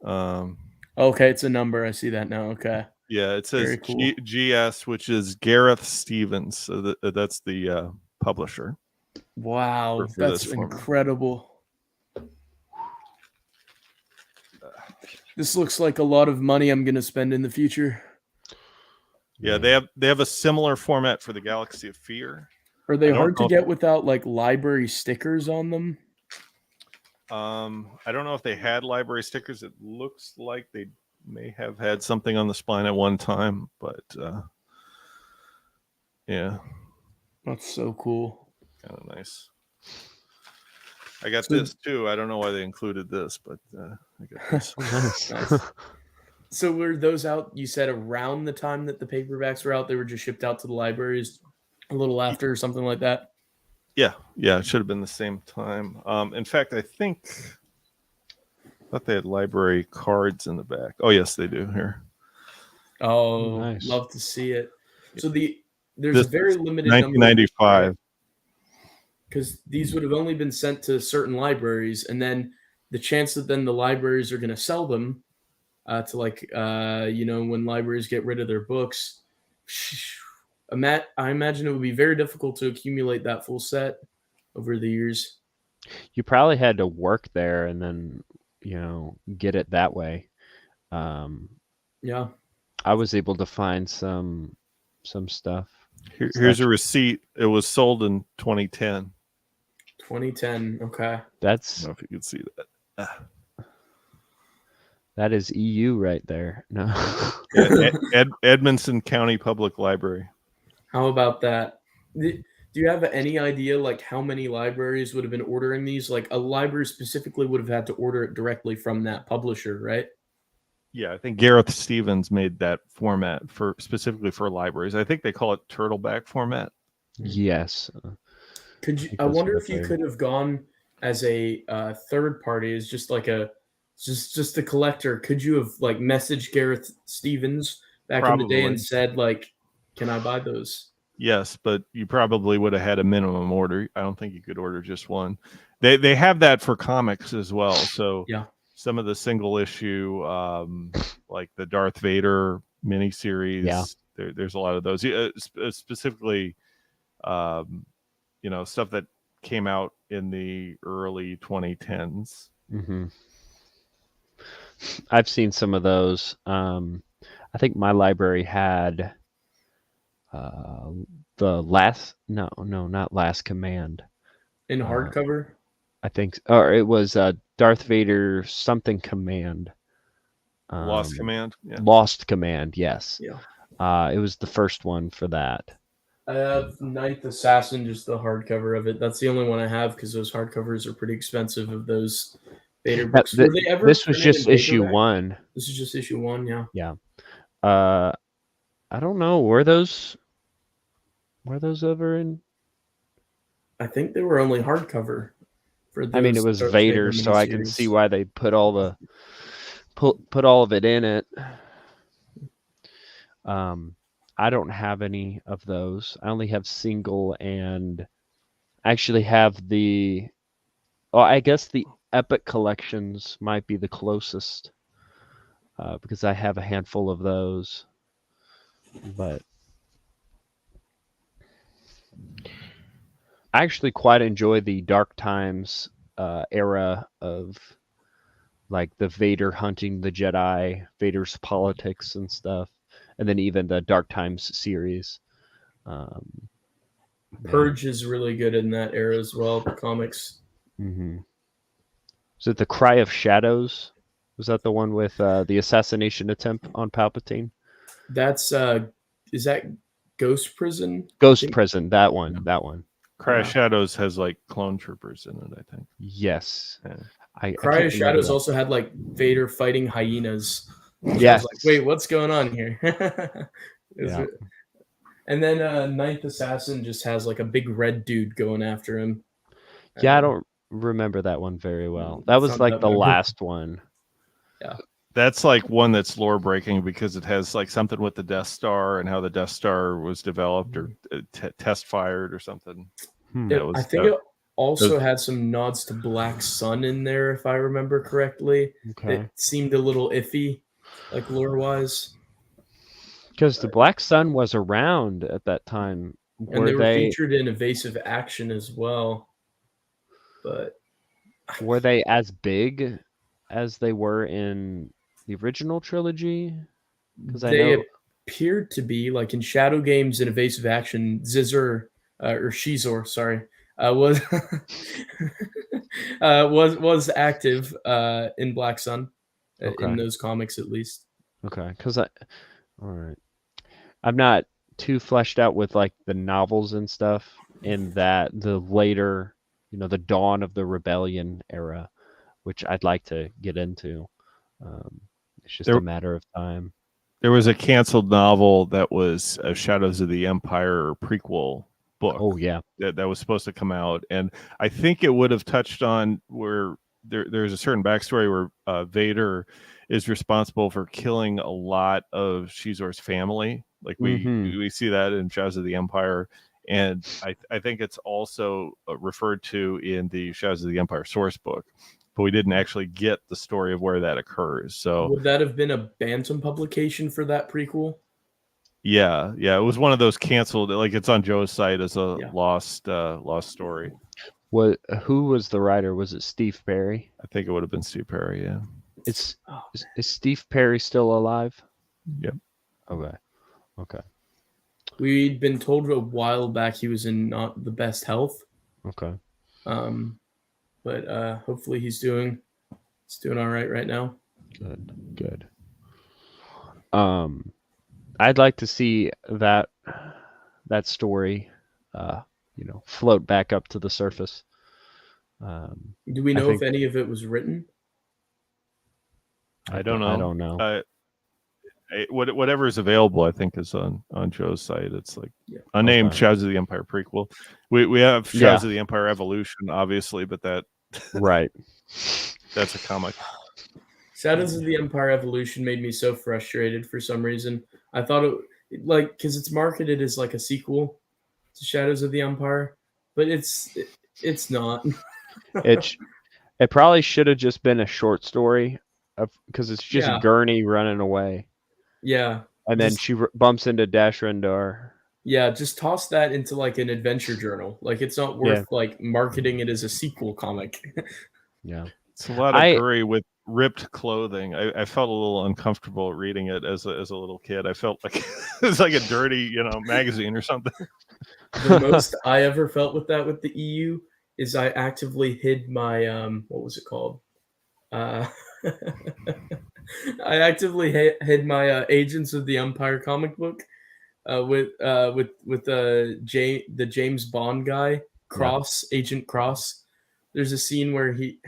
Okay, it's a number. I see that now. Okay. Yeah, it says cool. GS, which is Gareth Stevens. So that's the publisher. Wow, that's incredible. This looks like a lot of money I'm going to spend in the future. Yeah, they have a similar format for the Galaxy of Fear. Are they hard to get without like library stickers on them? I don't know if they had library stickers. It looks like they may have had something on the spine at one time, but yeah. That's so cool. Kind of nice. I got this too. I don't know why they included this, but I got this. Nice. So were those out, you said, around the time that the paperbacks were out? They were just shipped out to the libraries a little after or something like that? Yeah, it should have been the same time. In fact, I thought they had library cards in the back. Oh, yes, they do here. Oh, nice. Love to see it. So there's a very limited 1995. Because these would have only been sent to certain libraries, and then the chance that then the libraries are going to sell them to when libraries get rid of their books. I imagine it would be very difficult to accumulate that full set over the years. You probably had to work there and then, get it that way. Yeah. I was able to find some stuff. Here's a receipt. It was sold in 2010. 2010. Okay. That's. I don't know if you can see that. That is EU right there. No. Edmonton County Public Library. How about that? Do you have any idea like how many libraries would have been ordering these? Like a library specifically would have had to order it directly from that publisher, right? Yeah, I think Gareth Stevens made that format specifically for libraries. I think they call it turtleback format. Yes. I wonder if you could have gone as a third party, as just like just a collector. Could you have like messaged Gareth Stevens back in the day and said like, "Can I buy those?" Yes, but you probably would have had a minimum order. I don't think you could order just one. They have that for comics as well. So yeah, some of the single issue, like the Darth Vader miniseries. Yeah, there's a lot of those. Specifically, stuff that came out in the early 2010s. Mm-hmm. I've seen some of those. I think my library had not Last Command in hardcover. I think, or it was Darth Vader something Command. Lost Command. Yeah. Lost Command. Yes. Yeah. It was the first one for that. I have Ninth Assassin, just the hardcover of it. That's the only one I have because those hardcovers are pretty expensive of those Vader books. This was just issue 1. This is just issue 1, yeah. Yeah. I don't know. Were those ever in? I think they were only hardcover. I mean, it was Vader, so I can see why they put all the put all of it in it. I don't have any of those. I only have single, and actually have the. Oh, I guess the Epic collections might be the closest, because I have a handful of those. But I actually quite enjoy the Dark Times era of like the Vader hunting the Jedi, Vader's politics and stuff, and then even the Dark Times series. Um, Purge is really good in that era as well. The comics. Mm-hmm. Is it the Cry of Shadows? Was that the one with the assassination attempt on Palpatine? That's is that Ghost Prison? Ghost Prison. That one. Yeah. That one. Cry of Shadows has like clone troopers in it, I think. Yes. Yeah. I Cry can't of remember Shadows that. also had like Vader fighting hyenas. Which I Yes. was like, wait, what's going on here? Yeah. And then Ninth Assassin just has like a big red dude going after him. Yeah, I don't remember that one very well. That It's was not like that the memorable. last one. Yeah. That's like one that's lore breaking because it has like something with the Death Star and how the Death Star was developed or test fired or something. Hmm. I think it also had some nods to Black Sun in there, if I remember correctly. Okay. It seemed a little iffy, like lore wise. Because the Black Sun was around at that time. And they were featured in Evasive Action as well. But were they as big as they were in the original trilogy? Because I they know appeared to be, like in Shadow Games and Evasive Action, Zizor or Shizor, sorry, was was active in Black Sun in those comics at least. Okay, because all right, I'm not too fleshed out with like the novels and stuff in that the later, the dawn of the rebellion era, which I'd like to get into. It's just a matter of time. There was a canceled novel that was Shadows of the Empire prequel book. Oh yeah, that was supposed to come out, and I think it would have touched on where there's a certain backstory where Vader is responsible for killing a lot of Shizor's family. Like we see that in Shadows of the Empire, and I think it's also referred to in the Shadows of the Empire source book, but we didn't actually get the story of where that occurs. So would that have been a Bantam publication for that prequel? Yeah, it was one of those canceled. Like it's on Joe's site as a lost story. Who was the writer? Was it Steve Perry? I think it would have been Steve Perry. Yeah. Is Steve Perry still alive? Yep. Okay. We'd been told a while back he was in not the best health. Okay. But hopefully he's doing all right now. Good. I'd like to see that story, float back up to the surface. Do we know if any of it was written? I don't know. I don't know. Whatever is available, I think, is on Joe's site. It's like unnamed Shadows of the Empire prequel. We have Shadows of the Empire Evolution, obviously, but that right. That's a comic. Shadows of the Empire Evolution made me so frustrated for some reason. I thought because it's marketed as like a sequel to Shadows of the Empire, but it's not. It probably should have just been a short story, because it's just Gurney running away. Yeah, and then she bumps into Dash Rendar. Yeah, just toss that into like an adventure journal. Like it's not worth like marketing it as a sequel comic. Yeah, it's a lot of Guri with ripped clothing. I felt a little uncomfortable reading it as a little kid. I felt like it's like a dirty, magazine or something. The most I ever felt with the EU is I actively hid my what was it called? I actively hid my Agents of the Empire comic book with the James Bond guy, Agent Cross. There's a scene where he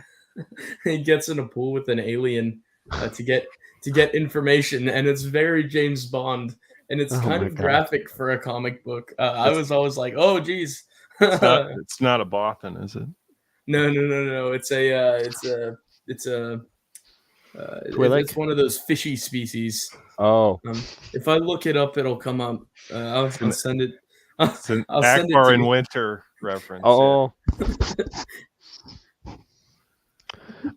gets in a pool with an alien to get information, and it's very James Bond, and it's kind of graphic for a comic book. I was always like, oh geez. It's not a Bothan, is it? No. It's a It's one of those fishy species. Oh, If I look it up, it'll come up. I'll send it. It's an I'll send it Akbar to in you. Winter reference. oh.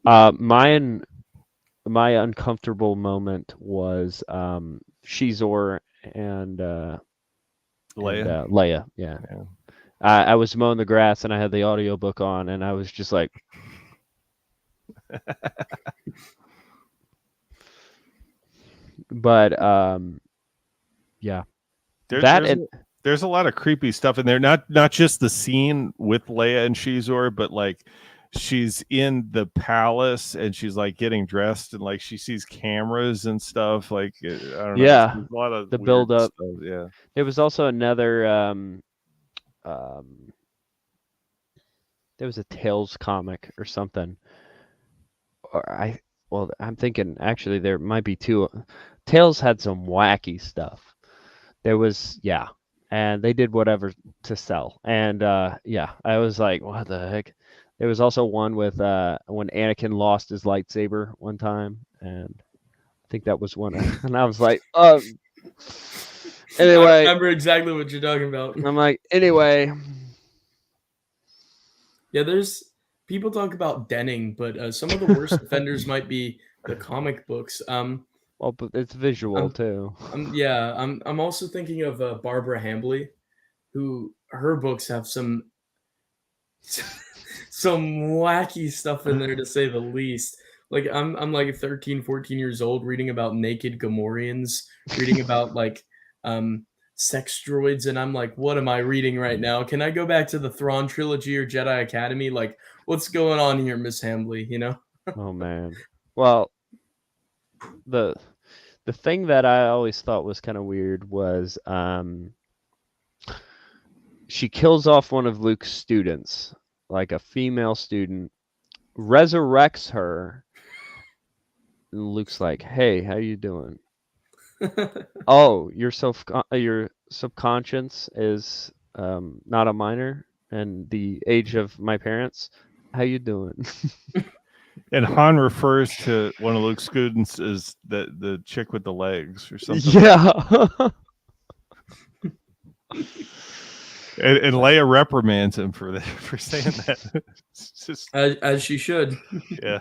My uncomfortable moment was Shizor and Leia. Leia. Yeah. Yeah. I was mowing the grass and I had the audiobook on and I was just like, but yeah. There's a lot of creepy stuff in there. Not just the scene with Leia and Shizor, but like she's in the palace and she's like getting dressed and like she sees cameras and stuff. Like I don't know. Yeah, There's a lot of the weird build up. stuff. Yeah. There was also another there was a Tales comic or something. Or I'm thinking actually there might be two. Tales had some wacky stuff. There was, yeah, and they did whatever to sell. And yeah, I was like, what the heck? There was also one with when Anakin lost his lightsaber one time, and I think that was one. And I was like, anyway, I remember exactly what you're talking about. I'm like, anyway. Yeah, there's people talk about denning, but some of the worst offenders might be the comic books. Well, but it's visual too. I'm also thinking of Barbara Hambly, who her books have some wacky stuff in there to say the least. Like I'm like 13, 14 years old reading about naked Gamorreans, reading about like sex droids, and I'm like, what am I reading right now? Can I go back to the Thrawn trilogy or Jedi Academy? Like, what's going on here, Miss Hambly? You know? Oh man. Well, the thing that I always thought was kind of weird was she kills off one of Luke's students, like a female student, resurrects her, and Luke's like, "Hey, how you doing?" Oh, your subconscious is not a minor and the age of my parents. How you doing? And Han refers to one of Luke's students as the chick with the legs or something. Yeah. And Leia reprimands him for saying that. It's just as she should. Yeah.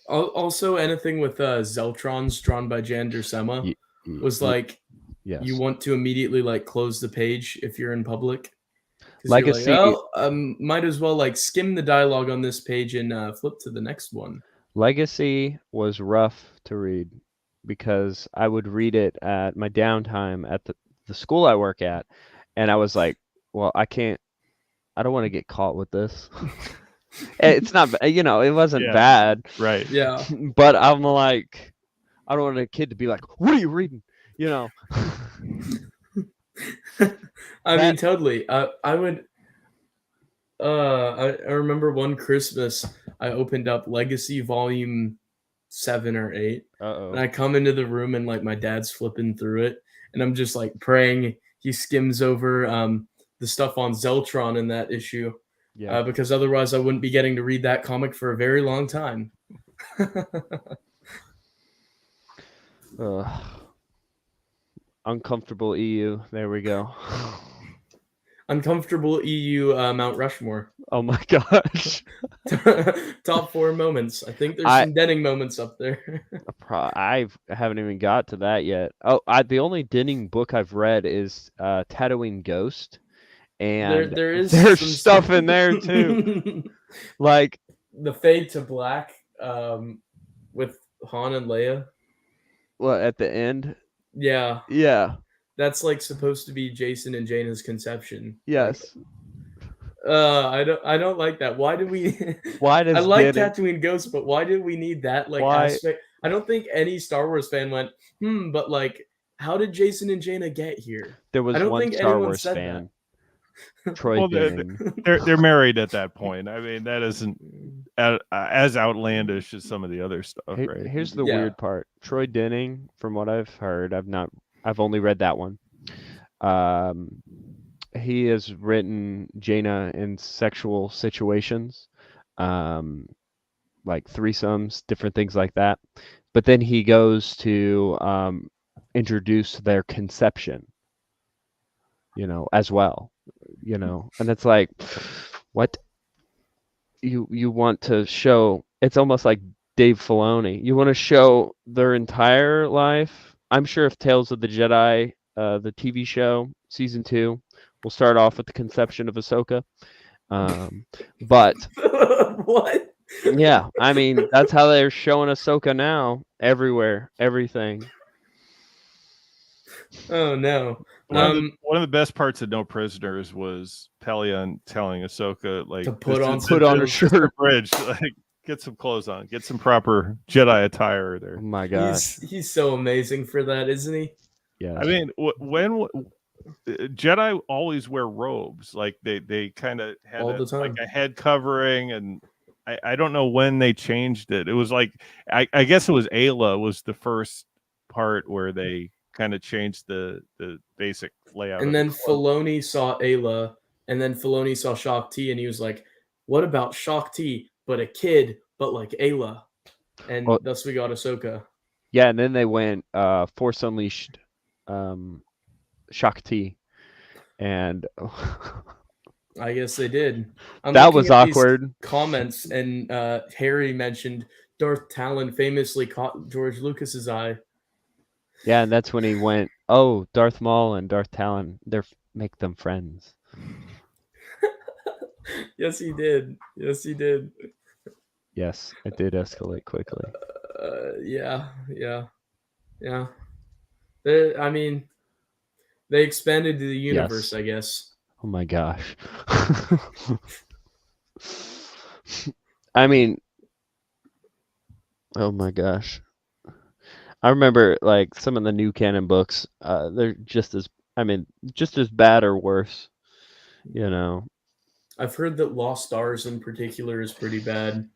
Also, anything with Zeltrons drawn by Jan Duursema was like, yes. You want to immediately like close the page if you're in public. Legacy. You're like, might as well like skim the dialogue on this page and flip to the next one. Legacy was rough to read because I would read it at my downtime at the school I work at, and I was like, well, I don't want to get caught with this. It's not, it wasn't bad. Right. Yeah. But I'm like, I don't want a kid to be like, what are you reading? I mean, totally. I would. I remember one Christmas I opened up Legacy Volume 7 or 8, and I come into the room and like my dad's flipping through it, and I'm just like praying he skims over the stuff on Zeltron in that issue, because otherwise I wouldn't be getting to read that comic for a very long time. Uncomfortable EU. There we go. Uncomfortable EU Mount Rushmore. Oh my gosh. Top 4 moments. I think there's some denning moments up there. I haven't even got to that yet. Oh, the only denning book I've read is Tatooine Ghost, and there's stuff in there too. Like the Fade to Black with Han and Leia. Well, at the end? Yeah. Yeah. That's like supposed to be Jason and Jaina's conception. Yes. I don't like that. Why do we? Why does I like Tatooine Ghost, but why did we need that aspect? I don't think any Star Wars fan went, but like, how did Jason and Jaina get here? There was one Star Wars fan. Troy they're married at that point. I mean, that isn't as outlandish as some of the other stuff, right? Here's the weird part. Troy Denning, from what I've heard, I've only read that one. He has written Jaina in sexual situations. like threesomes, different things like that. But then he goes to introduce their conception, as well, and it's like, what you want to show? It's almost like Dave Filoni. You want to show their entire life. I'm sure if Tales of the Jedi, the TV show, season 2, will start off with the conception of Ahsoka. But What? yeah, I mean, that's how they're showing Ahsoka now, everywhere, everything. Oh no. One of the best parts of No Prisoners was Pelion telling Ahsoka, like, To put on Put on her this is the shirt. bridge, like, get some clothes on, get some proper Jedi attire Oh there. my gosh. He's so amazing for that, isn't he? Yeah. I mean, when Jedi always wear robes, like they kind of had All the time. like a head covering, and I don't know when they changed it. It was like I guess it was Ayla was the first part where they kind of changed the basic layout. And then Filoni saw Ayla, and then Filoni saw Shock T, and he was like, "What about Shock T, but a kid, but like Ayla?" And Well, thus we got Ahsoka. yeah, and then they went Force Unleashed, Shock T, and I guess they did. I'm that looking was at these awkward. comments, and Harry mentioned Darth Talon famously caught George Lucas's eye. Yeah, and that's when he went, "Oh, Darth Maul and Darth Talon, make them friends." Yes, he did. Yes, he did. Yes, it did escalate quickly. Yeah. I mean, they expanded the universe, Yes. I guess. Oh my gosh. I mean, oh my gosh. I remember like some of the new canon books, they're just as bad or worse, I've heard that Lost Stars in particular is pretty bad.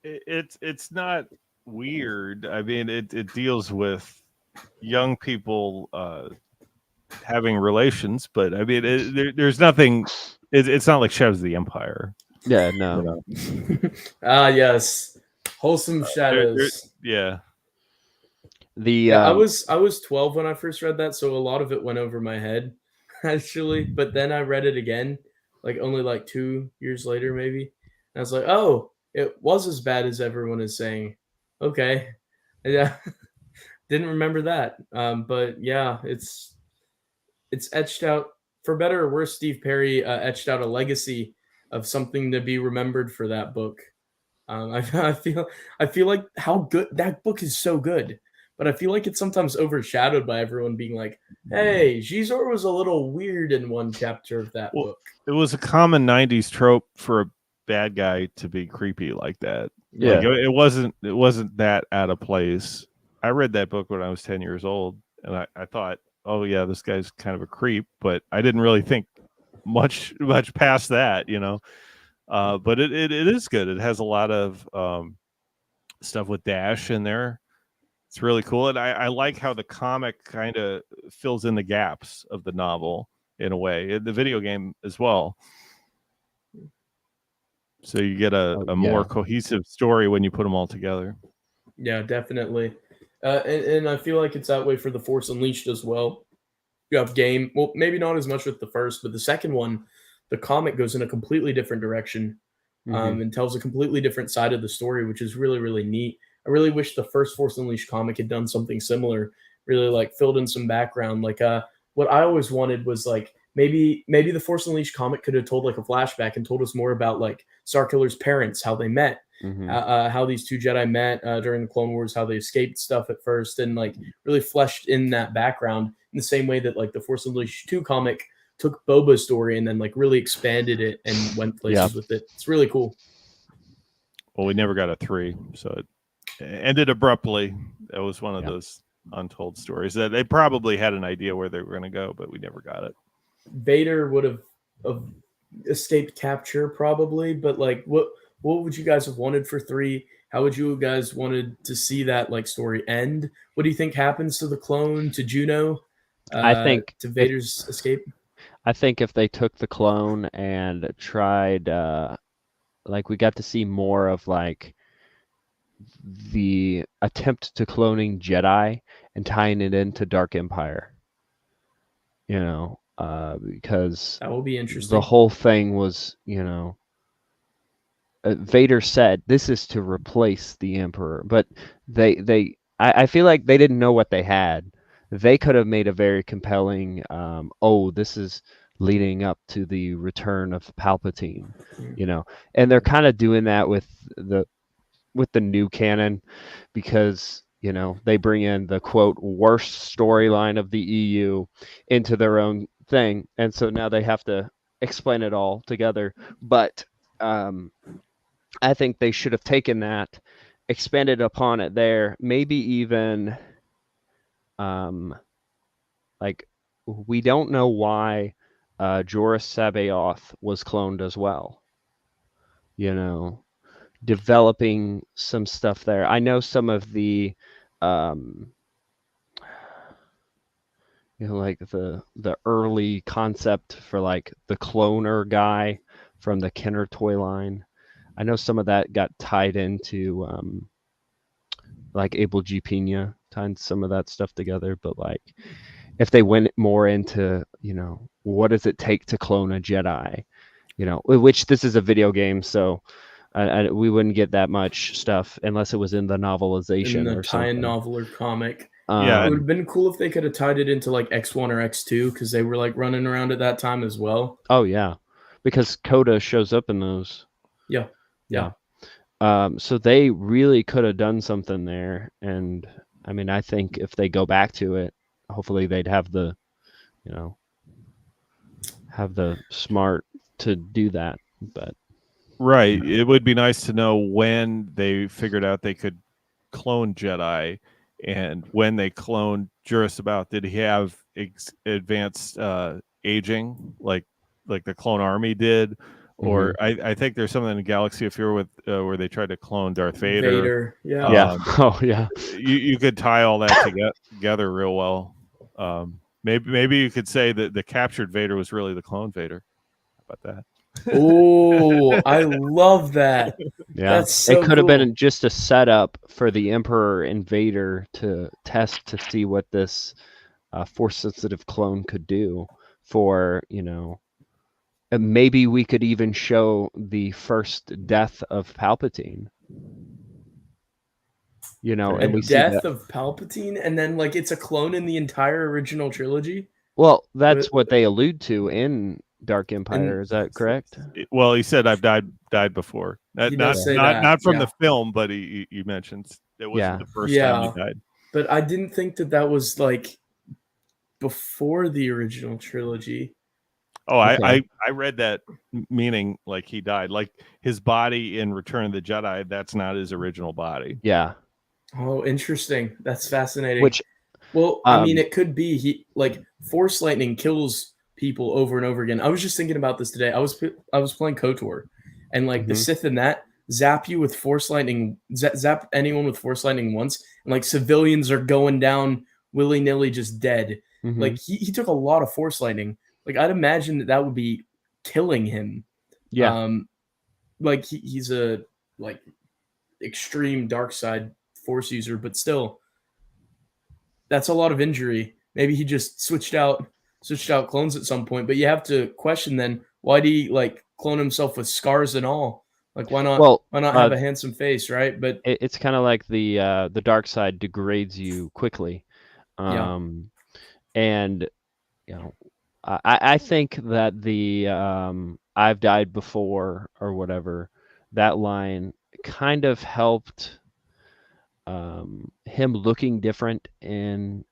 It's not weird. I mean, it deals with young people having relations, but I mean, there's nothing. It's not like Shadows of the Empire. Yeah, no. Yes, wholesome shadows. Yeah. I was 12 when I first read that, so a lot of it went over my head, actually. But then I read it again, like only like 2 years later, maybe. And I was like, oh, it was as bad as everyone is saying. Okay, yeah, didn't remember that. But yeah, it's etched out for better or worse. Steve Perry etched out a legacy of something to be remembered for that book. I feel like how good that book is, so good, but I feel like it's sometimes overshadowed by everyone being like, "Hey, Xizor was a little weird in one chapter of that book." It was a common '90s trope for a bad guy to be creepy like that. Yeah. Like, it wasn't that out of place. I read that book when I was 10 years old, and I thought, oh yeah, this guy's kind of a creep, but I didn't really think much past that, but it is good. It has a lot of stuff with Dash in there. It's really cool, and I like how the comic kind of fills in the gaps of the novel in a way, the video game as well. So you get a more cohesive story when you put them all together. Yeah, definitely. And I feel like it's that way for The Force Unleashed as well. You have game, well, maybe not as much with the first, but the second one, the comic goes in a completely different direction, and tells a completely different side of the story, which is really, really neat. I really wish the first Force Unleashed comic had done something similar, really like filled in some background. Like what I always wanted was like maybe the Force Unleashed comic could have told like a flashback and told us more about like Starkiller's parents, how they met, how these two Jedi met during the Clone Wars, how they escaped stuff at first, and like really fleshed in that background in the same way that like the Force Unleashed 2 comic took Boba's story and then like really expanded it and went places with it. It's really cool. Well, we never got a 3, so it ended abruptly. That was one of those untold stories that they probably had an idea where they were going to go, but we never got it. Vader would have escaped capture probably, but like what would you guys have wanted for 3? How would you guys wanted to see that like story end? What do you think happens to the clone, to Juno? I think to Vader's escape. I think if they took the clone and tried like we got to see more of like the attempt to cloning Jedi and tying it into Dark Empire. Because That will be the interesting. whole thing was, Vader said this is to replace the Emperor, but I feel like they didn't know what they had. They could have made a very compelling, this is leading up to the return of Palpatine, and they're kind of doing that with the new canon because they bring in the quote worst storyline of the EU into their own thing, and so now they have to explain it all together. But I think they should have taken that, expanded upon it there, maybe even like we don't know why Joruus Sabaoth was cloned as well. Developing some stuff there. I know some of the like the early concept for like the cloner guy from the Kenner toy line. I know some of that got tied into like Abel G. Pena, tying some of that stuff together. But like if they went more into, what does it take to clone a Jedi? Which this is a video game, so we wouldn't get that much stuff unless it was in the novelization In the or tie-in something. novel or comic. Yeah, It would have been cool if they could have tied it into like X1 or X2 because they were like running around at that time as well. Oh yeah, because Coda shows up in those. Yeah. So they really could have done something there, and I mean, I think if they go back to it, hopefully they'd have the, smart to do that. But right. It would be nice to know when they figured out they could clone Jedi, and when they cloned Joruus Sabaoth, did he have advanced aging like the clone army did? Or I think there's something in Galaxy of Fear with where they tried to clone Darth Vader. Yeah. yeah, oh yeah, You could tie all that together real well. Maybe you could say that the captured Vader was really the clone Vader. How about that? Oh, I love that. yeah. That's so It could have cool. been just a setup for the Emperor and Vader to test to see what this force-sensitive clone could do. For and maybe we could even show the first death of Palpatine. And we see Death that. of Palpatine, and then like it's a clone in the entire original trilogy. Well, that's But- what they allude to in Dark Empire. Is that correct? Well, he said I've died before. He does say that, Not from yeah. the film, but he mentions it wasn't Yeah. the first time he Yeah. died. But I didn't think that was like before the original trilogy. Oh, Okay. I read that meaning like he died, like his body in Return of the Jedi. That's not his original body. Yeah. Oh, interesting. That's fascinating. Which well, I mean, it could be he like Force lightning kills people over and over again. I was just thinking about this today. I was playing KOTOR, and like the Mhm. Sith in that zap you with Force lightning, zap anyone with Force lightning once, and like civilians are going down willy nilly, just dead. mhm. Like he took a lot of Force lightning. Like I'd imagine that would be killing him. yeah. Like he's a like extreme dark side Force user, but still, that's a lot of injury. Maybe he just switched out clones at some point. But you have to question then why did he like clone himself with scars and all? Like why not? Well, why not have a handsome face, right? But it's kind of like the dark side degrades you quickly, Yeah. and I think that the I've died before or whatever, that line kind of helped him looking different in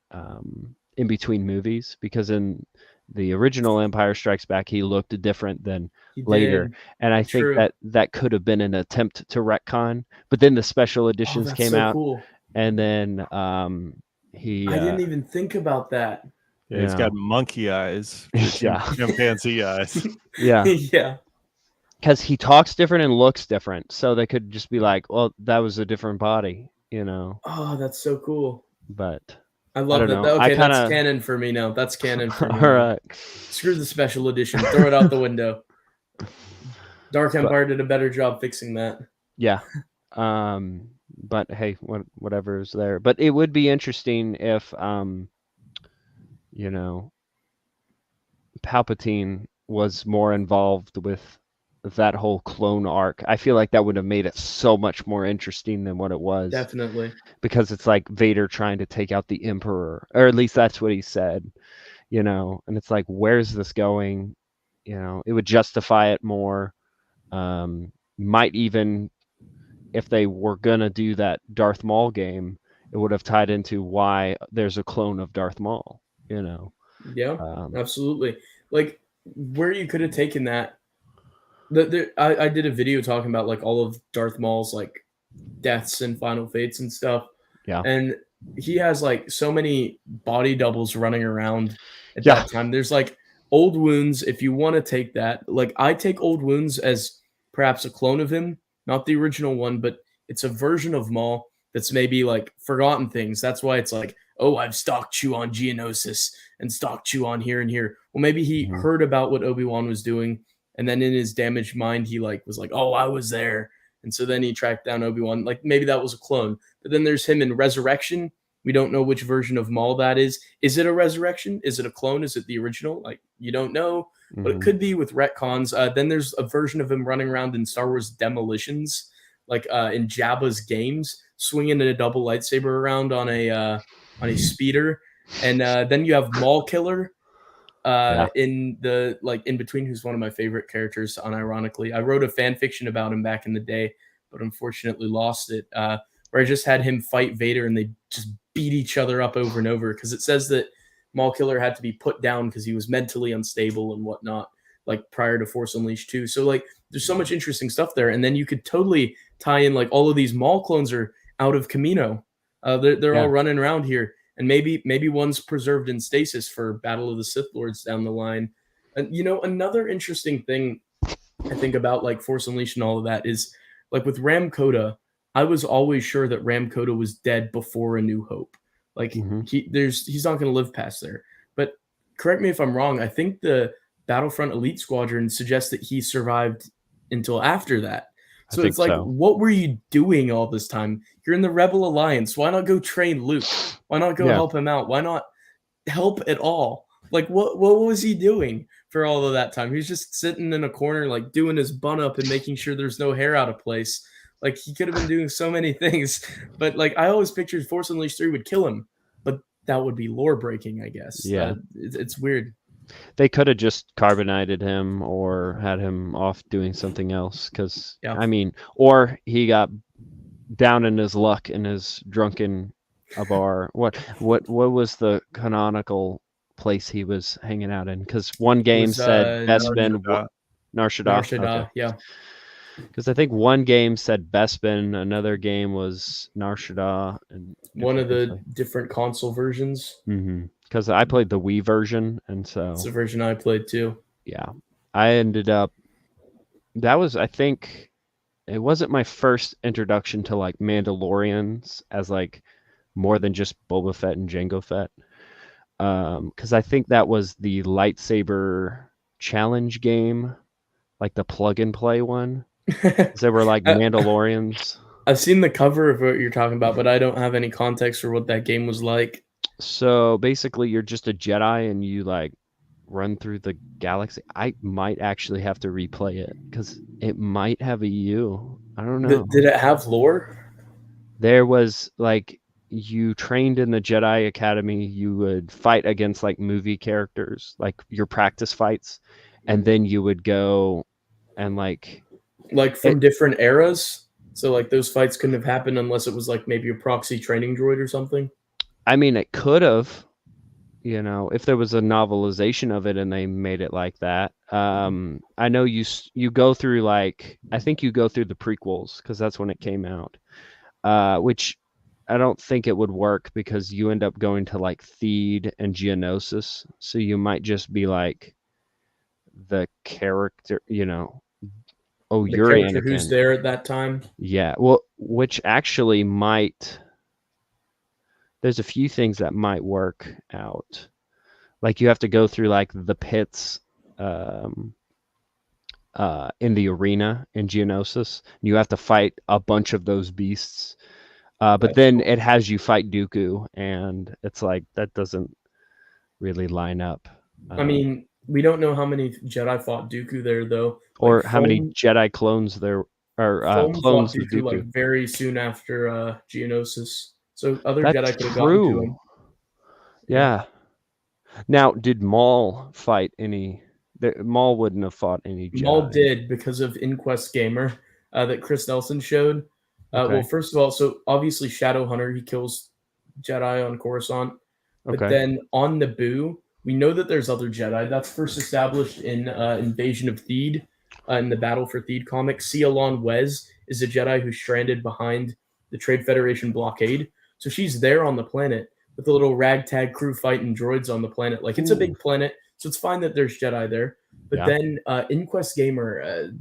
between movies, because in the original Empire Strikes Back he looked different than he later, did. and I True. think that could have been an attempt to retcon, but then the special Oh, editions that's came so out, cool. and then he I didn't even think about that. Yeah, he's got monkey eyes, Yeah. chimpanzee eyes. yeah, Yeah. because he talks different and looks different, so they could just be like, well, that was a different body, Oh, that's so cool. but I love don't that. know. I Okay, that's kinda- canon for me now. That's canon for me. all now. right. Screw the special edition. Throw it out the window. Dark But Empire did a better job fixing that. yeah. But hey, whatever's there. But it would be interesting if you know, Palpatine was more involved with that whole clone arc. I feel like that would have made it so much more interesting than what it was, Definitely. because it's like Vader trying to take out the Emperor, or at least that's what he said, and it's like, where's this going? It would justify it more. Might even, if they were gonna do that Darth Maul game, it would have tied into why there's a clone of Darth Maul, Yeah, um, absolutely. Like where you could have taken that. I did a video talking about like all of Darth Maul's like deaths and final fates and stuff, yeah. and he has like so many body doubles running around at Yeah. that time. There's like old wounds. If you want to take that, like I take old wounds as perhaps a clone of him, not the original one, but it's a version of Maul that's maybe like forgotten things. That's why it's like, oh, I've stalked you on Geonosis and stalked you on here and here. Well, maybe he Mhm. heard about what Obi-Wan was doing, and then in his damaged mind, he like was like, oh, I was there. And so then he tracked down Obi-Wan. Like maybe that was a clone. But then there's him in Resurrection. We don't know which version of Maul that is. Is it a resurrection? Is it a clone? Is it the original? Like you don't know, but it Mhm. could be with retcons. Then there's a version of him running around in Star Wars Demolitions, like in Jabba's games, swinging a double lightsaber around on a speeder. And then you have Maul Killer, Yeah. in the like in between, who's one of my favorite characters, unironically. I wrote a fan fiction about him back in the day, but unfortunately lost it, where I just had him fight Vader and they just beat each other up over and over, because it says that Maul Killer had to be put down because he was mentally unstable and whatnot, like prior to Force Unleashed 2. So like there's so much interesting stuff there, and then you could totally tie in like all of these Maul clones are out of Camino. They're all Yeah. running around here, and maybe one's preserved in stasis for Battle of the Sith Lords down the line. And another interesting thing I think about like Force Unleashed and all of that is like with Ram Koda, I was always sure that Ram Koda was dead before A New Hope. Like Mhm. he's not going to live past there. But correct me if I'm wrong. I think the Battlefront Elite Squadron suggests that he survived until after that. I So think it's like, so. what were you doing all this time? You're in the Rebel Alliance. Why not go train Luke? Why not go Yeah. help him out? Why not help at all? Like what was he doing for all of that time? He was just sitting in a corner, like doing his bun up and making sure there's no hair out of place. Like he could have been doing so many things, but like I always pictured Force Unleashed 3 would kill him, but that would be lore breaking, I guess. Yeah. It's weird. They could have just carbonated him or had him off doing something else, because Yeah. I mean, or he got down in his luck and is drunk in a bar. What was the canonical place he was hanging out in? Because one It game was said Bespin, Narshada. Narshada. Nar Okay. Shaddaa, yeah. Because I think one game said Bespin, another game was Narshada, and One of the different. different console versions. Because I played the Wii version, and It's the so version I played too. yeah, I ended up. That was, I think, it wasn't my first introduction to like Mandalorians as like more than just Boba Fett and Jango Fett. Because I think that was the lightsaber challenge game, like the plug and play one. 'Cause they were like I- Mandalorians. I've seen the cover of what you're talking about, but I don't have any context for what that game was like. So basically, you're just a Jedi and you like run through the galaxy. I might actually have to replay it because it might have a U. I don't know. Did it have lore? There was like, you trained in the Jedi Academy, you would fight against like movie characters, like your practice fights, and then you would go and like Like it, from different eras? So like those fights couldn't have happened unless it was like maybe a proxy training droid or something. I mean, it could have, if there was a novelization of it and they made it like that. I know you go through like, I think you go through the prequels because that's when it came out. Which I don't think it would work because you end up going to like Theed and Geonosis, so you might just be like the character, oh, The you're character who's Anakin. there at that time. Yeah, well, which actually might, there's a few things that might work out. Like you have to go through like the pits, um, in the arena in Geonosis. You have to fight a bunch of those beasts. But That's then cool. it has you fight Dooku, and it's like that doesn't really line up. I mean, we don't know how many Jedi fought Dooku there, though. Like Or how many Jedi clones there are Foam fought clones of Dooku like Dooku. very soon after Geonosis, so other That's Jedi could have gotten to true. him. Yeah. Now, did Maul fight any? Maul wouldn't have fought any Maul Jedi. did because of Inquest Gamer that Chris Nelson showed. Okay. Well, first of all, so obviously Shadowhunter, he kills Jedi on Coruscant. But Okay. then on Naboo, we know that there's other Jedi. That's first established in Invasion of Theed, in the Battle for Theed comic. Cialon Wez is a Jedi who's stranded behind the Trade Federation blockade. So she's there on the planet with the little ragtag crew fighting droids on the planet. Like, it's a Ooh. big planet, so it's fine that there's Jedi there. But Yeah. then Inquest Gamer,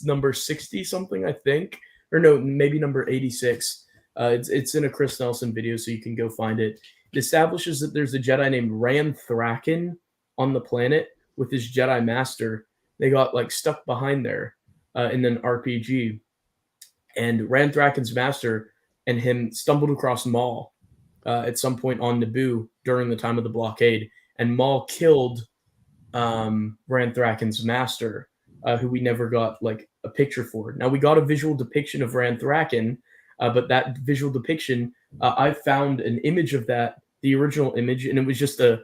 number 60 something, I think. Or no, maybe number 86. It's in a Chris Nelson video, so you can go find it. It establishes that there's a Jedi named Ran Thraken on the planet with his Jedi Master. They got like stuck behind there in an RPG, and Ran Thraken's Master and him stumbled across Maul at some point on Naboo during the time of the blockade, and Maul killed Ran Thraken's Master, who we never got like a picture for. Now we got a visual depiction of Ran Thraken, but that visual depiction, I found an image of that, the original image, and it was just it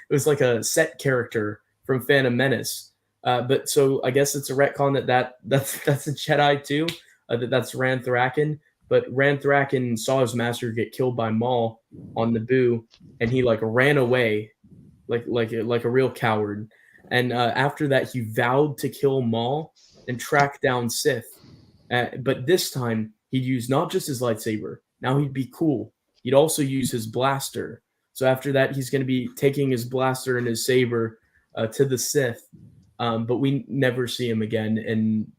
was like a set character from Phantom Menace. But so I guess it's a retcon that's a Jedi too. That's Ran Thraken. But Ran Thraken saw his master get killed by Maul on Naboo, and he like ran away, like a real coward. And after that, he vowed to kill Maul and track down Sith. But this time, he'd use not just his lightsaber. Now he'd be cool. He'd also use his blaster. So after that, he's going to be taking his blaster and his saber to the Sith. But we never see him again. And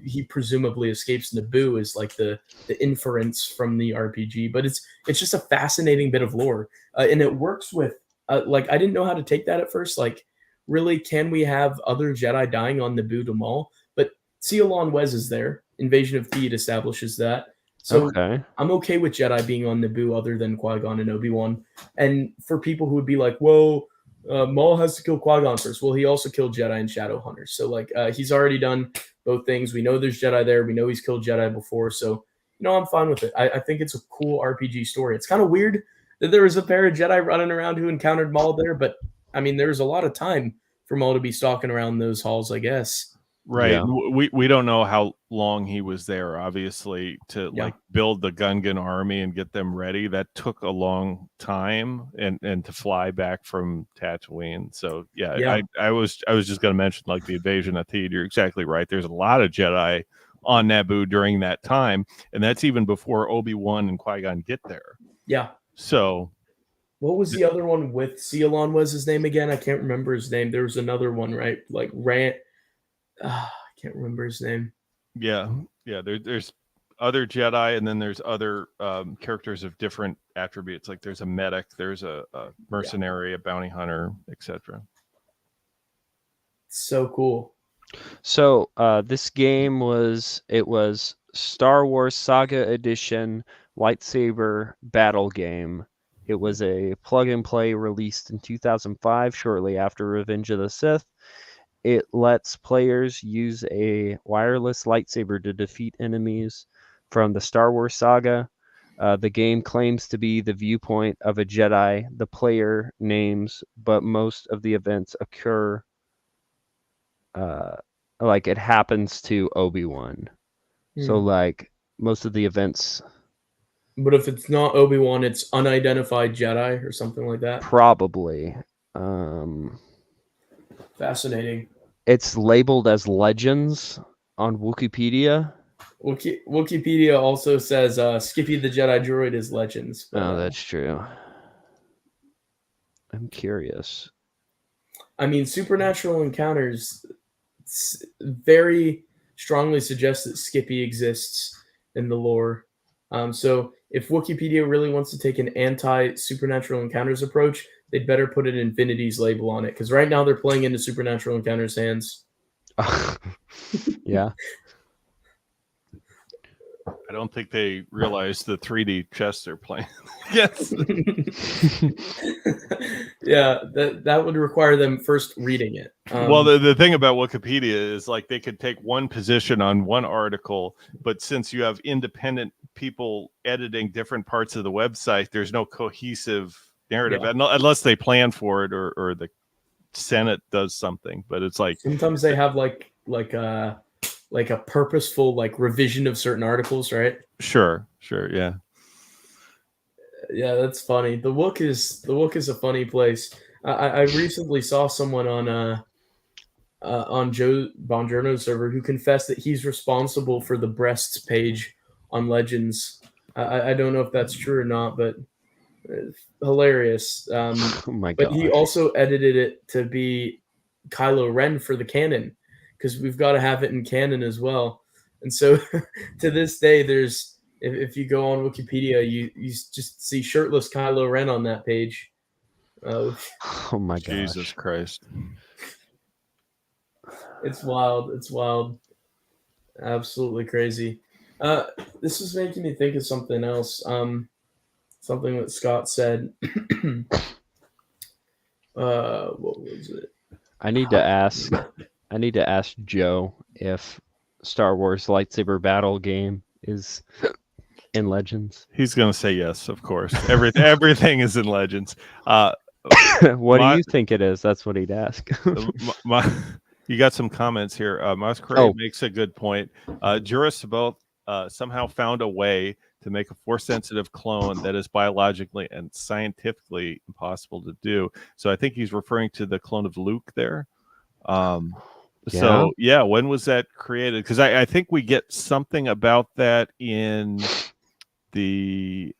he presumably escapes Naboo is like the inference from the RPG. But it's just a fascinating bit of lore. And it works with, like, I didn't know how to take that at first. Like, really, can we have other Jedi dying on Naboo to Maul? But Cialon Wez is there. Invasion of Theed establishes that. So Okay. I'm okay with Jedi being on Naboo other than Qui-Gon and Obi-Wan. And for people who would be like, whoa, Maul has to kill Qui-Gon first. Well, he also killed Jedi and Shadowhunters. So, like, he's already done both things. We know there's Jedi there. We know he's killed Jedi before. So, I'm fine with it. I think it's a cool RPG story. It's kind of weird that there was a pair of Jedi running around who encountered Maul there. But, I mean, there was a lot of time for Maul to be stalking around those halls, I guess. Right. Yeah. We don't know how long he was there, obviously, to like build the Gungan army and get them ready. That took a long time, and to fly back from Tatooine. So I was just going to mention, like, the invasion of Theed. You're exactly right. There's a lot of Jedi on Naboo during that time, and that's even before Obi-Wan and Qui-Gon get there. Yeah. So what was the other one with Cialon was his name again? I can't remember his name. There was another one, right? Like I can't remember his name. Yeah. There's other Jedi, and then there's other characters of different attributes. Like there's a medic, there's a mercenary, a bounty hunter, etc. So cool. So this game was Star Wars Saga Edition lightsaber battle game. It was a plug and play released in 2005, shortly after Revenge of the Sith. It lets players use a wireless lightsaber to defeat enemies from the Star Wars saga. The game claims to be the viewpoint of a Jedi the player names, but most of the events occur like it happens to Obi-Wan. So like most of the events. But if it's not Obi-Wan, it's unidentified Jedi or something like that. Probably. Fascinating. It's labeled as Legends on Wikipedia. Wikipedia also says Skippy the Jedi Droid is Legends. But, that's true. I'm curious. I mean, supernatural encounters very strongly suggest that Skippy exists in the lore. So if Wikipedia really wants to take an anti-supernatural encounters approach, they'd better put an Infinity's label on it, because right now they're playing into supernatural encounters' hands. Yeah. I don't think they realize the 3D chess they're playing. Yes. Yeah, that would require them first reading it. Well, the thing about Wikipedia is like they could take one position on one article, but since you have independent people editing different parts of the website, there's no cohesive narrative unless they plan for it or the Senate does something. But it's like sometimes they have like a purposeful like revision of certain articles, right? Sure, yeah. Yeah, that's funny. The Wook is a funny place. I recently saw someone on Joe Bongiorno's server who confessed that he's responsible for the breasts page on Legends. I don't know if that's true or not, but hilarious. Oh my But god. he also edited it to be Kylo Ren for the canon because we've got to have it in canon as well. And so to this day, there's if you go on Wikipedia, you just see shirtless Kylo Ren on that page. Oh my god. Jesus Christ. It's wild. It's wild. Absolutely crazy. This is making me think of something else. Something that Scott said. What was it? I need to ask Joe if Star Wars lightsaber battle game is in Legends. He's gonna say yes, of course. Everything is in Legends. What do you think it is? That's what he'd ask. You got some comments here. Masquerade makes a good point. Jurists both somehow found a way to make a force-sensitive clone that is biologically and scientifically impossible to do. So I think he's referring to the clone of Luke there. So yeah, when was that created? Because I think we get something about that in the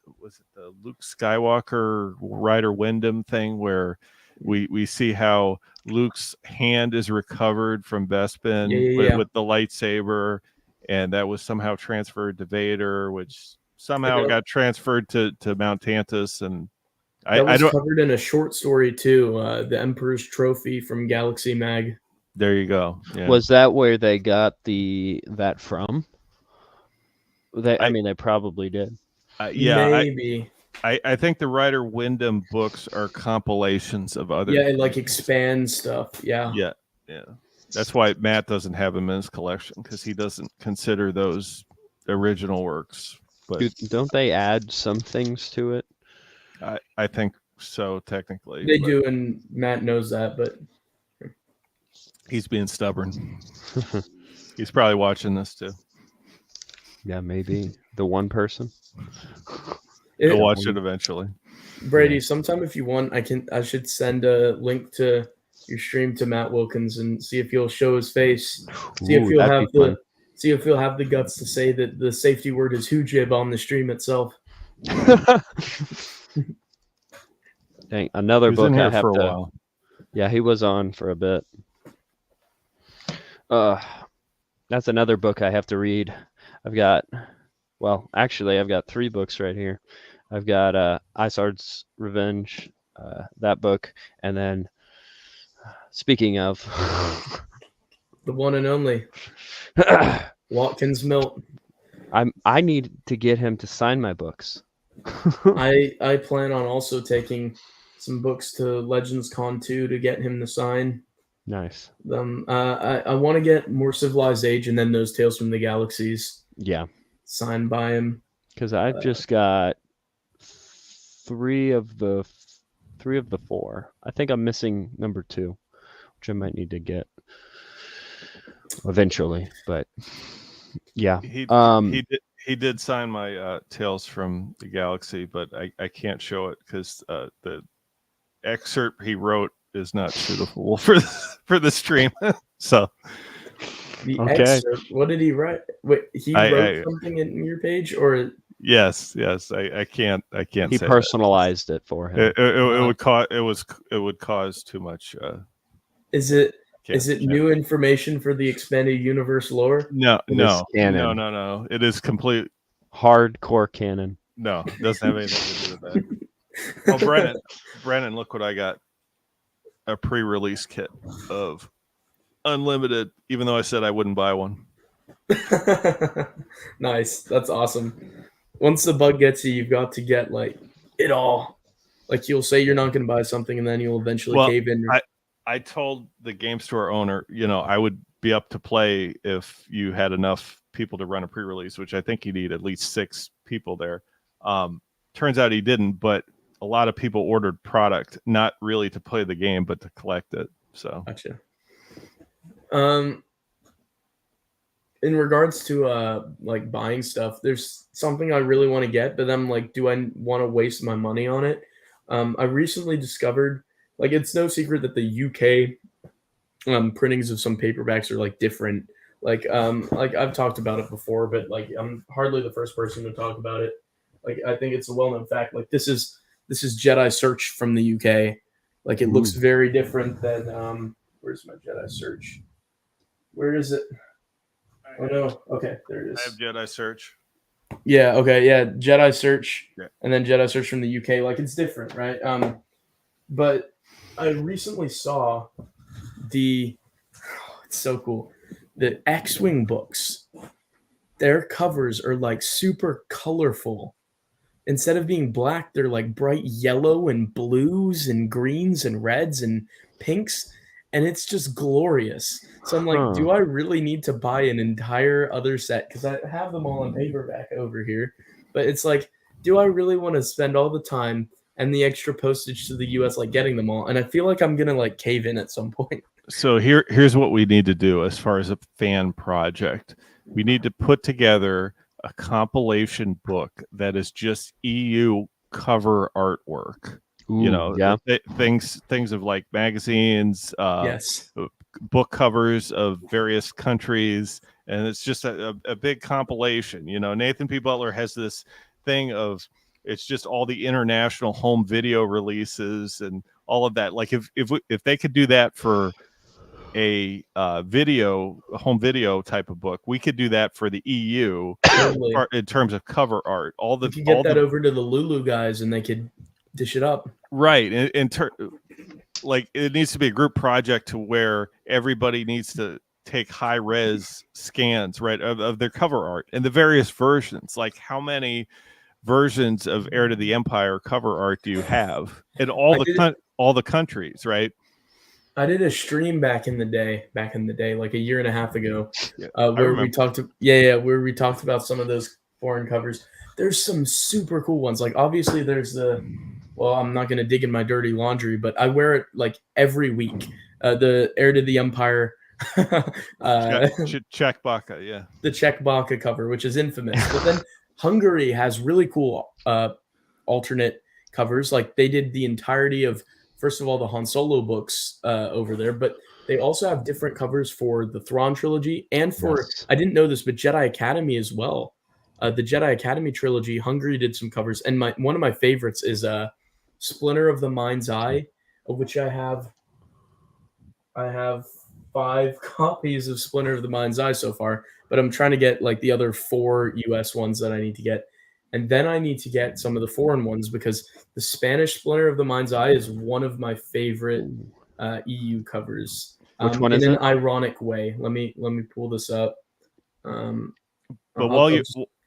Luke Skywalker Ryder Wyndham thing where we see how Luke's hand is recovered from Bespin with the lightsaber, and that was somehow transferred to Vader, which somehow got transferred to Mount Tantus, and that was covered in a short story too, the Emperor's Trophy from Galaxy Mag. There you go. Yeah. Was that where they got that from? I mean, they probably did. Yeah, maybe. I think the Ryder Wyndham books are compilations of other. Yeah, like expand stuff. Yeah. That's why Matt doesn't have them in his collection, because he doesn't consider those original works. But don't they add some things to it? I think so, technically. They do, and Matt knows that, but he's being stubborn. He's probably watching this too. Yeah, maybe the one person. He'll watch it eventually. Brady, sometime if you want, I should send a link to your stream to Matt Wilkins and see if he'll show his face. See if he'll have the guts to say that the safety word is hujib on the stream itself. Dang, another book I have for to. A while. Yeah, he was on for a bit. That's another book I have to read. I've got 3 books right here. I've got Isard's Revenge, that book, and then speaking of the one and only Watkins Milt. I need to get him to sign my books. I plan on also taking some books to Legends Con 2 to get him to sign. Nice. I want to get more Civilized Age and then those Tales from the Galaxies. Yeah. Signed by him. Because I've just got 3 of the 4. I think I'm missing number 2, which I might need to get eventually. But yeah, he did sign my Tales from the Galaxy, but I can't show it because the excerpt he wrote is not suitable for the stream. So the excerpt, what did he write? Wait, he wrote something in your page, or yes, I can't. He say personalized it for him. It would cause too much. Is it new information for the expanded universe lore? No. It is complete hardcore canon. No, it doesn't have anything to do with that. Oh, Brennan, look what I got. A pre-release kit of unlimited, even though I said I wouldn't buy one. Nice. That's awesome. Once the bug gets you, you've got to get like it all. Like you'll say you're not going to buy something, and then you'll eventually Well, cave in. I told the game store owner, I would be up to play if you had enough people to run a pre-release, which I think you need at least 6 people there. Turns out he didn't, but a lot of people ordered product, not really to play the game, but to collect it. So Gotcha. In regards to like buying stuff, there's something I really want to get, but I'm like, do I want to waste my money on it? I recently discovered, like, it's no secret that the UK printings of some paperbacks are like different. Like I've talked about it before, but like I'm hardly the first person to talk about it. Like I think it's a well-known fact. Like this is Jedi Search from the UK. Like it looks very different than where's my Jedi Search? Where is it? Oh no. Okay, there it is. I have Jedi Search. Yeah, okay, yeah, Jedi Search, Yeah. and then Jedi Search from the UK. Like it's different, right? But I recently saw it's so cool. The X-Wing books, their covers are like super colorful. Instead of being black, they're like bright yellow and blues and greens and reds and pinks, and it's just glorious. So I'm like, do I really need to buy an entire other set? Because I have them all in paperback over here. But it's like, do I really want to spend all the time and the extra postage to the US like getting them all? And I feel like I'm gonna like cave in at some point. So here's what we need to do as far as a fan project. We need to put together a compilation book that is just EU cover artwork. Yeah. Things of like magazines, Yes. book covers of various countries, and it's just a big compilation. Nathan P. Butler has this thing of it's just all the international home video releases and all of that. Like if they could do that for a home video type of book, we could do that for the EU Totally. in terms of cover art. You could get that over to the Lulu guys and they could dish it up. Right. Like it needs to be a group project to where everybody needs to take high res scans, right, of their cover art and the various versions. Like how many versions of Heir to the Empire cover art do you have in all the countries, right? I did a stream back in the day, like a year and a half ago, Yeah, where we talked about some of those foreign covers. There's some super cool ones. Like obviously there's I'm not going to dig in my dirty laundry, but I wear it like every week. The Heir to the Empire, Czech Baka, yeah. The Czech Baka cover, which is infamous. But then Hungary has really cool alternate covers. Like they did the entirety of, first of all, the Han Solo books over there, but they also have different covers for the Thrawn trilogy and for, I didn't know this, but Jedi Academy as well. The Jedi Academy trilogy, Hungary did some covers. And one of my favorites is Splinter of the Mind's Eye, of which I have 5 copies of Splinter of the Mind's Eye so far, but I'm trying to get like the other 4 US ones that I need to get. And then I need to get some of the foreign ones because the Spanish Splinter of the Mind's Eye is one of my favorite EU covers. Which one is in it? an ironic way. Let me pull this up. But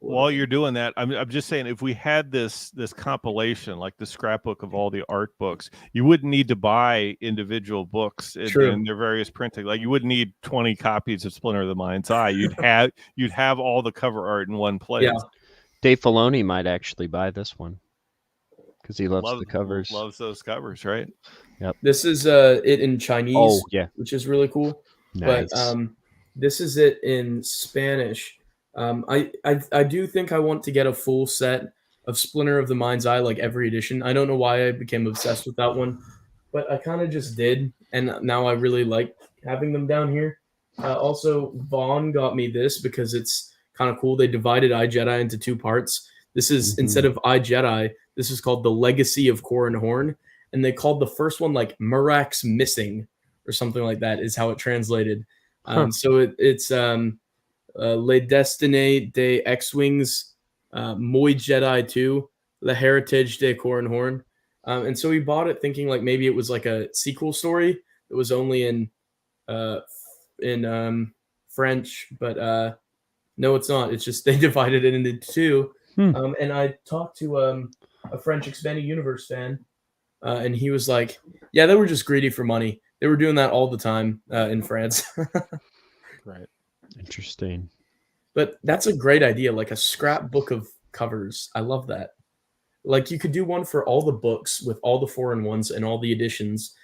while you're doing that, I'm just saying, if we had this compilation, like the scrapbook of all the art books, you wouldn't need to buy individual books in their various printing. Like you wouldn't need 20 copies of Splinter of the Mind's Eye. You'd have all the cover art in one place. Yeah. Dave Filoni might actually buy this one because he loves the covers. Loves those covers, right? Yep. This is it in Chinese. Oh, yeah. Which is really cool. Nice. But this is it in Spanish. I do think I want to get a full set of Splinter of the Mind's Eye, like every edition. I don't know why I became obsessed with that one, but I kind of just did, and now I really like having them down here. Also, Vaughn got me this because it's kind of cool. They divided iJedi into 2 parts. This is instead of iJedi, this is called The Legacy of Corran Horn, and they called the first one like Murak's Missing or something like that is how it translated. So it's Le Destiné des X-Wings, Moi Jedi 2, Le Heritage de Corran Horn. And so we bought it thinking like maybe it was like a sequel story that was only in in French, but no, it's not. It's just they divided it into two. Hmm. And I talked to a French expanded universe fan, and he was like, "Yeah, they were just greedy for money. They were doing that all the time in France." Right. Interesting. But that's a great idea, like a scrapbook of covers. I love that. Like you could do one for all the books with all the foreign ones and all the editions.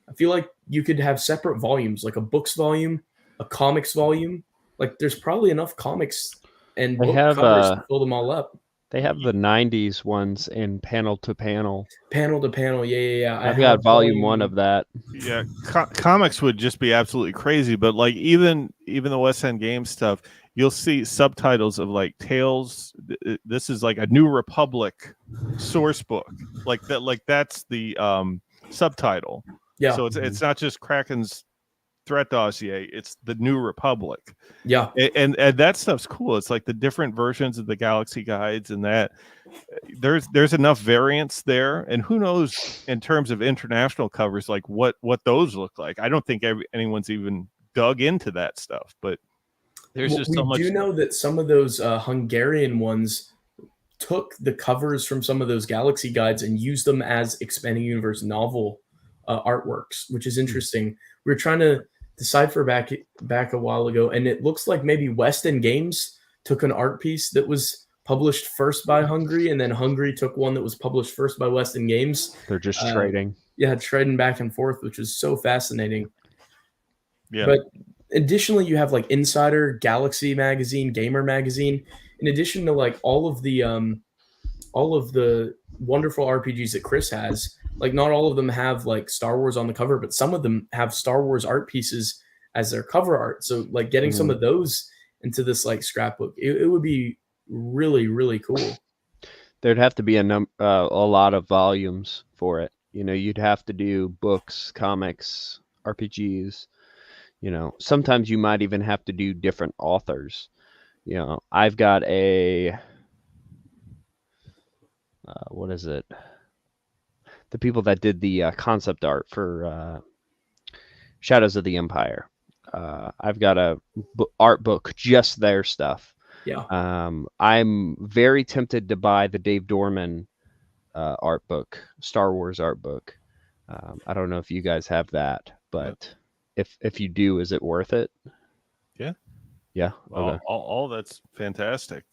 I feel like you could have separate volumes, like a books volume, a comics volume. Like there's probably enough comics and They book have covers to fill them all up. they have the '90s ones in panel to panel. Panel to panel, yeah. I I've got have volume 1 of that. Yeah, comics would just be absolutely crazy, but like even the West End Games stuff, you'll see subtitles of like Tales. This is like a New Republic source book, like that. Like that's the subtitle. Yeah, So it's not just Kraken's threat dossier; it's the New Republic. yeah. And that stuff's cool. It's like the different versions of the Galaxy Guides, and that there's enough variance there. And who knows in terms of international covers, like what those look like. I don't think anyone's even dug into that stuff, but there's Well, just we so much. do know that some of those Hungarian ones took the covers from some of those Galaxy Guides and used them as expanding universe novel artworks, which is interesting. We were trying to decipher back a while ago, and it looks like maybe West End Games took an art piece that was published first by Hungary, and then Hungary took one that was published first by West End Games. They're just trading. Yeah, trading back and forth, which is so fascinating. Yeah. But additionally, you have like Insider, Galaxy Magazine, Gamer Magazine, in addition to like all of the wonderful RPGs that Chris has. Like not all of them have like Star Wars on the cover, but some of them have Star Wars art pieces as their cover art. So like getting some of those into this like scrapbook, it would be really, really cool. There'd have to be a lot of volumes for it. You know, you'd have to do books, comics, RPGs. You know, sometimes you might even have to do different authors. You know, I've got a what is it? The people that did the concept art for Shadows of the Empire. I've got a art book, just their stuff. Yeah. I'm very tempted to buy the Dave Dorman art book, Star Wars art book. I don't know if you guys have that, but if you do, is it worth it? Yeah. Yeah. Okay. All that's fantastic.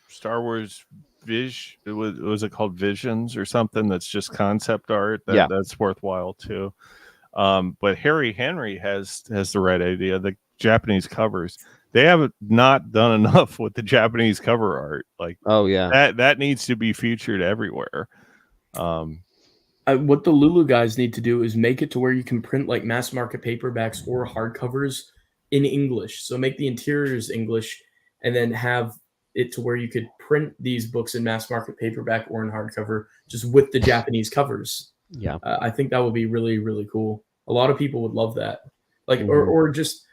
Star Wars was it called Visions or something? That's just concept art. That's worthwhile too. But Harry Henry has the right idea. The Japanese covers, they have not done enough with the Japanese cover art. Like, oh yeah, that needs to be featured everywhere. What the Lulu guys need to do is make it to where you can print like mass market paperbacks or hardcovers in English. So make the interiors English, and then have it to where you could print these books in mass market paperback or in hardcover, just with the Japanese covers. Yeah. I think that would be really, really cool. A lot of people would love that. Like, or just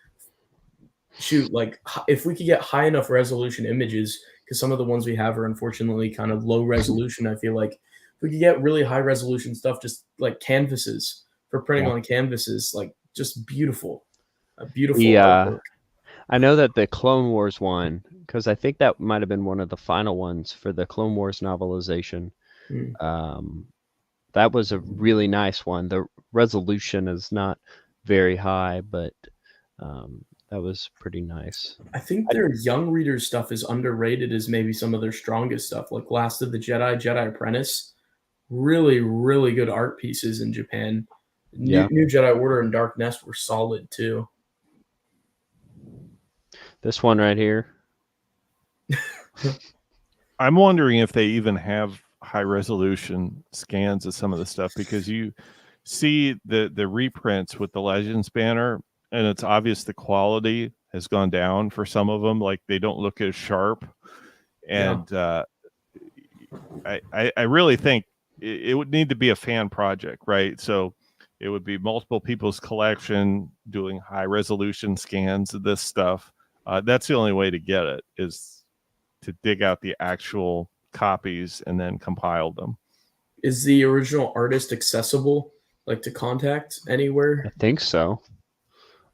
shoot, like if we could get high enough resolution images, because some of the ones we have are unfortunately kind of low resolution. I feel like if we could get really high resolution stuff, just like canvases for printing on canvases, like just beautiful, a beautiful artwork. I know that the Clone Wars one, because I think that might have been one of the final ones for the Clone Wars novelization. That was a really nice one. The resolution is not very high, but that was pretty nice. I think their young readers stuff is underrated as maybe some of their strongest stuff, like Last of the Jedi, Jedi Apprentice. Really, really good art pieces in Japan. New Jedi Order and Dark Nest were solid too. This one right here. I'm wondering if they even have high resolution scans of some of the stuff, because you see the reprints with the Legends banner, and it's obvious the quality has gone down for some of them. Like they don't look as sharp, and I really think it would need to be a fan project, right? So it would be multiple people's collection doing high resolution scans of this stuff. That's the only way to get it, is to dig out the actual copies and then compile them. Is the original artist accessible, like to contact anywhere? I think so.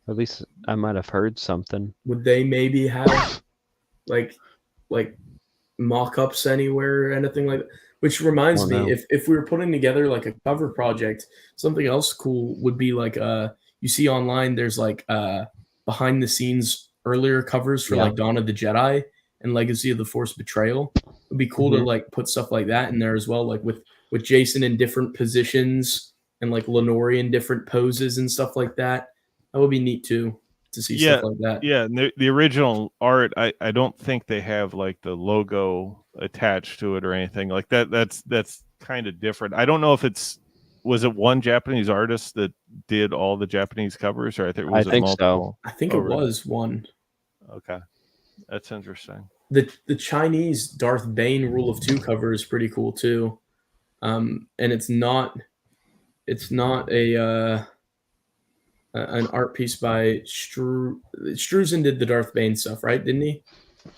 At least I might have heard something. Would they maybe have like like mock-ups anywhere or anything like that? Which reminds Don't me, know. if we were putting together like a cover project, something else cool would be like you see online there's like behind the scenes earlier covers for Yeah. like Dawn of the Jedi and Legacy of the Force Betrayal. It'd be cool to Mhm. like put stuff like that in there as well, like with Jason in different positions and like Lenore in different poses and stuff like that. That would be neat too to see Yeah, stuff like that. yeah. And the original art, I don't think they have like the logo attached to it or anything like that. That's kind of different. I don't know if was it one Japanese artist that did all the Japanese covers, or I was it think so. multiple? I think Oh, it really? was one. Okay, that's interesting. The Chinese Darth Bane Rule of Two cover is pretty cool too, and it's not an art piece by Struzen did the Darth Bane stuff, right? Didn't he?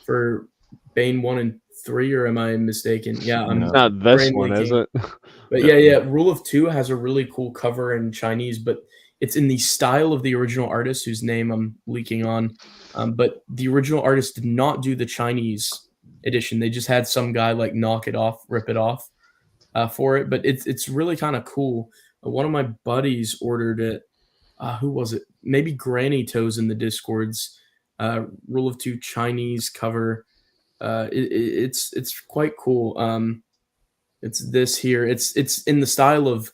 For Bane 1 and 3, or am I mistaken? Yeah, I'm It's No. not this brain one, is leaking. it? But yeah, Rule of Two has a really cool cover in Chinese, but it's in the style of the original artist whose name I'm leaking on. But the original artist did not do the Chinese edition. They just had some guy like knock it off, rip it off for it. But it's really kind of cool. One of my buddies ordered it. Who was it? Maybe Granny Toes in the Discords. Rule of Two Chinese cover. It's quite cool. It's this here. It's in the style of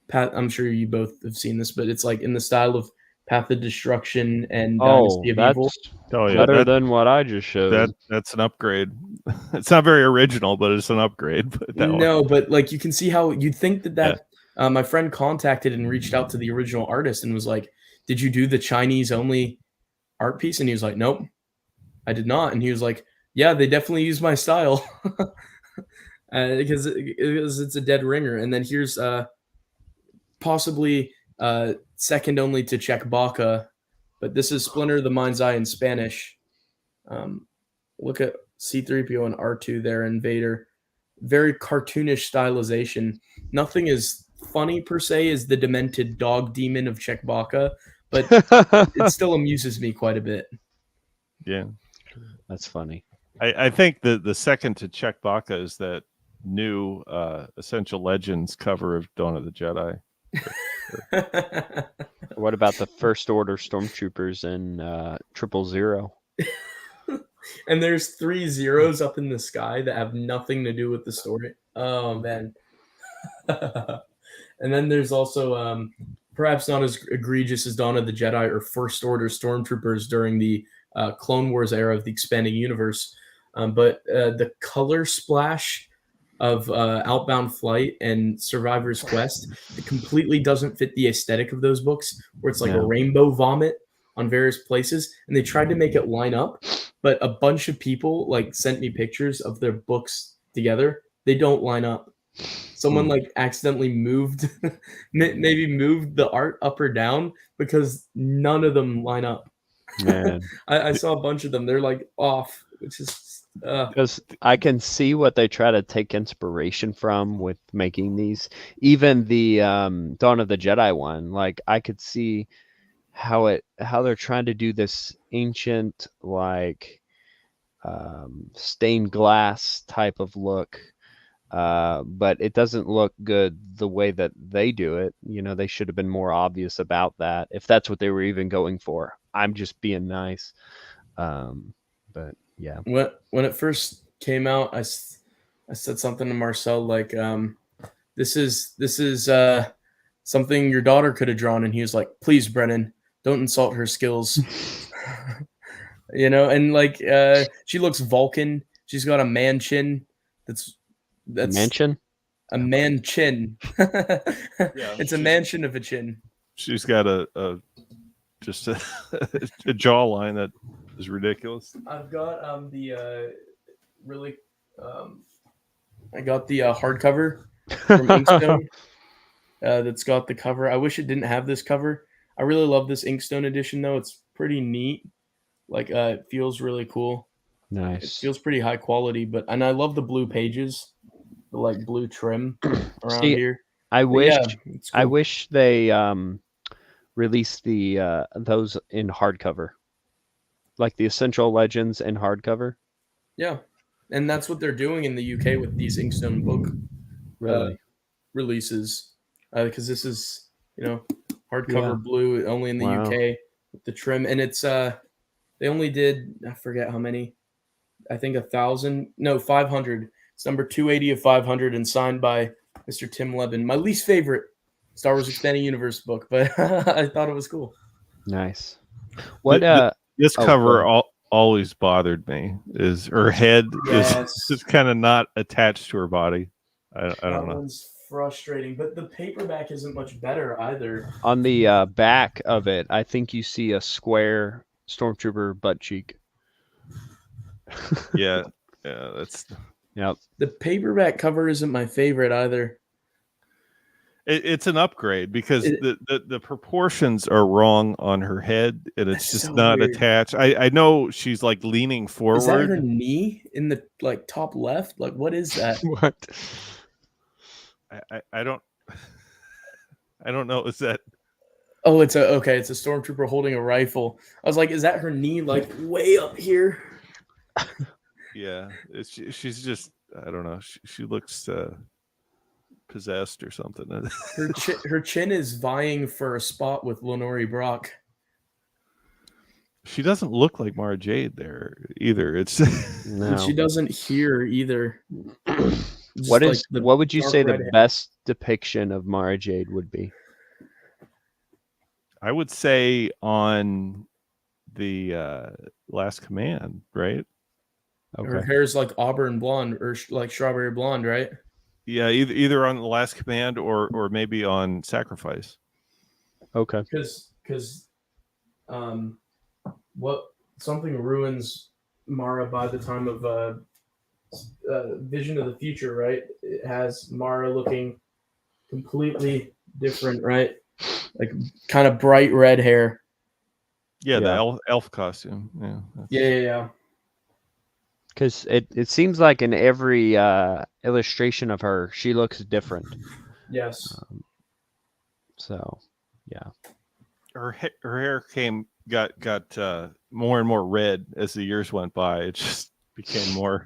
Path. I'm sure you both have seen this, but it's like in the style of Path of Destruction and Oh, Dynasty of Evil. that's Oh yeah, better than what I just showed. that's an upgrade. It's not very original, but it's an upgrade. But that one, No, but like you can see how you'd think that Yeah. my friend contacted and reached out to the original artist and was like, "Did you do the Chinese only art piece?" And he was like, "Nope, I did not." And he was like, "Yeah, they definitely use my style." Because it's a dead ringer. And then here's possibly second only to Chewbacca, but this is Splinter of the Mind's Eye in Spanish. Look at C3PO and R2 there, and Vader. Very cartoonish stylization. Nothing as funny per se as the demented dog demon of Chewbacca, but it still amuses me quite a bit. yeah. That's funny. I think the second to Chewbacca is that new Essential Legends cover of Dawn of the Jedi. What about the First Order stormtroopers in 000? And there's 3 zeros up in the sky that have nothing to do with the story. Oh man. And then there's also perhaps not as egregious as Dawn of the Jedi or First Order stormtroopers during the Clone Wars era of the expanding universe, but the color splash of Outbound Flight and Survivor's Quest, it completely doesn't fit the aesthetic of those books, where it's like a No. rainbow vomit on various places, and they tried to make it line up, but a bunch of people like sent me pictures of their books together. They don't line up. Someone like accidentally moved, maybe moved the art up or down because none of them line up. Man, I saw a bunch of them. They're like off, which is because I can see what they try to take inspiration from with making these. Even the Dawn of the Jedi one, like I could see how they're trying to do this ancient like stained glass type of look. But it doesn't look good the way that they do it. You know, they should have been more obvious about that if that's what they were even going for. I'm just being nice. But yeah. when it first came out, I said something to Marcel like, this is something your daughter could have drawn, and he was like, "Please, Brennan, don't insult her skills." You know, and like she looks Vulcan. She's got a man chin. That's Mansion? a man chin. It's a mansion of a chin. She's got just a jawline that is ridiculous. I've got the really I got the hardcover from Inkstone that's got the cover. I wish it didn't have this cover. I really love this Inkstone edition though. It's pretty neat. Like it feels really cool. It Nice. feels pretty high quality, and I love the blue pages, the like blue trim around See, here. I But wish yeah, it's cool. I wish they release the those in hardcover, like the Essential Legends in hardcover. Yeah, and that's what they're doing in the UK with these Inkstone book Really? releases, because this is Yeah. hardcover blue only in the Wow. UK with the trim, and it's they only did, I forget how many, I think 1,000, no, 500. It's number 280 of 500 and signed by Mr. Tim Levin. My least favorite Star Wars Expanding Universe book, but I thought it was cool. Nice. What This oh, go cover ahead. always bothered me. Is her head is Yes. just kind of not attached to her body? I That don't know. one's frustrating, but the paperback isn't much better either. On the back of it, I think you see a square stormtrooper butt cheek. Yeah, that's Yep. The paperback cover isn't my favorite either. it's an upgrade because It- the proportions are wrong on her head and it's That's just so not weird. attached. I know she's like leaning Is that her forward. knee in the top left? Like, what is that? What? I don't I don't know. Is that Oh, it's a stormtrooper holding a rifle. I was like, is that her knee like way up here? yeah? She's just I don't know. She looks possessed or something. Her chin is vying for a spot with Lenore Brock. She doesn't look like Mara Jade there either. It's No. And she doesn't hear either. Just What like is the what would you dark say the red hair. best depiction of Mara Jade would be? I would say on the Last Command, right? Her Okay. hair is like auburn blonde or like strawberry blonde, right? Yeah, either on the Last Command or maybe on Sacrifice. Okay. Because what something ruins Mara by the time of Vision of the Future, right? It has Mara looking completely different, right? Like kind of bright red hair. Yeah, the Yeah. elf costume. Yeah. Yeah. Because it seems like in every illustration of her, she looks different. Yes. So, yeah. Her hair got more and more red as the years went by. It just became more.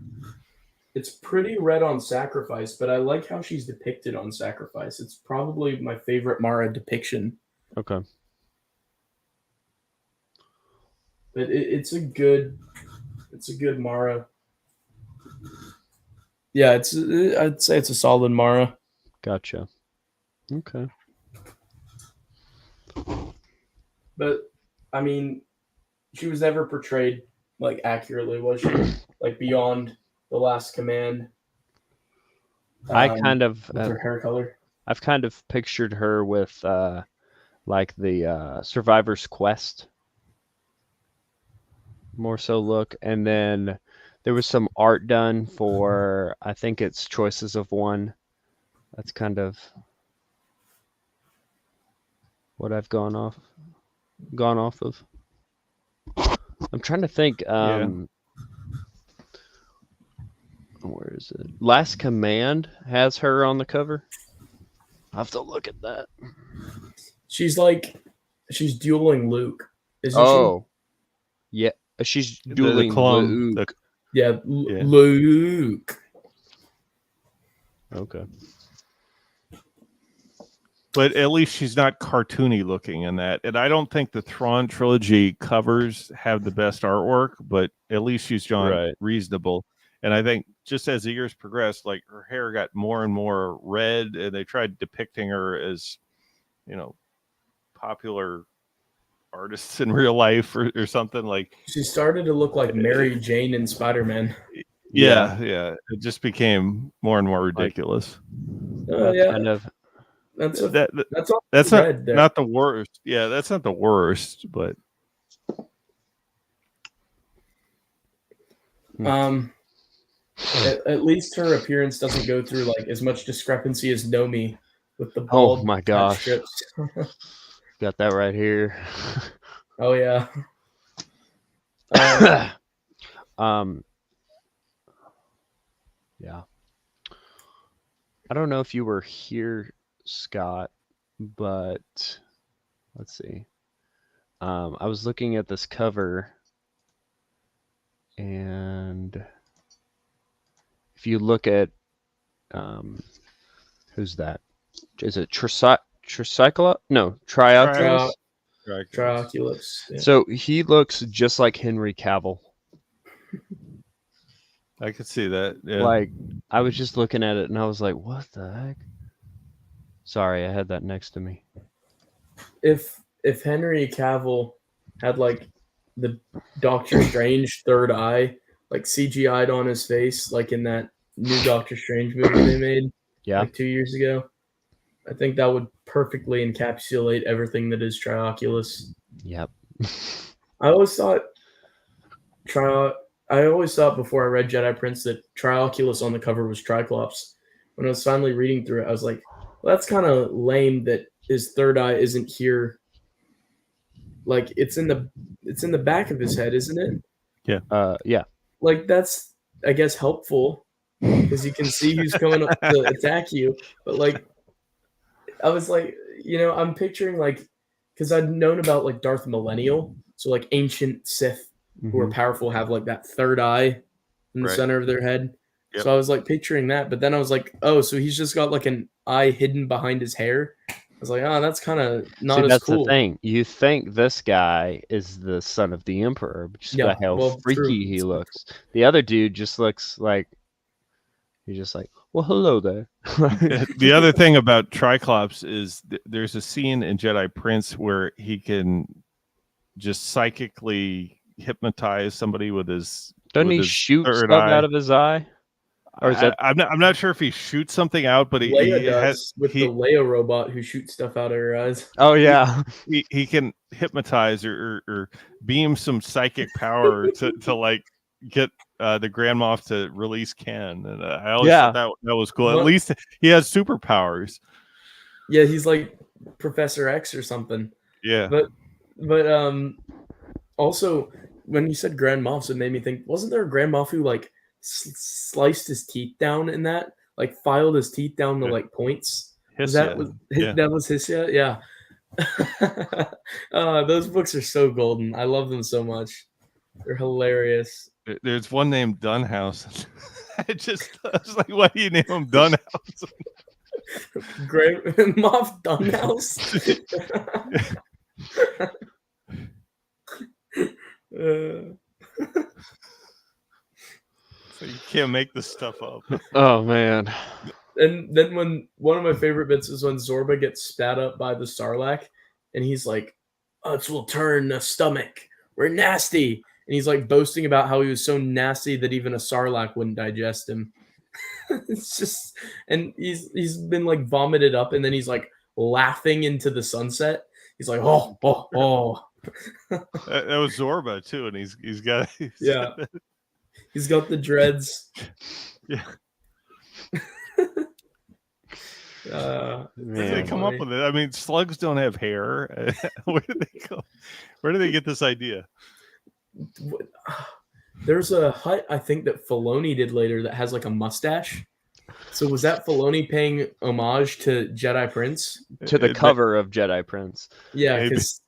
It's pretty red on Sacrifice, but I like how she's depicted on Sacrifice. It's probably my favorite Mara depiction. Okay. But it's a good Mara. Yeah, I'd say it's a solid Mara. Gotcha. Okay. But I mean, she was never portrayed like accurately, was she? Like beyond the Last Command. I kind of with her hair color. I've kind of pictured her with like the Survivor's Quest more so look, and then there was some art done for I think it's Choices of One. That's kind of what I've gone off of. I'm trying to think. Where is it? Last Command has her on the cover. I have to look at that. She's dueling Luke, isn't Oh, yeah. She's The dueling clone. Luke. she? Yeah, Yeah. Luke. Okay. But at least she's not cartoony looking in that. And I don't think the Thrawn trilogy covers have the best artwork, but at least she's drawn Right. reasonable. And I think just as the years progressed, like her hair got more and more red, and they tried depicting her as, popular artists in real life or something like. She started to look like Mary Jane in Spider-Man. Yeah. It just became more and more ridiculous. That's Yeah, kind of that's all That's red there. not the worst. Yeah, that's not the worst, but At least her appearance doesn't go through like as much discrepancy as Nomi with the Oh bald my patch gosh. strips. Got that right here. Oh yeah. Yeah. I don't know if you were here, Scott, but let's see. I was looking at this cover, and if you look at who's that? Is it Tricyclops? No, Trioculus. Trioculus. Yeah. So he looks just like Henry Cavill. I could see that. Yeah. Like, I was just looking at it and I was like, what the heck? Sorry, I had that next to me. If Henry Cavill had like the Doctor Strange third eye, like CGI'd on his face, like in that new Doctor Strange movie they made Yeah. like 2 years ago, I think that would perfectly encapsulate everything that is Trioculus. Yep. I always thought before I read Jedi Prince that Trioculus on the cover was Triclops. When I was finally reading through it, I was like, well, that's kind of lame that his third eye isn't here. Like it's in the back of his head, isn't it? Yeah. Yeah. Like that's, I guess, helpful because you can see who's coming up to attack you. But like, I was like, I'm picturing like, because I'd known about like Darth Millennial, so like ancient Sith who are powerful have like that third eye in the center of their head. Yep. So I was like picturing that, but then I was like, oh, so he's just got like an eye hidden behind his hair. I was like, oh, that's kind of not as cool. That's the thing. You think this guy is the son of the Emperor, but just by how freaky he looks. The other dude just looks like he's just like, well, hello there. The other thing about Triclops is there's a scene in Jedi Prince where he can just psychically hypnotize somebody with his. Doesn't he shoot stuff out of his eye? Or is that... I'm not sure if he shoots something out, but Leia does with the Leia robot who shoots stuff out of her eyes. Oh yeah, he can hypnotize or beam some psychic power to like get the Grand Moff to release Ken, and I always thought that was cool. At least he has superpowers. Yeah, he's like Professor X or something. Yeah, but also when you said Grand Moffs, it made me think: wasn't there a Grand Moff who like sliced his teeth down in that, like filed his teeth down to like points? That was Hisia? Yeah. Those books are so golden. I love them so much. They're hilarious. There's one named Dunhouse. I was like, why do you name him Dunhouse? Grand Moff Dunhouse. So you can't make this stuff up. Oh man. And then when one of my favorite bits is when Zorba gets spat up by the Sarlacc, and he's like, "Us will turn the stomach. We're nasty." And he's like boasting about how he was so nasty that even a Sarlacc wouldn't digest him. It's just, and he's been like vomited up, and then he's like laughing into the sunset. He's like, oh. That was Zorba too, and he's got he's got the dreads. Yeah. They come up with it. I mean, slugs don't have hair. Where did they go? Where did they get this idea? There's a hut I think that Filoni did later that has like a mustache. So was that Filoni paying homage to Jedi Prince? To the cover of Jedi Prince. Yeah, because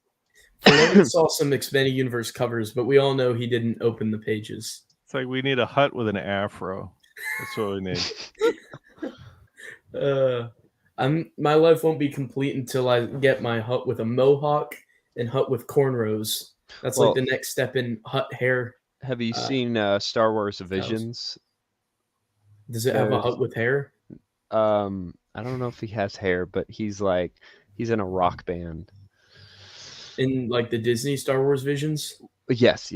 Filoni saw some Expanded Universe covers, but we all know he didn't open the pages. It's like we need a hut with an afro. That's what we need. My life won't be complete until I get my hut with a mohawk and hut with cornrows. That's like the next step in hut hair. Have you seen Star Wars Visions? Does it have a hut with hair? I don't know if he has hair, but he's in a rock band. In like the Disney Star Wars Visions? Yes.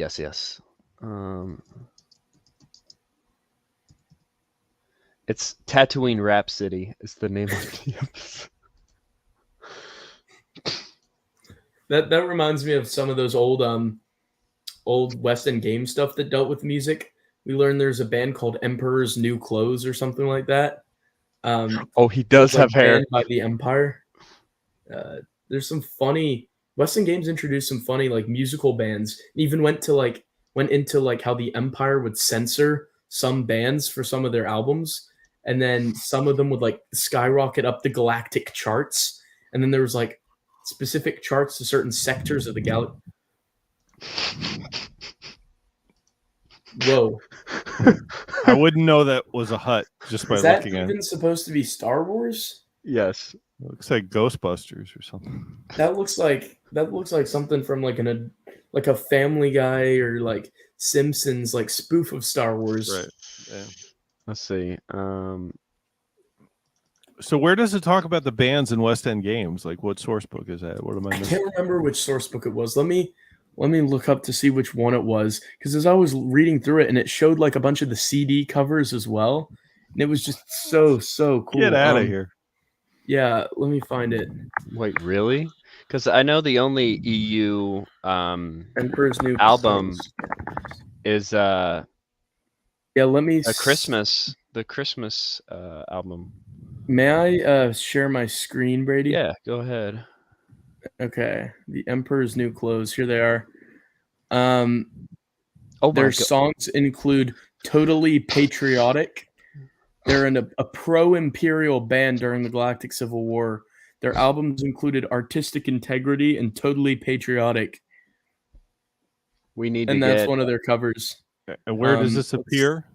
It's Tatooine Rhapsody is the name of the episode. That reminds me of some of those old West End game stuff that dealt with music. We learned there's a band called Emperor's New Clothes or something like that. He does have hair by the Empire. There's some funny West End Games introduced some funny like musical bands. Even went into like how the Empire would censor some bands for some of their albums, and then some of them would like skyrocket up the galactic charts. And then there was like specific charts to certain sectors of the galaxy. Whoa. I wouldn't know that was a hut just by Is that looking at it. even supposed to be Star Wars? Yes. It looks like Ghostbusters or something. That looks like something from like a Family Guy or like Simpsons like spoof of Star Wars. Right. Yeah. Let's see. So where does it talk about the bands in West End Games? Like, what source book is that? What am I I missing? can't remember which source book it was. Let me look up to see which one it was, because as I was reading through it, and it showed like a bunch of the CD covers as well, and it was just so cool. Get out of here. Yeah, let me find it. Wait, really? Because I know the only EU Emperor's New album Clothes. is Yeah, let me. the Christmas album. May I share my screen, Brady? Yeah, go ahead. Okay, the Emperor's New Clothes. Here they are. Oh my Their God. songs include "Totally Patriotic." They're in a pro-imperial band during the Galactic Civil War. Their albums included "Artistic Integrity" and "Totally Patriotic," We need to and that's get one of their covers. And where does this appear?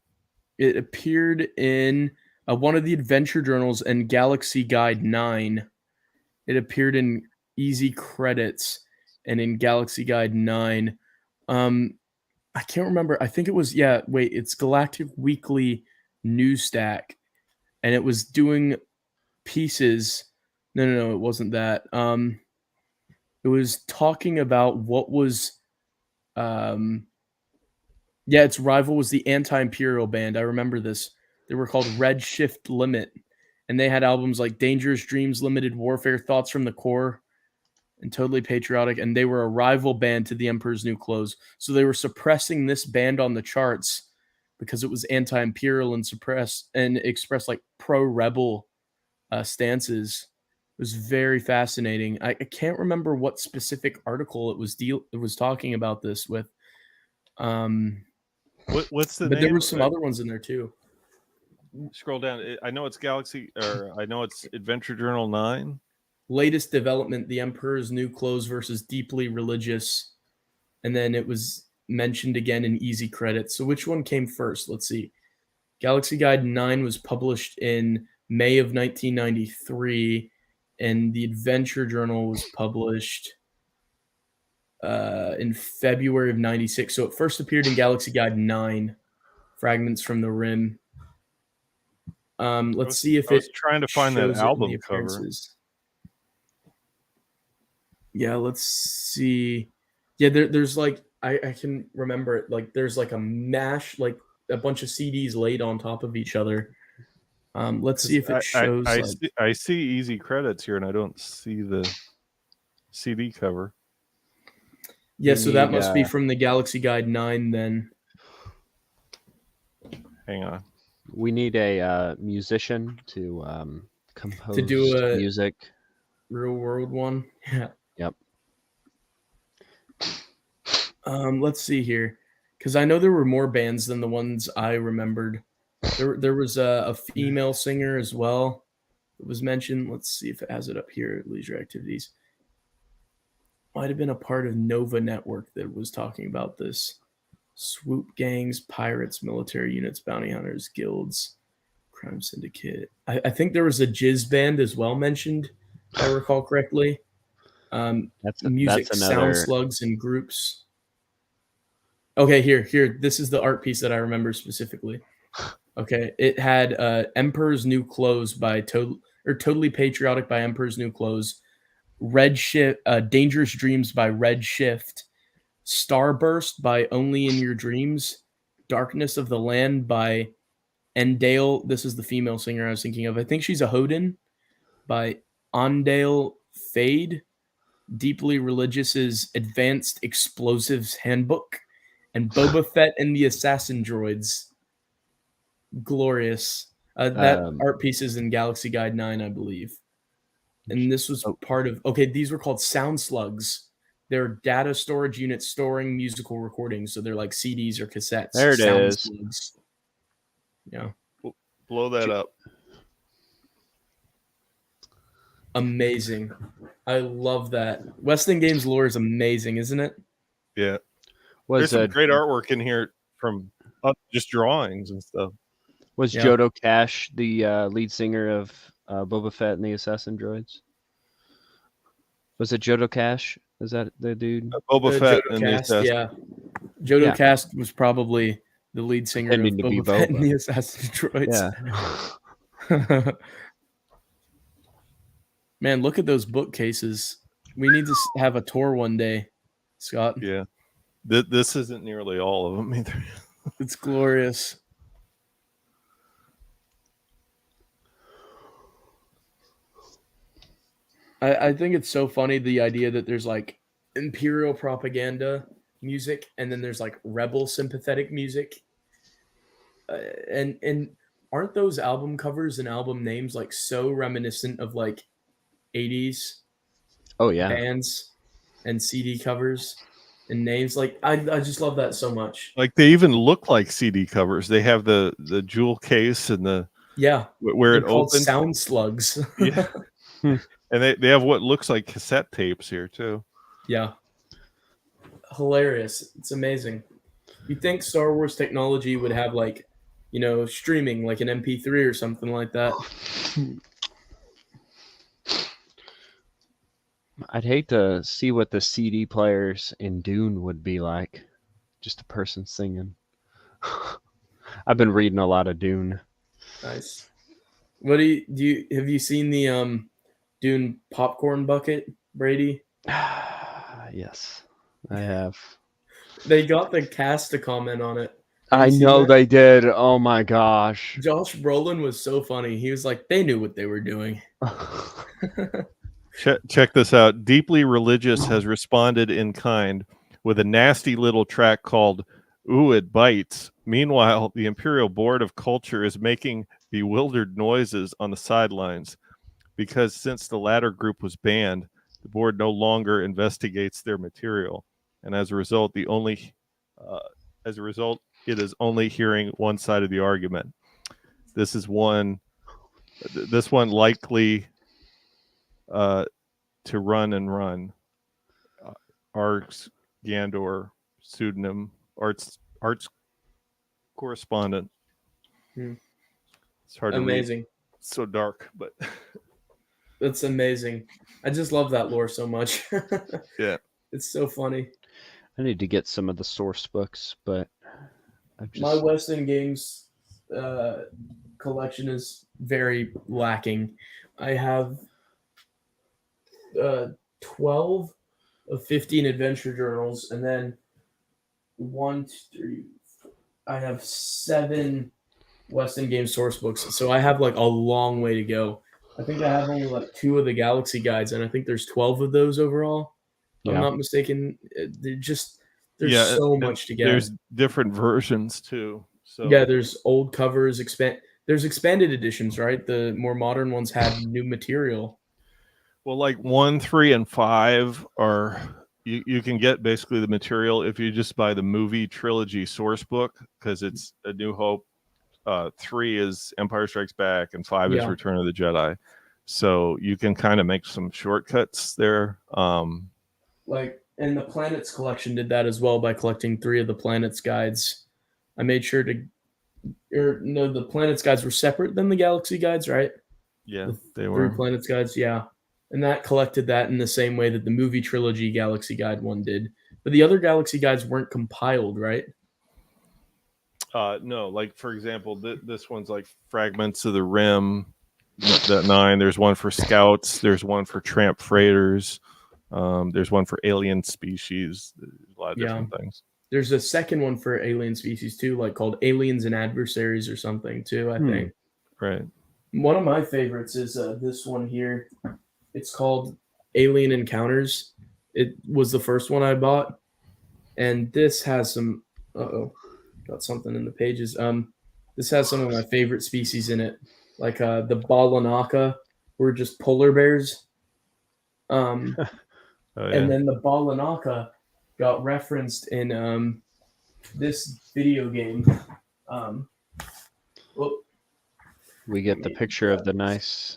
It appeared in one of the adventure journals and Galaxy Guide 9. It appeared in Easy Credits and in Galaxy Guide 9. I can't remember. I think it was, it's Galactic Weekly News Stack. And it was doing pieces. No, it wasn't that. It was talking about what was its rival was the Anti-Imperial Band. I remember this. They were called Red Shift Limit, and they had albums like Dangerous Dreams, Limited Warfare, Thoughts from the Core, and Totally Patriotic, and they were a rival band to the Emperor's New Clothes. So they were suppressing this band on the charts because it was anti-imperial and expressed like pro-rebel stances. It was very fascinating. I can't remember what specific article it was talking about this with. What's the but name? There were some other ones in there too. Scroll down. I know it's I know it's Adventure Journal 9. Latest development: The Emperor's New Clothes versus Deeply Religious, and then it was mentioned again in Easy Credits. So which one came first? Let's see. Galaxy Guide 9 was published in May of 1993, and the Adventure Journal was published in February of 96. So it first appeared in Galaxy Guide 9, Fragments from the Rim. Let's see if I was trying to find that album cover. Yeah, let's see. Yeah, there's like I can remember it. Like there's like a mash, like a bunch of CDs laid on top of each other. Let's see if it shows. I see Easy Credits here, and I don't see the CD cover. Yeah, so that must be from the Galaxy Guide 9 then. Hang on. We need a musician to compose to do a music. Real world one. Yeah. Yep. Let's see here, because I know there were more bands than the ones I remembered. There was a female singer as well that was mentioned. Let's see if it has it up here. Leisure activities. Might have been a part of Nova Network that was talking about this. Swoop gangs, pirates, military units, bounty hunters, guilds, crime syndicate. I think there was a jizz band as well mentioned, if I recall correctly. Music, sound slugs, and groups. Okay, here. This is the art piece that I remember specifically. Okay, it had Emperor's New Clothes by Totally Patriotic by Emperor's New Clothes, Red Shift, Dangerous Dreams by Red Shift, Starburst by Only in Your Dreams, Darkness of the Land by Endale. This is the female singer I was thinking of. I think she's a Hodin by Ondale Fade, Deeply Religious's Advanced Explosives Handbook, and Boba Fett and the Assassin Droids. Glorious. That art piece is in Galaxy Guide 9, I believe. And this was part of... Okay, these were called sound slugs. They're data storage units storing musical recordings. So they're like CDs or cassettes. There it is. Slugs. Yeah. Blow that up. amazing. I love that. Weston Games lore is amazing, isn't it? Yeah. Was There's some great artwork in here from just drawings and stuff. was Yeah. Jodo Cash the lead singer of Boba Fett and the Assassin Droids? Was it Jodo Cash? Is that the dude? Boba Fett Jodo and the Cast, Assassin. yeah. Jodo Yeah. Cast was probably the lead singer of Pretending to be Boba Fett and Boba. the Assassin Droids. Yeah. Man, look at those bookcases. We need to have a tour one day, Scott. Yeah. This isn't nearly all of them either. It's glorious. I think it's so funny, the idea that there's like imperial propaganda music and then there's like rebel sympathetic music. And aren't those album covers and album names like so reminiscent of like 80s Oh yeah. bands and CD covers and names? Like I just love that so much. Like they even look like CD covers. They have the jewel case and the Yeah, where they're it called opens. sound slugs. Yeah. And they have what looks like cassette tapes here too. Yeah, hilarious. It's amazing. You think Star Wars technology would have like, streaming like an MP3 or something like that? I'd hate to see what the CD players in Dune would be like. Just a person singing. I've been reading a lot of Dune. Nice. What do you have you seen the Dune popcorn bucket, Brady? Yes, I have. They got the cast to comment on it. I know they did. Oh my gosh. Josh Brolin was so funny. He was like, they knew what they were doing. Check this out. Deeply Religious has responded in kind with a nasty little track called Ooh, It Bites. Meanwhile, the Imperial Board of Culture is making bewildered noises on the sidelines because since the latter group was banned, the board no longer investigates their material. And as a result, it is only hearing one side of the argument. This one likely to run and run. Arts Gandor pseudonym arts correspondent. It's hard to read. Amazing. It's so dark, but That's amazing. I just love that lore so much. yeah, it's so funny. I need to get some of the source books, but my Weston Games collection is very lacking. I have 12 of 15 adventure journals, and then I have 7 Weston Games source books. So I have like a long way to go. I think I have only like 2 of the Galaxy guides, and I think there's 12 of those overall. If I'm not mistaken. There's so much to get. There's different versions too. So yeah, there's old covers, there's expanded editions, right? The more modern ones have new material. Well, like 1, 3, and 5 are you can get basically the material if you just buy the movie trilogy source book because it's A New Hope. 3 is Empire Strikes Back, and 5 is Return of the Jedi. So you can kind of make some shortcuts there. And the Planets collection did that as well by collecting 3 of the Planets guides. I made sure the Planets guides were separate than the Galaxy guides, right? Yeah, they were. 3 Planets guides, yeah. And that collected that in the same way that the movie trilogy Galaxy Guide one did. But the other Galaxy Guides weren't compiled, right? No, like for example, this one's like Fragments of the Rim, that 9. There's one for Scouts. There's one for Tramp Freighters. There's one for Alien Species. There's a lot of different things. There's a second one for Alien Species too, like called Aliens and Adversaries or something too, I think. Right. One of my favorites is this one here. It's called Alien Encounters. It was the first one I bought. And this has some... got something in the pages. This has some of my favorite species in it. Like the Balanaka were just polar bears. And then the Balanaka got referenced in this video game. We get the picture of the nice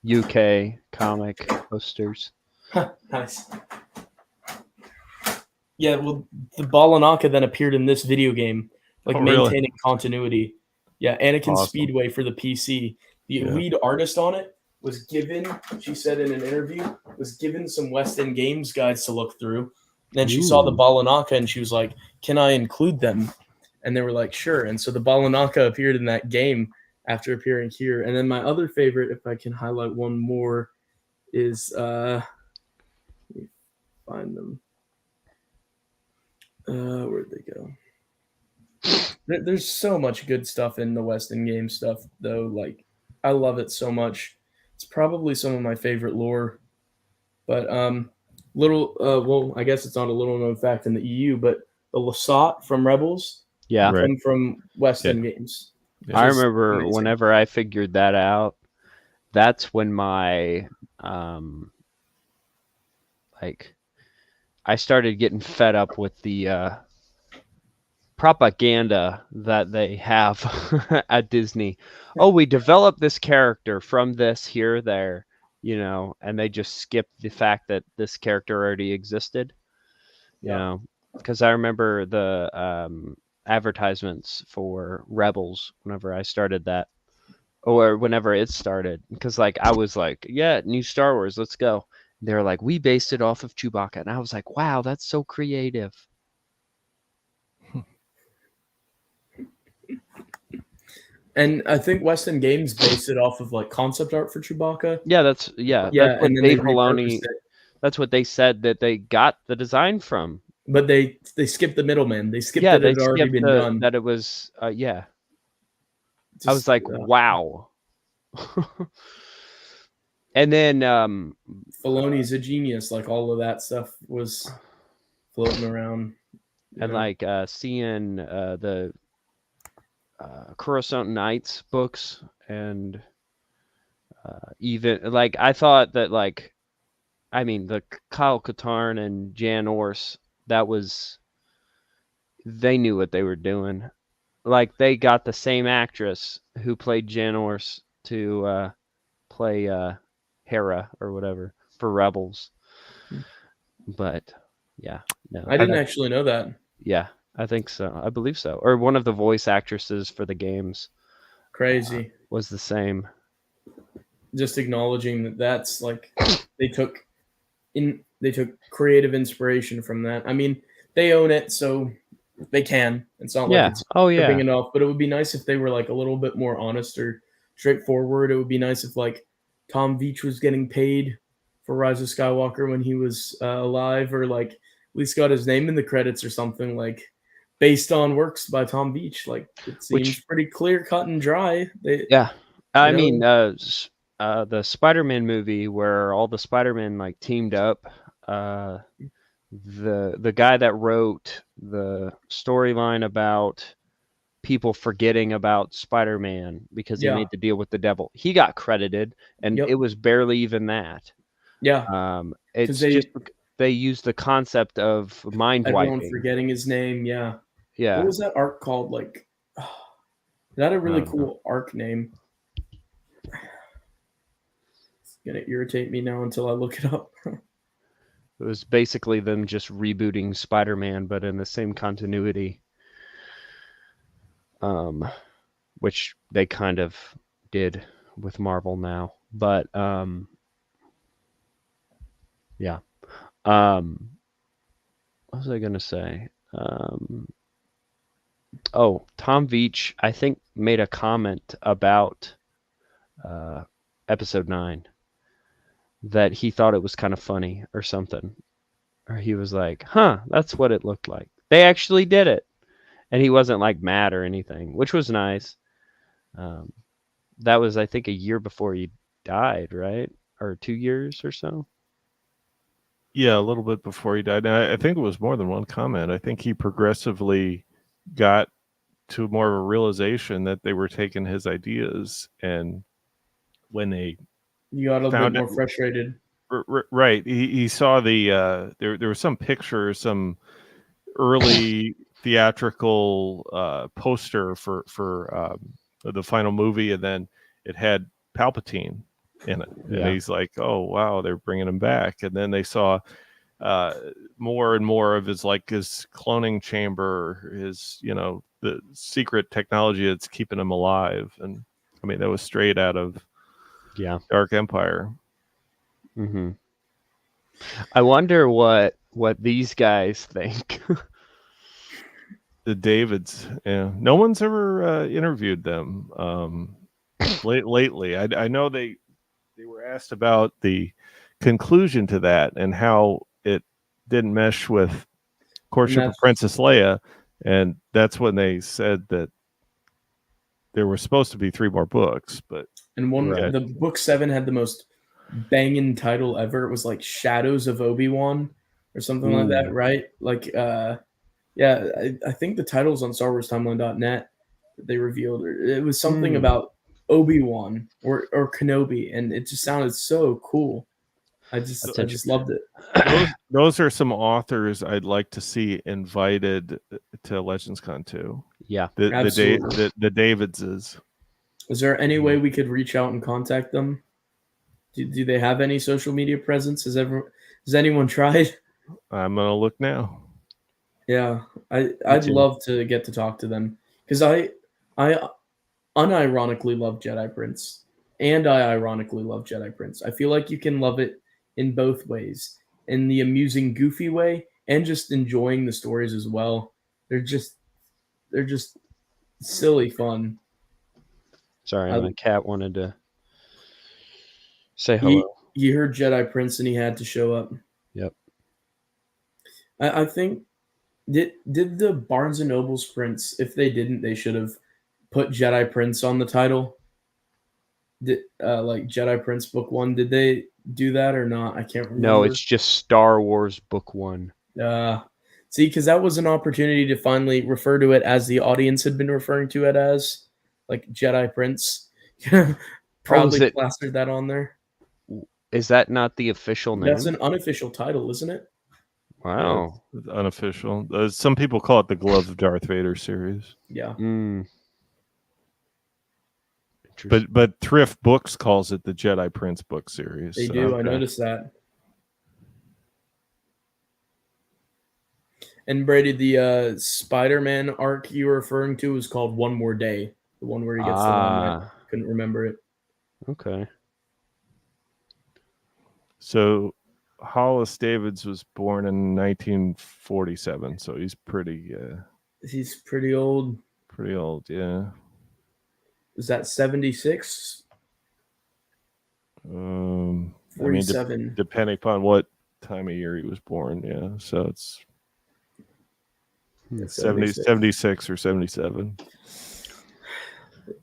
UK comic posters. Nice. Yeah, well, the Balanaka then appeared in this video game, like Oh, really? maintaining continuity. Yeah, Anakin Awesome. Speedway for the PC. The Yeah. lead artist on it was given, she said in an interview, was given some West End Games guides to look through. And then she saw the Ooh. Balanaka and she was like, "Can I include them?" And they were like, "Sure." And so the Balanaka appeared in that game after appearing here. And then my other favorite, if I can highlight one more, is let me find them. Where'd they go? There's so much good stuff in the West End game stuff, though. Like, I love it so much. It's probably some of my favorite lore. But well, I guess it's not a little known fact in the EU, but the Lasat from Rebels Yeah. Right. come from West Yeah. End games. Yeah. I Which is remember amazing. whenever I figured that out, that's when my like I started getting fed up with the propaganda that they have at Disney. Oh, we developed this character from this here there, you know, and they just skip the fact that this character already existed. You Yeah. know, because I remember the advertisements for Rebels whenever I started that, or whenever it started, because like I was like, yeah, new Star Wars, let's go. They're like, we based it off of Chewbacca, and I was like, wow, that's so creative. And I think West End Games based it off of like concept art for Chewbacca. Yeah, that's Yeah, that's what and then they Dave Filoni. repurposed it. That's what they said that they got the design from. But they skipped the middleman. They skipped Yeah, that it they had already skipped been done. that it was. Yeah, I was Just, like, wow. And then Filoni's a genius. Like all of that stuff was floating around. and know? like seeing the Coruscant Knights books, and even like I thought that like, I mean, the Kyle Katarn and Jan Ors, that was, they knew what they were doing. Like they got the same actress who played Jan Ors to play Hera or whatever for Rebels. But yeah, no, I didn't actually know that. yeah, I think so. I believe so. Or one of the voice actresses for the games Crazy. was the same. Just acknowledging that that's like they took creative inspiration from that. I mean, they own it, so they can. It's not Yeah. like it's Oh yeah. tripping enough, but it would be nice if they were like a little bit more honest or straightforward. It would be nice if like Tom Veach was getting paid for Rise of Skywalker when he was alive, or like at least got his name in the credits or something, like based on works by Tom Veach. Like it seems pretty clear cut and dry. Yeah. I know? mean, the Spider-Man movie where all the Spider-Man like teamed up, the guy that wrote the storyline about people forgetting about Spider-Man because he Yeah. made the deal with the devil, he got credited, and Yep. it was barely even that. Yeah. It's they- just they used the concept of mind Everyone wiping. forgetting his name. Yeah. Yeah. What was that arc called? Like, that a really I don't cool arc name. It's gonna irritate me now until I look it up. It was basically them just rebooting Spider-Man, but in the same continuity. Which they kind of did with Marvel now. But yeah. What was I gonna say? Oh, Tom Veach, I think, made a comment about episode 9 that he thought it was kind of funny or something. Or he was like, huh, that's what it looked like. They actually did it. And he wasn't like mad or anything, which was nice. That was, I think, a year before he died, right? Or 2 years or so. Yeah, a little bit before he died. And I think it was more than one comment. I think he progressively got to more of a realization that they were taking his ideas, and when they You got a little bit more frustrated. right, he saw the there were some pictures, some early theatrical poster for the final movie, and then it had Palpatine in it. And Yeah. he's like, oh, wow, they're bringing him back. And then they saw more and more of his cloning chamber, his, the secret technology that's keeping him alive. And I mean, that was straight out of Dark Empire. Mm-hmm. I wonder what these guys think. The Davids, yeah. No one's ever interviewed them lately. I know they were asked about the conclusion to that and how it didn't mesh with Courtship of Princess Leia, and that's when they said that there were supposed to be 3 more books, but the book 7 had the most banging title ever. It was like Shadows of Obi-Wan or something like that, right? Like I think the title's on StarWarsTimeline.net that they revealed. It was something about Obi-Wan or Kenobi, and it just sounded so cool. I just loved it. Those are some authors I'd like to see invited to Legends Con 2. Yeah, the Davidses. Is there any way we could reach out and contact them? Do they have any social media presence? Has anyone tried? I'm gonna look now. Yeah, I'd love to get to talk to them because I unironically love Jedi Prince, and I ironically love Jedi Prince. I feel like you can love it in both ways, in the amusing, goofy way, and just enjoying the stories as well. They're just silly fun. Sorry, my cat wanted to say hello. He heard Jedi Prince and he had to show up. Yep. I think did the Barnes and Noble's prints? If they didn't, they should have put Jedi Prince on the title. Like Jedi Prince Book 1. Did they do that or not? I can't remember. No, it's just Star Wars Book 1. See, because that was an opportunity to finally refer to it as the audience had been referring to it as, like Jedi Prince. Proudly plastered that on there. Is that not the official name? That's an unofficial title, isn't it? Wow. Yeah, unofficial. Some people call it the Gloves of Darth Vader series. Yeah. But Thrift Books calls it the Jedi Prince book series. They do. Okay. I noticed that. And Brady, the Spider-Man arc you were referring to was called One More Day. The one where he gets the line. Couldn't remember it. Okay. So Hollis Davids was born in 1947, so he's pretty. He's pretty old. Pretty old, yeah. Is that 76? 47. I mean, depending upon what time of year he was born, yeah. So it's 76 or 77.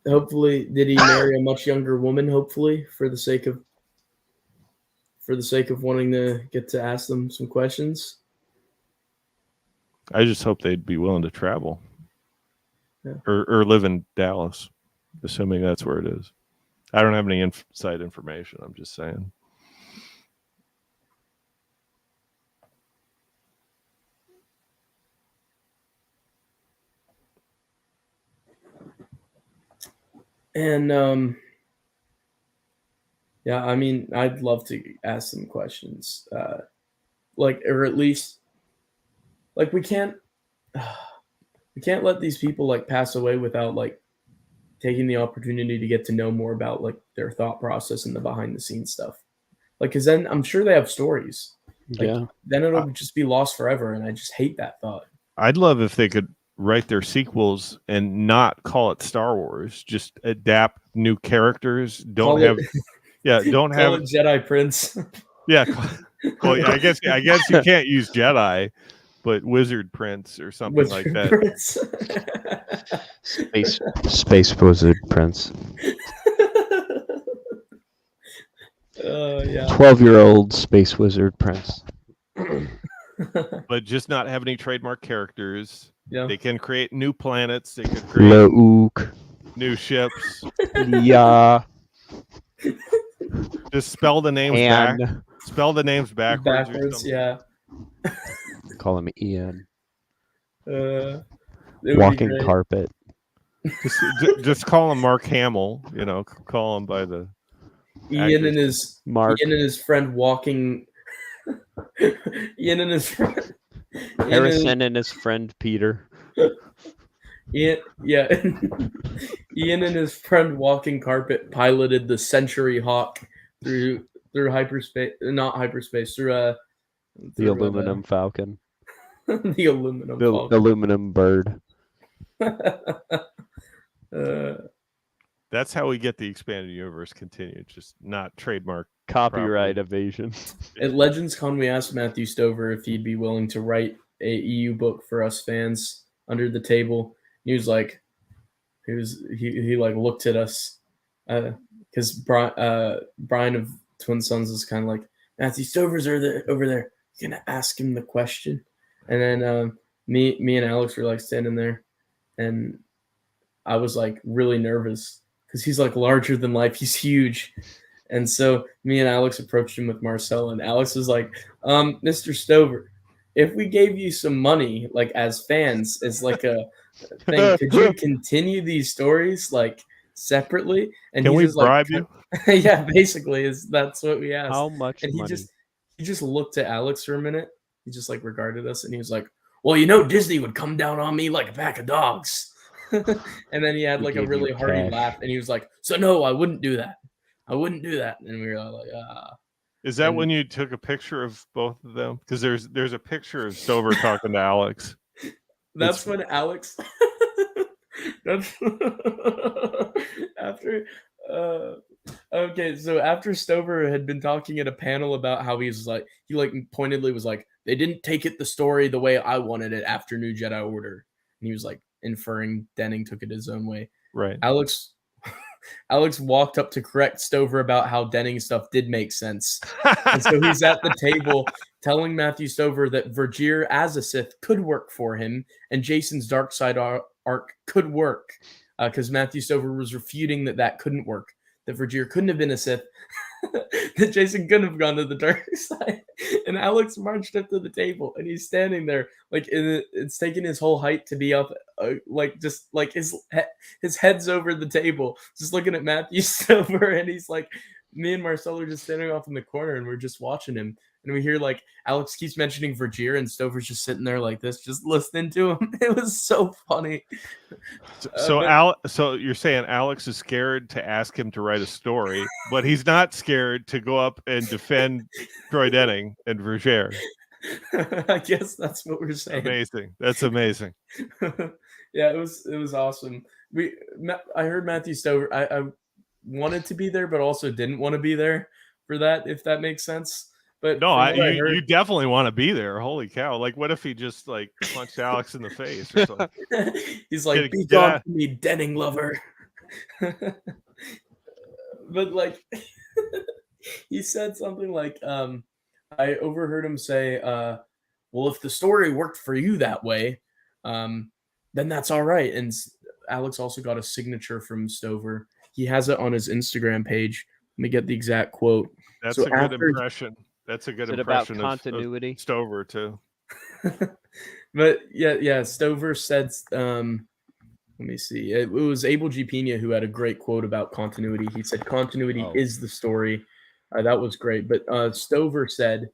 Hopefully, did he marry a much younger woman? Hopefully, for the sake of wanting to get to ask them some questions. I just hope they'd be willing to travel, yeah. or live in Dallas, assuming that's where it is. I don't have any inside information. I'm just saying. And yeah, I mean, I'd love to ask some questions, or at least, we can't let these people pass away without taking the opportunity to get to know more about their thought process and the behind the scenes stuff. Because then I'm sure they have stories. Then it'll just be lost forever, and I just hate that thought. I'd love if they could write their sequels and not call it Star Wars. Just adapt new characters. Don't have Jedi Prince. Yeah. Well, yeah, I guess you can't use Jedi, but Wizard Prince or something like that. Space Wizard Prince. Yeah. 12-year-old Space Wizard Prince. But just not have any trademark characters. Yeah. They can create new planets. They can create new ships. Yeah. Just spell the names back. Spell the names backwards. Yeah. Call him Ian. Walking carpet. Just call him Mark Hamill. Call him by the. Ian actors. and his Mark. Ian and his friend walking. Ian and his friend. Harrison and his friend Peter. Ian, yeah. Ian and his friend walking carpet piloted the Century Hawk through hyperspace, not hyperspace, The aluminum falcon. the aluminum The Falcon. aluminum bird. That's how we get the expanded universe continued, just not trademark Copyright evasion. At Legends Con, we asked Matthew Stover if he'd be willing to write a EU book for us fans under the table. He was like, he like looked at us, because Brian of Twin Sons was kind of like, Matthew Stover's over there. You gonna ask him the question? And then me and Alex were like standing there, and I was like really nervous because he's like larger than life. He's huge. And so me and Alex approached him with Marcel, and Alex was like, Mr. Stover, if we gave you some money, like as fans, as like a thing, could you continue these stories like separately? And Can he we just bribe like, you? yeah, basically that's what we asked. How much And money? he just looked at Alex for a minute. He just like regarded us, and he was like, well, you know, Disney would come down on me like a pack of dogs. And then he had He like a gave really you hearty cash. laugh, and he was like, so no, I wouldn't do that. I wouldn't do that. And we were all like, ah. Is that And- when you took a picture of both of them? Because there's a picture of Stover talking to Alex. That's when Alex. That's after. Okay, so after Stover had been talking at a panel about how he pointedly was like, they didn't take it the story the way I wanted it after New Jedi Order, and he was like inferring Denning took it his own way. Right. Alex walked up to correct Stover about how Denning stuff did make sense. And so he's at the table telling Matthew Stover that Vergere as a Sith could work for him, and Jason's dark side arc could work, because Matthew Stover was refuting that couldn't work, that Vergere couldn't have been a Sith, that Jason couldn't have gone to the dark side. And Alex marched up to the table, and he's standing there like it's taking his whole height to be up, like just like his head's over the table, just looking at Matthew Stover, and he's like, me and Marcel are just standing off in the corner, and we're just watching him, and we hear like Alex keeps mentioning Vergere, and Stover's just sitting there like this, just listening to him. It was so funny. So you're saying Alex is scared to ask him to write a story, but he's not scared to go up and defend Troy Denning and Vergere. I guess that's what we're saying. Amazing. That's amazing. Yeah, it was awesome. I heard Matthew Stover. I wanted to be there, but also didn't want to be there for that, if that makes sense. But No, you you definitely want to be there. Holy cow! Like, what if he just like punched Alex in the face or something? He's like, be get gone out. from me, Denning lover. But like, he said something like, I overheard him say, well, if the story worked for you that way, then that's all right. And Alex also got a signature from Stover. He has it on his Instagram page. Let me get the exact quote. That's So a good impression. That's a good Is it about impression continuity? of Stover too. But yeah, Stover said, let me see. It was Abel G. Pena who had a great quote about continuity. He said, continuity is the story. That was great. But Stover said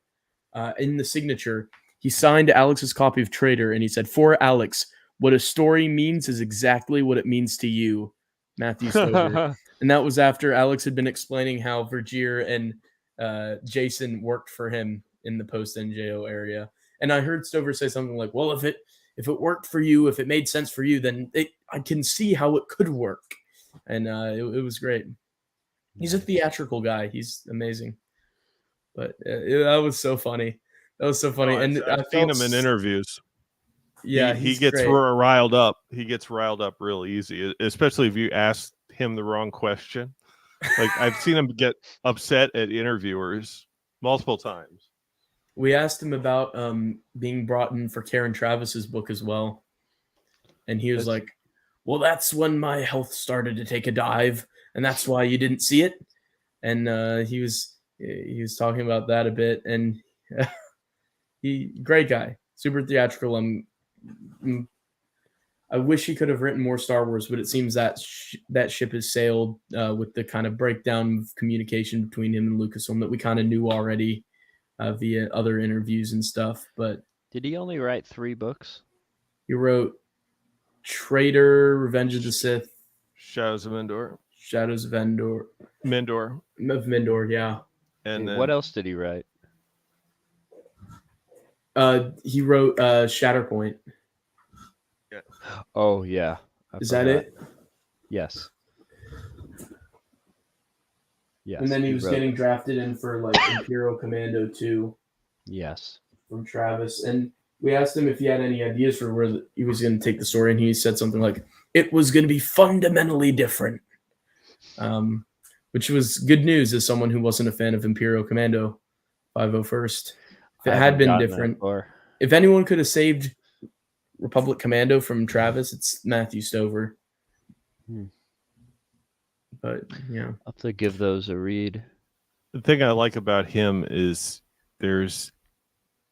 in the signature, he signed Alex's copy of Traitor, and he said, for Alex, what a story means is exactly what it means to you, Matthew Stover. And that was after Alex had been explaining how Vergere and Jason worked for him in the post-NJO area. And I heard Stover say something like, well, if it worked for you, if it made sense for you, then I can see how it could work. And it was great. He's a theatrical guy. He's amazing. But that was so funny. That was so funny. No, And I've seen him in interviews. Yeah, he gets great. riled up. He gets riled up real easy, especially if you ask him the wrong question. Like, I've seen him get upset at interviewers multiple times. We asked him about being brought in for Karen Travis's book as well. And he was like, well, that's when my health started to take a dive, and that's why you didn't see it. And he was talking about that a bit, and great guy, super theatrical. I wish he could have written more Star Wars, but it seems that that ship has sailed with the kind of breakdown of communication between him and Lucasfilm that we kind of knew already via other interviews and stuff. But Did he only write 3 books? he wrote Traitor, Revenge of the Sith, Shadows of Endor, Shadows of Endor, Mindor, of Mindor, yeah. and Okay, then what else did he write? He wrote Shatterpoint. Oh yeah. I Is that forgot. it? Yes. Yes. And then he was wrote getting it. drafted in for like Imperial Commando 2 Yes. from Travis. And we asked him if he had any ideas for where he was going to take the story, and he said something like, "It was going to be fundamentally different," which was good news as someone who wasn't a fan of Imperial Commando 501st. If it I had haven't been gotten that different, far. if anyone could have saved Republic Commando from Travis, it's Matthew Stover. But yeah, I'll have to give those a read. the thing I like about him is there's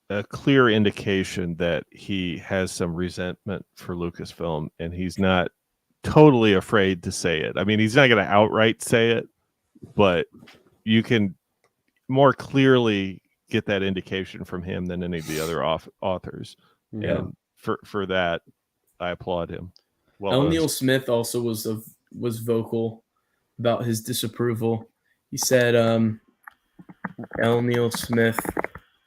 a clear indication that he has some resentment for Lucasfilm, and he's not totally afraid to say it. I mean, he's not going to outright say it, but you can more clearly get that indication from him than any of the other authors. Yeah. And for that, I applaud him. Well L. done. Neil Smith also was vocal about his disapproval. He said, L. Neil Smith,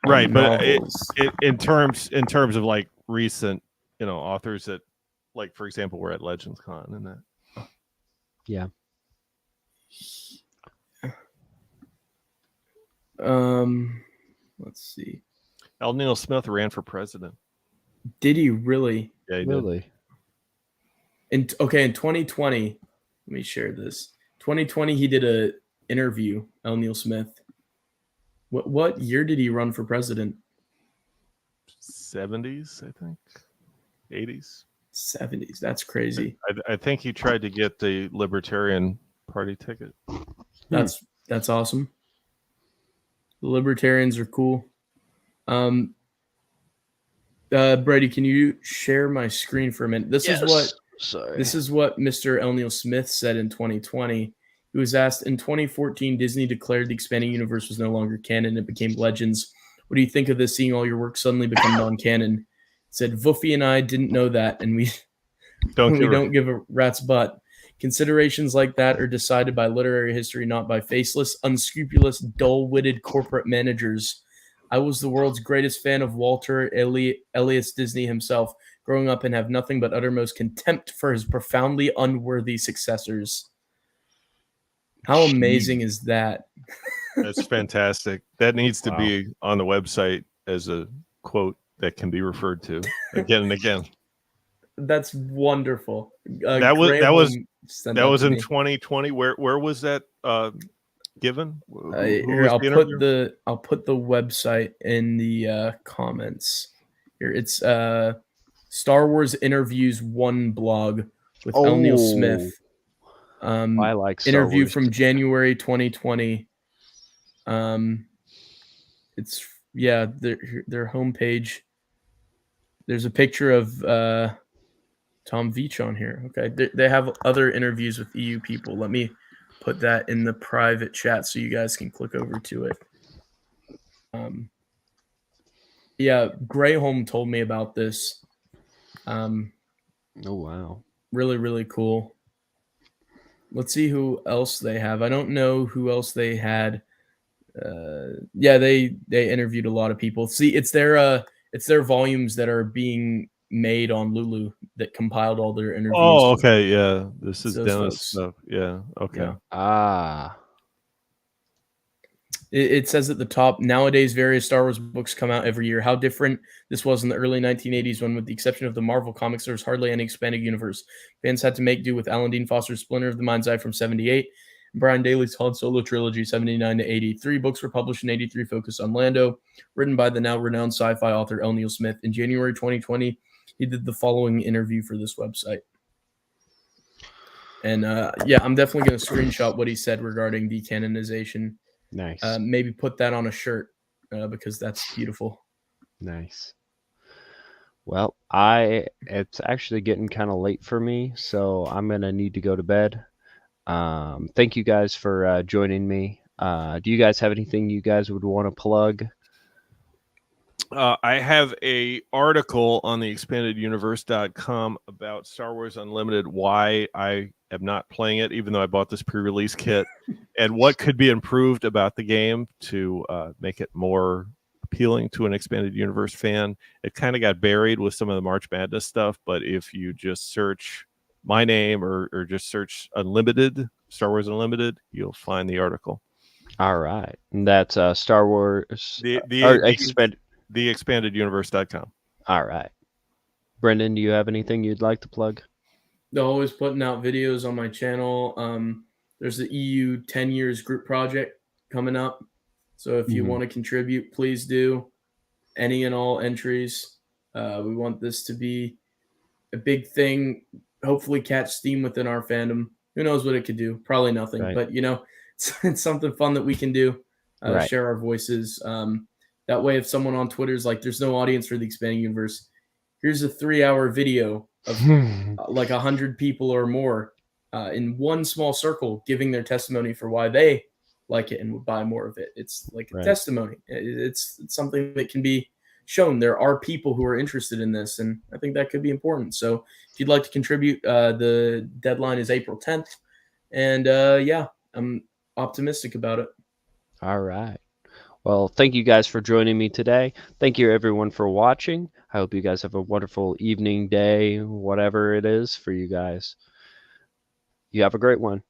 Right, but novels. in terms of like recent, authors that, like, for example, we're at Legends Con and that. Yeah. Let's see. L. Neil Smith ran for president. Did he really? Yeah, he did. Really? In 2020, let me share this. 2020, he did a interview. L. Neil Smith. What year did he run for president? 70s, I think. 80s. 70s. That's crazy. I think he tried to get the Libertarian Party ticket. That's awesome. The Libertarians are cool. Brady, can you share my screen for a minute? This is what Mr. L. Neil Smith said in 2020. He was asked, in 2014, Disney declared the expanding universe was no longer canon. It became Legends. What do you think of this, seeing all your work suddenly become non-canon? He said, Voofy and I didn't know that, and we don't give a rat's butt. Considerations like that are decided by literary history, not by faceless, unscrupulous, dull-witted corporate managers. I was the world's greatest fan of Walter Elias Disney himself, growing up and have nothing but uttermost contempt for his profoundly unworthy successors. How amazing is that? That's fantastic. That needs to be on the website as a quote that can be referred to again and again. That's wonderful. That was in me. 2020. Where was that given? Here, I'll put the website in the comments. Here, it's Star Wars Interviews 1 blog with L. Neil Smith. I like Star interview Wars. from January 2020. It's their homepage. There's a picture of Tom Veach on here. Okay, they have other interviews with EU people. Let me put that in the private chat so you guys can click over to it. Greyholm told me about this. Oh wow, really, really cool. Let's see who else they have. I don't know who else they had. They interviewed a lot of people. See, it's their volumes that are being made on Lulu that compiled all their interviews. Oh, okay, yeah. This is Dennis stuff. Yeah, okay. Yeah. It says at the top, nowadays various Star Wars books come out every year. How different this was in the early 1980s when, with the exception of the Marvel comics, there was hardly any expanded universe. Fans had to make do with Alan Dean Foster's Splinter of the Mind's Eye from 78, and Brian Daley's Han Solo trilogy 79 to 80. 3 books were published in 83 focused on Lando, written by the now renowned sci-fi author L. Neil Smith. In January 2020, he did the following interview for this website. And I'm definitely going to screenshot what he said regarding decanonization. Nice. Maybe put that on a shirt because that's beautiful. Nice. Well, it's actually getting kind of late for me, so I'm gonna need to go to bed. Thank you guys for joining me. Do you guys have anything you guys would want to plug? I have a article on the expandeduniverse.com about Star Wars Unlimited, why I am not playing it, even though I bought this pre-release kit, and what could be improved about the game to make it more appealing to an expanded universe fan. It kind of got buried with some of the March Madness stuff, but if you just search my name or just search Unlimited, Star Wars Unlimited, you'll find the article. All right, and that's Star Wars The or expand. theexpandeduniverse.com. All right, Brendan, do you have anything you'd like to plug? They're always putting out videos on my channel. There's the EU 10 years group project coming up. So if you Mhm. want to contribute, please do. Any and all entries. We want this to be a big thing. Hopefully catch steam within our fandom. Who knows what it could do? Probably nothing. Right. But, it's something fun that we can do. Right. Share our voices. That way, if someone on Twitter is like, there's no audience for the expanding universe, here's a 3-hour video of like 100 people or more in one small circle giving their testimony for why they like it and would buy more of it. It's like a Right. testimony. It's something that can be shown. There are people who are interested in this, and I think that could be important. So if you'd like to contribute, the deadline is April 10th. And yeah, I'm optimistic about it. All right. Well, thank you guys for joining me today. Thank you everyone for watching. I hope you guys have a wonderful evening, day, whatever it is for you guys. You have a great one.